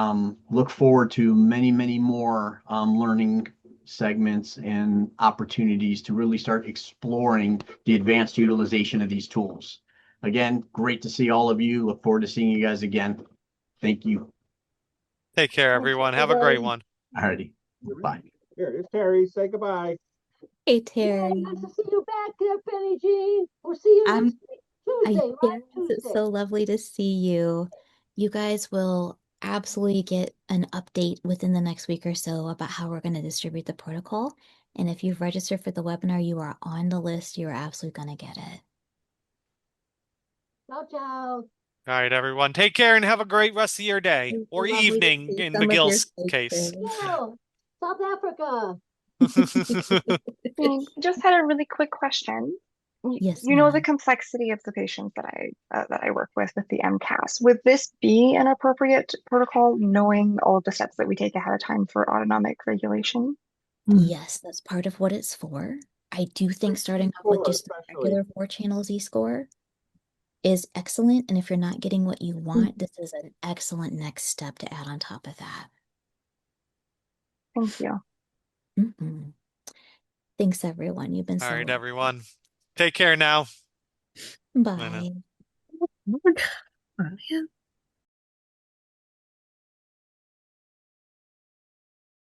look forward to many more learning segments and opportunities to really start exploring the advanced utilization of these tools. Again, great to see all of you. Look forward to seeing you guys again. Thank you. Take care, everyone. Have a great one. Alrighty. Bye. Here, here's Terry. Say goodbye. hey, Yay, Terry. nice to see you back there, Penijean. We'll see you I'm next week, Tuesday, right? Yes, it's Tuesday. so lovely to see you. You guys will absolutely get an update within the next week or so about how we're going to distribute the protocol. And if you've registered for the webinar, you are on the list. You're absolutely going to get it. Ciao, ciao. All right, everyone. Take care and have a great rest of your day It's or lovely to evening see in some of your McGill's case. faces. Yo, South Africa. Just had a really quick question. Yes, You know the ma'am. complexity of the patients that I work with the MCAS. Would this be an appropriate protocol, knowing all of the steps that we take ahead of time for autonomic regulation? Yes, that's part of what it's for. I do think starting off with just the Especially. regular 4-channel Z-score is excellent. And if you're not getting what you want, this is an excellent next step to add on top of that. Thank you. Mhm. Thanks, everyone. You've been All so right, everyone. Take care now. Bye now. Bye. Oh my God.